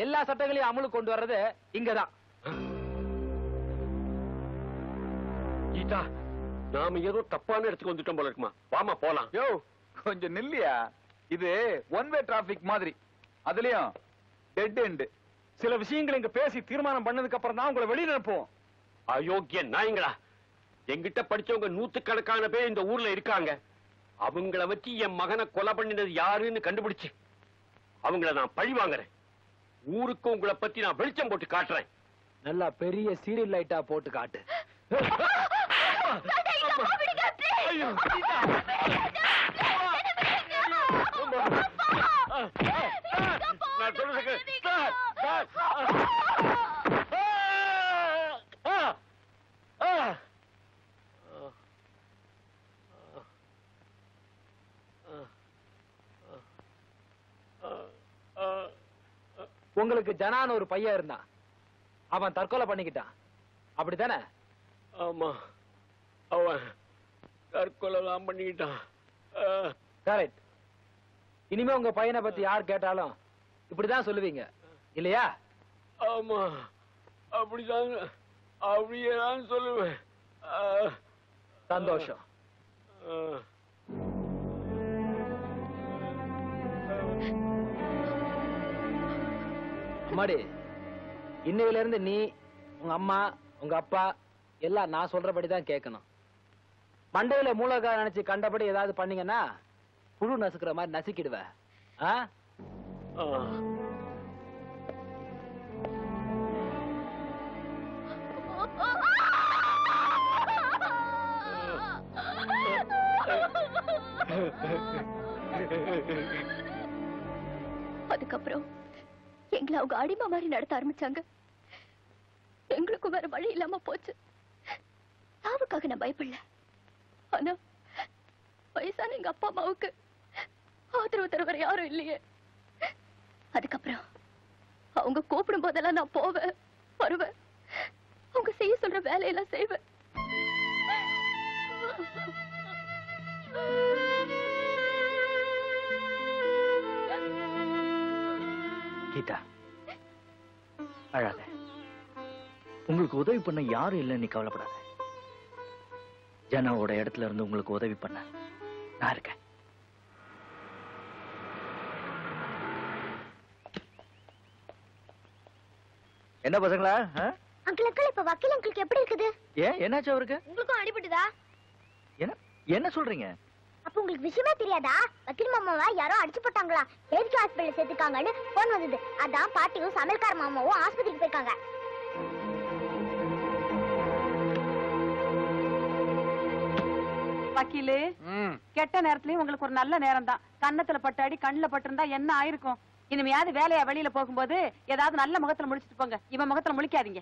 எல்லா சட்டங்களையும் அமலுக்கு கொண்டு வர்றது இங்கதான். கீதா, நாம ஏதோ தப்பான இடத்துக்கு வந்துட்டோம் போல இருக்குமா. வாமா போலாம். யோ கொஞ்சம் நில்லியா. இது ஒன் வே டிராபிக் மாதிரி, அதுலயும் டெட் எண்ட். சில விஷயங்களை இங்க பேசி தீர்மானம் பண்ணதுக்கு அப்புறம் தான் உங்களை வெளியில அனுப்புவோம். அயோக்கிய நாயங்களா, எங்கிட்ட படிச்சவங்க 100கணக்கான பேர் இந்த ஊர்ல இருக்காங்க. அவங்கள வச்சு என் மகனை கொலை பண்ணினது யாருன்னு கண்டுபிடிச்சு அவங்கள நான் பழி வாங்குறேன். ஊருக்கு உங்களை பத்தி நான் வெளிச்சம் போட்டு காட்டுறேன். நல்லா பெரிய சீரியல் லைட்டா போட்டு காட்டு. ஐயோ, கீதா. நான் சொல்றதுக்கு சார், சார். உங்களுக்கு ஜனான்னு ஒரு பையன் இருந்தான், அவன் தற்கொலை பண்ணிக்கிட்டான், அப்படித்தானே? ஆமா, அவன் தற்கொலை தான் பண்ணிக்கிட்டான். கரெக்ட். இனிமே உங்க பையனை பத்தி யார் கேட்டாலும் இப்படிதான் சொல்லுவீங்க இல்லையா? ஆமா, அப்படிதான், அப்படியே நான் சொல்லுவேன். சந்தோஷம். அம்மாடி, இன்னையில இருந்து நீ, உங்க அம்மா, உங்க அப்பா எல்லாம் நான் சொல்றபடிதான் கேட்கணும். மண்டையில மூலக்கார நினைச்சு கண்டபடி ஏதாவது பண்ணீங்கன்னா புழு நசுக்கிற மாதிரி நசுக்கிடுவேன். அதுக்கப்புறம் எங்களை அவங்க அடிமை மாதிரி நடத்த ஆரம்பிச்சாங்க. எங்களுக்கும் வேற வழி இல்லாம போச்சு. சாவுக்காக நான் பயப்படல. ஆனா வயசான எங்க அப்பா அம்மாவுக்கு ஆதரவு தர யாரும் இல்லையே. அதுக்கப்புறம் அவங்க கூப்பிடும் போதெல்லாம் நான் போவேன், வருவேன், அவங்க செய்ய சொல்ற வேலையெல்லாம் செய்வேன். கீதா, அழாத. உங்களுக்கு உதவி பண்ண யாரும் இல்லைன்னு கவலைப்படாத. ஜனாவோட இடத்துல இருந்து உங்களுக்கு உதவி பண்ண நான் இருக்கேன். என்ன பசங்களா? அங்கிள் அங்கிள், இப்ப வக்கீல் அங்கிளுக்கு எப்படி இருக்குது? ஏன், என்னாச்சு அவருக்கு? உங்களுக்கும் அடிபட்டுதா? என்ன என்ன சொல்றீங்க? அப்ப உங்களுக்கு விஷயமே தெரியாதா? வக்கீல் மாமாவை யாரோ அடிச்சு போட்டாங்களா, ஏஜி ஹாஸ்பிடல் சேர்த்துக்காங்கன்னு போன் வந்தது. அதான் பாட்டியும் சமையல்கார மாமாவும் ஆஸ்பத்திரிக்கு போயிருக்காங்க. வக்கீலு, கெட்ட நேரத்துலயும் உங்களுக்கு ஒரு நல்ல நேரம் தான். கன்னத்துல பட்டாடி கண்ணுல பட்டிருந்தா என்ன ஆயிருக்கும்? இனிமையாவது வேலையா வெளியில போகும்போது ஏதாவது நல்ல முகத்துல முடிச்சிட்டு போங்க. இவன் முகத்துல முழிக்காதீங்க.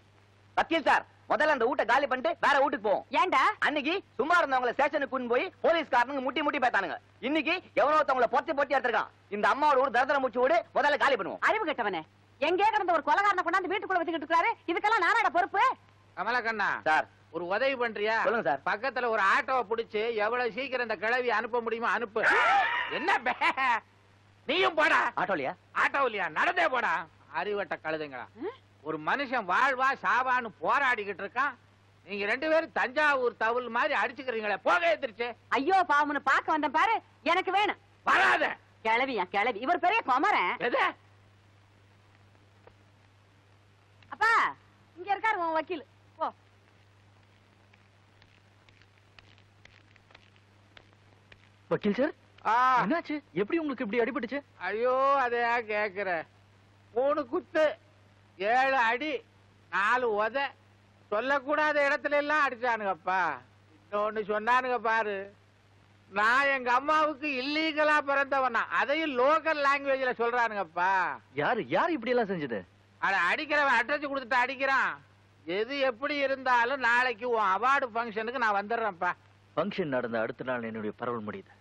வக்கீல் சார், முதல்ல அந்த வீட்டை காலி பண்ணிட்டு வேற வீட்டுக்கு போவோம். ஏண்டா? அன்னைக்கு சும்மா இருந்தவங்களை ஸ்டேஷனுக்கு கொண்டு போய் போலீஸ்காரனுங்க முட்டி பேத்தானுங்க. இன்னைக்கு எவனோ ஒருத்தவங்களை பொத்தி எடுத்திருக்கான். இந்த அம்மாவோட ஒரு தரதர மூச்சு விடு, முதல்ல காலி பண்ணுவோம். அறிவு கெட்டவனே, எங்கே கிடந்த ஒரு கொலகாரனை கொண்டாந்து வீட்டுக்குள்ள வச்சுக்கிட்டு இருக்காரு. இதுக்கெல்லாம் நானாட பொறுப்பு? கமலக்கண்ணா சார், ஒரு உதவி பண்றியா? சொல்லுங்க சார். பக்கத்துல ஒரு ஆட்டோவை புடிச்சு எவ்வளவு சீக்கிரம் இந்த கிழவி அனுப்ப முடியுமோ அனுப்பு. என்ன நீயும் போடா. ஆட்டோலியா? ஆட்டோலியா? நடந்தே போடா. அறிவட்ட கழுதைங்களா. ஒரு மனுஷன் வாழ்வா சாவான்னு போராடிக்கிட்டு இருக்கான். நீங்க 2 பேரும் தஞ்சாவூர் தவுல் மாதிரி அடிச்சுக்கிறீங்களே, போக எதிர்ச்சு. ஐயோ பாவம்னு பாக்க வந்தேன் பாரு. எனக்கு வேணும். வராத கிளவியா கிளவி. இவர் பெரிய குமரன். எது? அப்பா, இங்க இருக்காரு உன் வக்கீல். போ. வக்கீல் சார், என்னாச்சு? எப்படி உங்களுக்கு இப்படி அடிபட்டுச்சு? ஐயோ, அதையா கேக்குற? 3 குத்து, 7 அடி, 4 உத. சொல்லக்கூடாத இடத்துல எல்லாம் அடிச்சானுங்கப்பா. இன்னொன்னு சொன்னானுங்க பாரு, நான் எங்க அம்மாவுக்கு இல்லீகலா பிறந்தவனா, அதையும் லோக்கல் லாங்குவேஜ்ல சொல்றானுங்கப்பா. யாரு யாரு இப்படி எல்லாம் செஞ்சது? அட, அடிக்கிறவன் அட்ரஸ் கொடுத்துட்டு அடிக்கிறான். எது எப்படி இருந்தாலும் நாளைக்கு உன் அவார்டு ஃபங்க்ஷனுக்கு நான் வந்துடுறேன்ப்பா. ஃபங்க்ஷன் நடந்த அடுத்த நாள் என்னுடைய பரவல் முடியுது.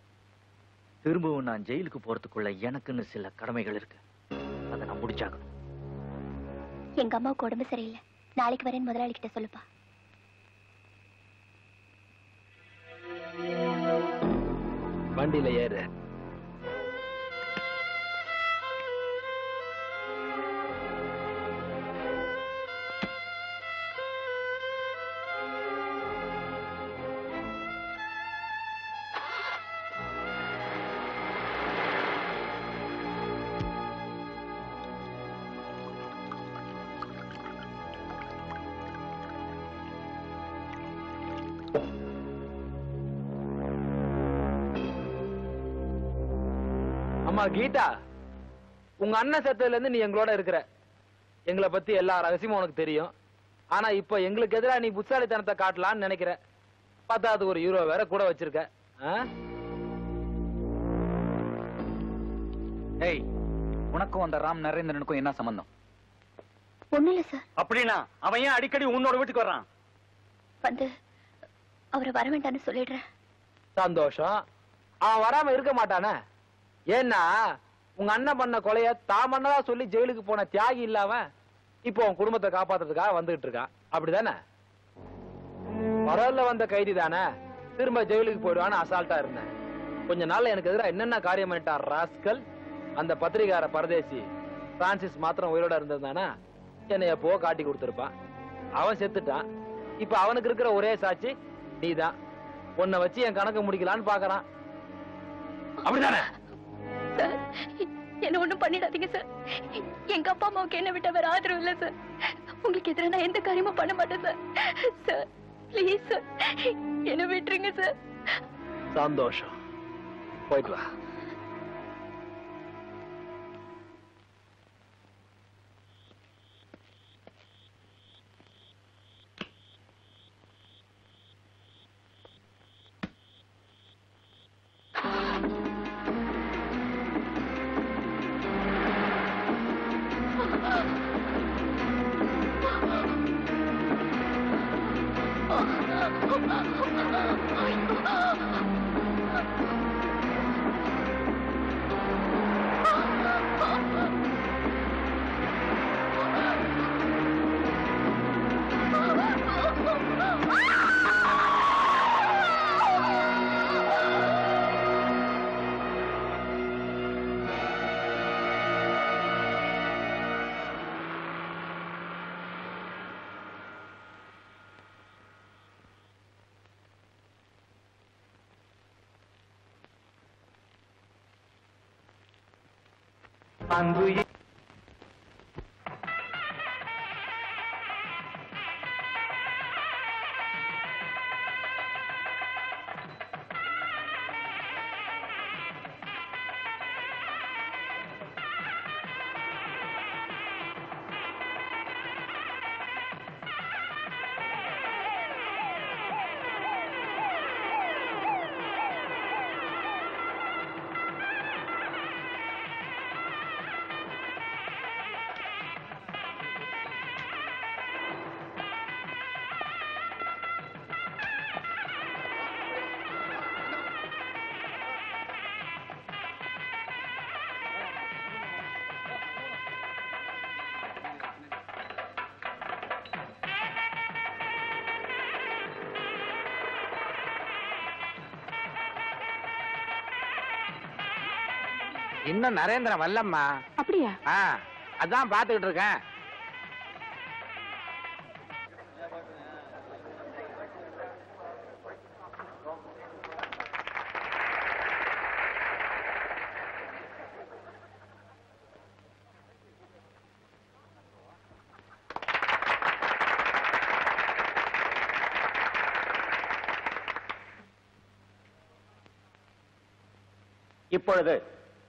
திரும்பவும் நான் ஜெயிலுக்கு போறதுக்குள்ள எனக்குன்னு சில கடமைகள் இருக்கு. அதை நான் முடிச்சாகணும். எங்க அம்மாவுக்கு உடம்பு சரியில்லை, நாளைக்கு வரேன் முதலாளி கிட்ட சொல்லுப்பா. வண்டியில ஏறு. அம்மா கீதா, உங்க அண்ணன் செத்ததுல இருந்து நீ எங்களோட இருக்கிற. எங்களை பத்தி எல்லா ரகசியமும் உனக்கு தெரியும். ஆனா இப்ப எங்களுக்கு எதிரா நீ புத்தாலித்தனத்தை காட்டலான்னு நினைக்கிற. பார்த்தா அது ஒரு ஹீரோ வேற கூட வச்சிருக்க. ஏய், உனக்கும் அந்த ராம் நரேந்திரனுக்கும் என்ன சம்பந்தம்? ஒண்ணும் இல்ல சார். அப்படின்னா அவன் ஏன் அடிக்கடி உன்னோட வீட்டுக்கு வர்றான்? வந்து அவரை வர வேண்டாம்னு சொல்லிடுறேன். சந்தோஷம். அவன் வராம இருக்க மாட்டானே. ஏன்னா உங்க அண்ணன் பண்ண கொலைய தான் பண்ணதா சொல்லி ஜெயிலுக்கு போன தியாகி இல்லாம இப்போ உன் குடும்பத்தை காப்பாத்துறதுக்காக வந்துகிட்டு இருக்கான். அப்படிதானே? பரவாயில்ல, வந்த கைதி தானே, திரும்ப ஜெயிலுக்கு போயிடுவான்னு அசால்ட்டா இருந்தேன். கொஞ்ச நாள்ல எனக்கு எதிராக என்னென்ன காரியம் பண்ணிட்டான் ராஸ்கல். அந்த பத்திரிகார பரதேசி பிரான்சிஸ் மாத்திரம் உயிரோட இருந்திருந்தானா என்னை எப்போ காட்டி கொடுத்திருப்பான். அவன் செத்துட்டான். இப்ப அவனுக்கு இருக்கிற ஒரே சாட்சி நீதான். உன்னை வச்சு என் கணக்கு முடிக்கலான்னு பாக்குறான். அப்படிதானே? சார், என்ன ஒண்ணும் பண்ணிடாதீங்க சார். எங்க அப்பா அம்மாவுக்கு என்ன விட்ட வேற ஆதரவு இல்ல சார். உங்களுக்கு எதிராக நான் எந்த காரியமும் பண்ண மாட்டேன் சார். சார் ப்ளீஸ் சார், என்ன விட்டுருங்க சார். சந்தோஷம். போயிட்டு வா. அன்பு இன்னும் நரேந்திரன் வரலம்மா. அப்படியா? அதான் பாத்துக்கிட்டு இருக்கேன். இப்பொழுது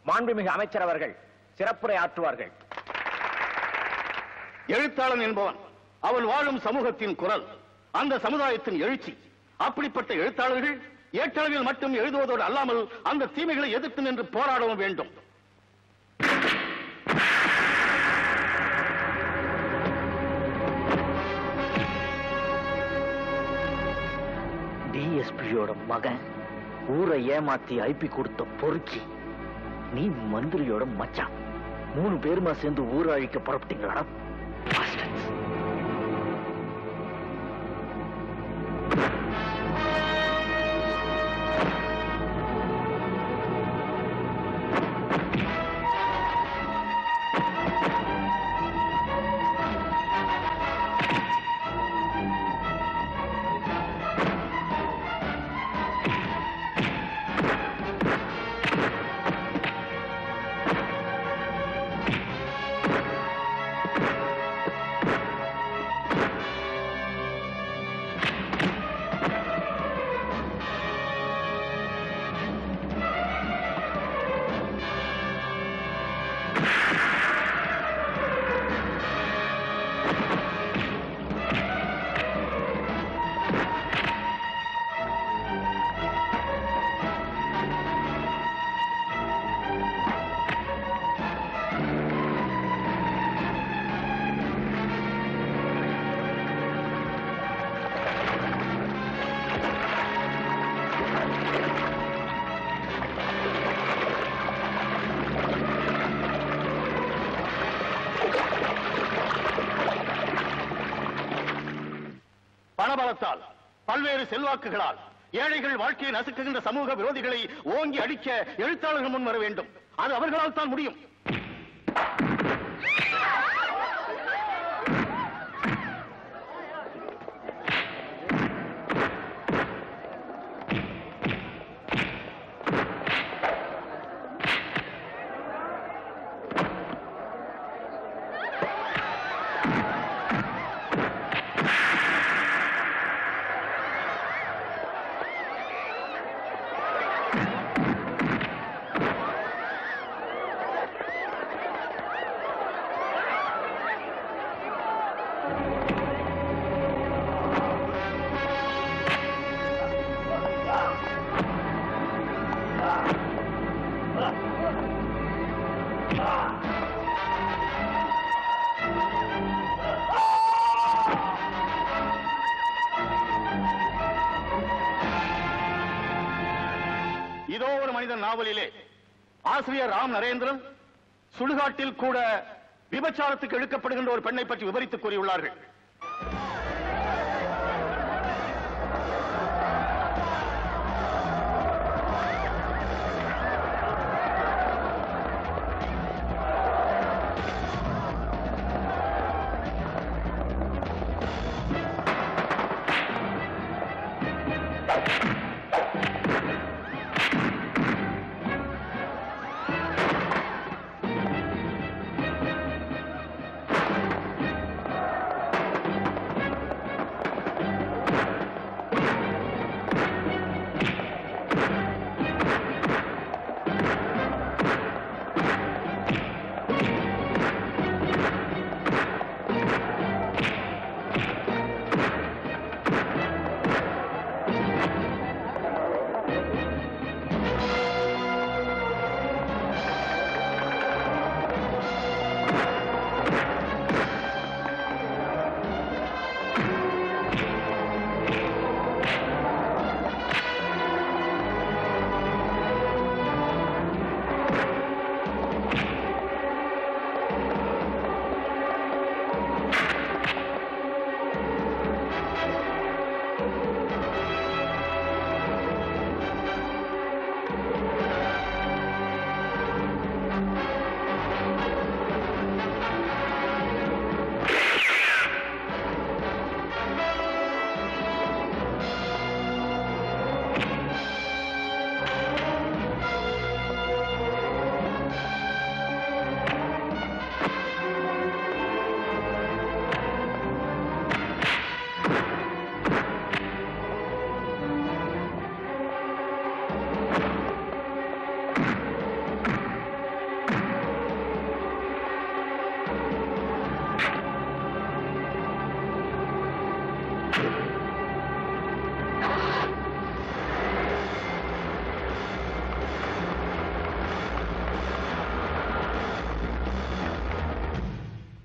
மாண்புமிகு அமைச்சர் அவர்கள் சிறப்புரை ஆற்றுவார்கள். எழுத்தாளன் என்பவன் அவன் வாழும் சமூகத்தின் குரல், அந்த சமுதாயத்தின் எழுச்சி. அப்படிப்பட்ட எழுத்தாளர்கள் ஏற்றளவில் மட்டும் எழுதுவதோடு அல்லாமல் அந்த தீமைகளை எதிர்த்து நின்று போராடவும் வேண்டும். டிஎஸ்பியோட மகன் ஊரை ஏமாத்தி ஐபி கொடுத்த பொறுக்கி, நீ மந்திரியோட மச்சான், 3 பேருமா சேர்ந்து ஊரை அழிக்க புறப்பட்டீங்களா? பார்த்தால் பல்வேறு செல்வாக்குகளால் ஏழைகள் வாழ்க்கையை நசுக்குகின்ற சமூக விரோதிகளை ஓங்கி அடிக்க எழுத்தாளர்கள் முன் வர வேண்டும். அது அவர்களால் தான் முடியும். இதோ ஒரு மனிதன் நாவலிலே ஆசிரியர் ராம் நரேந்திரன் சுடுகாட்டில் கூட விபச்சாரத்துக்கு இழுக்கப்படுகின்ற ஒரு பெண்ணை பற்றி விவரித்து கூறியுள்ளார்கள்.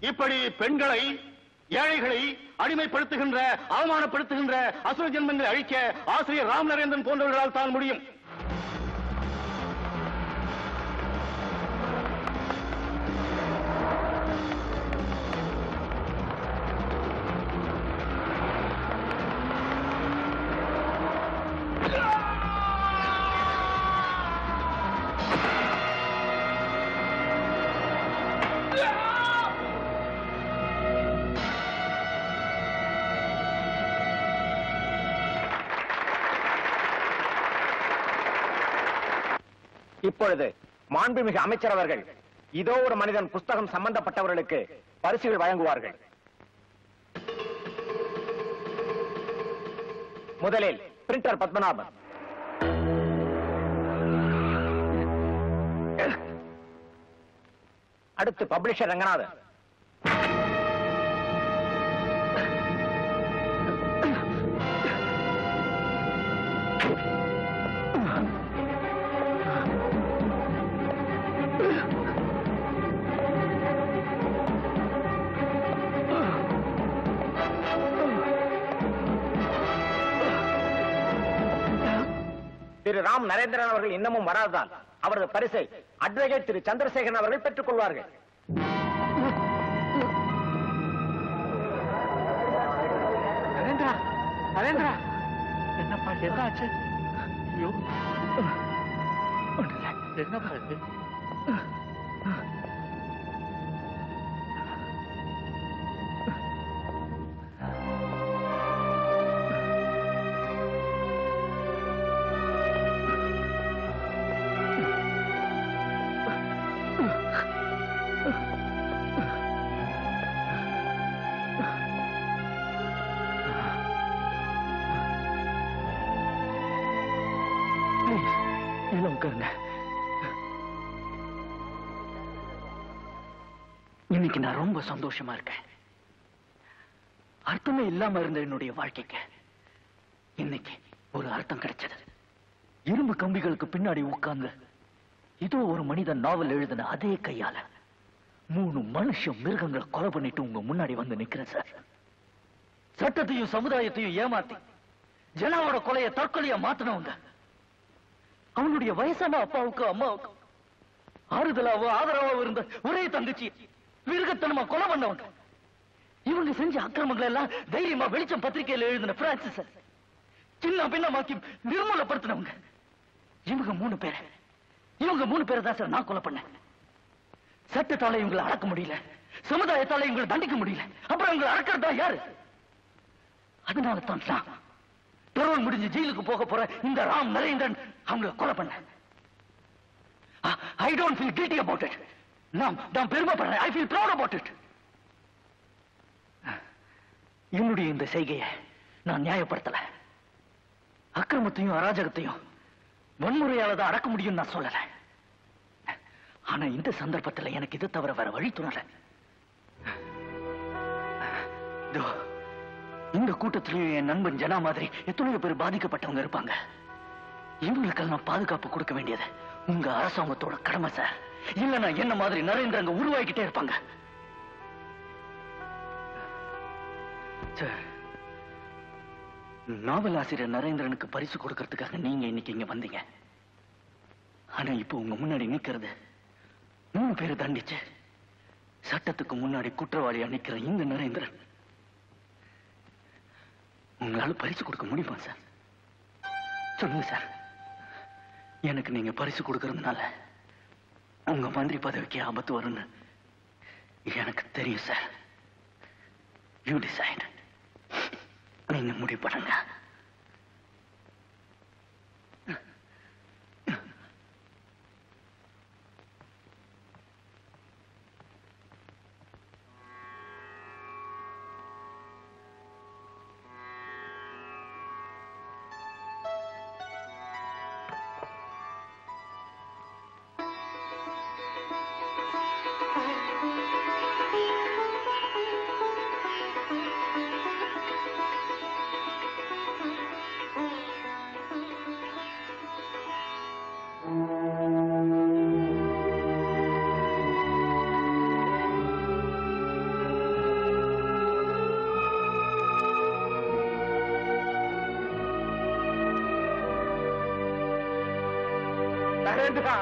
இப்படி பெண்களை, ஏழைகளை அடிமைப்படுத்துகின்ற, அவமானப்படுத்துகின்ற அசுர ஜென்மங்களை அழிக்க ஆசிரியர் ராம் நரேந்திரன் போன்றவர்களால் தான் முடியும். இப்பொழுது மாண்புமிகு அமைச்சர் அவர்கள் இதோ ஒரு மனிதன் புஸ்தகம் சம்பந்தப்பட்டவர்களுக்கு பரிசுகள் வழங்குவார்கள். முதலில் பிரிண்டர் பத்மநாபன், அடுத்து பப்ளிஷர் ரங்கநாதன், திரு ராம் நரேந்திரன் அவர்கள் இன்னமும் வராததால் அவரது பரிசை அட்வொகேட் திரு சந்திரசேகரன் அவர்கள் பெற்றுக் கொள்வார்கள். நரேந்திரா, நரேந்திரா என்னப்பா என்ன ஆச்சு? ஐயோ என்னப்பா இது? உட்காருங்க. இன்னைக்கு நான் ரொம்ப சந்தோஷமா இருக்கேன். அர்த்தமே இல்லாம இருந்த என்னுடைய வாழ்க்கைக்கு இன்னைக்கு ஒரு அர்த்தம் கிடைச்சது. இரும்பு கம்பிகளுக்கு பின்னாடி உட்கார்ந்து இதோ ஒரு மனிதன் நாவல் எழுதின அதே கையால 3 மனுஷ மிருகங்களை கொலை பண்ணிட்டு உங்க முன்னாடி வந்து நிக்கிறேன் சார். சட்டத்தையும் சமுதாயத்தையும் ஏமாத்தி ஜனாவோட கொலையை தற்கொலையா மாத்தினவங்க, அவனுடைய வயசான அப்பாவுக்கு அம்மாவுக்கு ஆறுதலாவோ ஆதரவாவோ இருந்த ஒரே தங்கச்சி மிருகத்தனமா கொலை பண்ணவங்க, இவங்க செஞ்ச அக்கிரமங்களை எல்லாம் தைரியமா வெளிச்சம் பத்திரிகையில எழுதின பிரான்சிஸ் சின்ன பின்னமாக்கி நிர்மூலப்படுத்தினவங்க, இவங்க 3 பேரை தான் சார் நான் கொலை பண்ணேன். சட்டத்தால இவங்களை அடக்க முடியல, சமுதாயத்தால இவங்களை தண்டிக்க முடியல, அப்புறம் இவங்களை அடக்கிறதா யாரு? அதனால தான் நான் பெரோல் முடிஞ்சு ஜெயிலுக்கு போக போற இந்த ராம் நரேந்திரன் அவங்களை கொலை பண்ண. I don't feel guilty about it. நான் பெருமைப்படுறேன். I feel proud about it. என்னுடைய இந்த செய்கையை நான் நியாயப்படுத்தல. அக்கிரமத்தையும் அராஜகத்தையும் வன்முறையால தான் அடக்க முடியும் நான் சொல்லல. ஆனா இந்த சந்தர்ப்பத்தில் எனக்கு இதை தவிர வேற வழி தோணல. இந்த கூட்டத்திலையும் என் நண்பன் ஜனா மாதிரி எத்தனையோ பேர் பாதிக்கப்பட்டவங்க இருப்பாங்க. இவங்களுக்கெல்லாம் பாதுகாப்பு கொடுக்க வேண்டியது உங்க அரசாங்கத்தோட கடமை சார். இல்லைன்னா என்ன மாதிரி நரேந்திரங்க உருவாக்கிட்டே இருப்பாங்க சார். நாவல் ஆசிரியர் நரேந்திரனுக்கு பரிசு கொடுக்கறதுக்காக நீங்க இன்னைக்கு இங்க வந்தீங்க. ஆனா இப்போ உங்க முன்னாடி நிக்கிறது 3 பேரை தண்டிச்சு சட்டத்துக்கு முன்னாடி குற்றவாளியா நிக்கிற இந்த நரேந்திரன். உங்களால பரிசு கொடுக்க முடியுமா சார்? சொல்லுங்க சார். எனக்கு நீங்க பரிசு கொடுக்கறதுனால உங்க மந்திரி பதவிக்கு ஆபத்து வரும்னு எனக்கு தெரியும் சார். You decide. நீங்க முடிவு பண்ணுங்க. நரேந்திரா,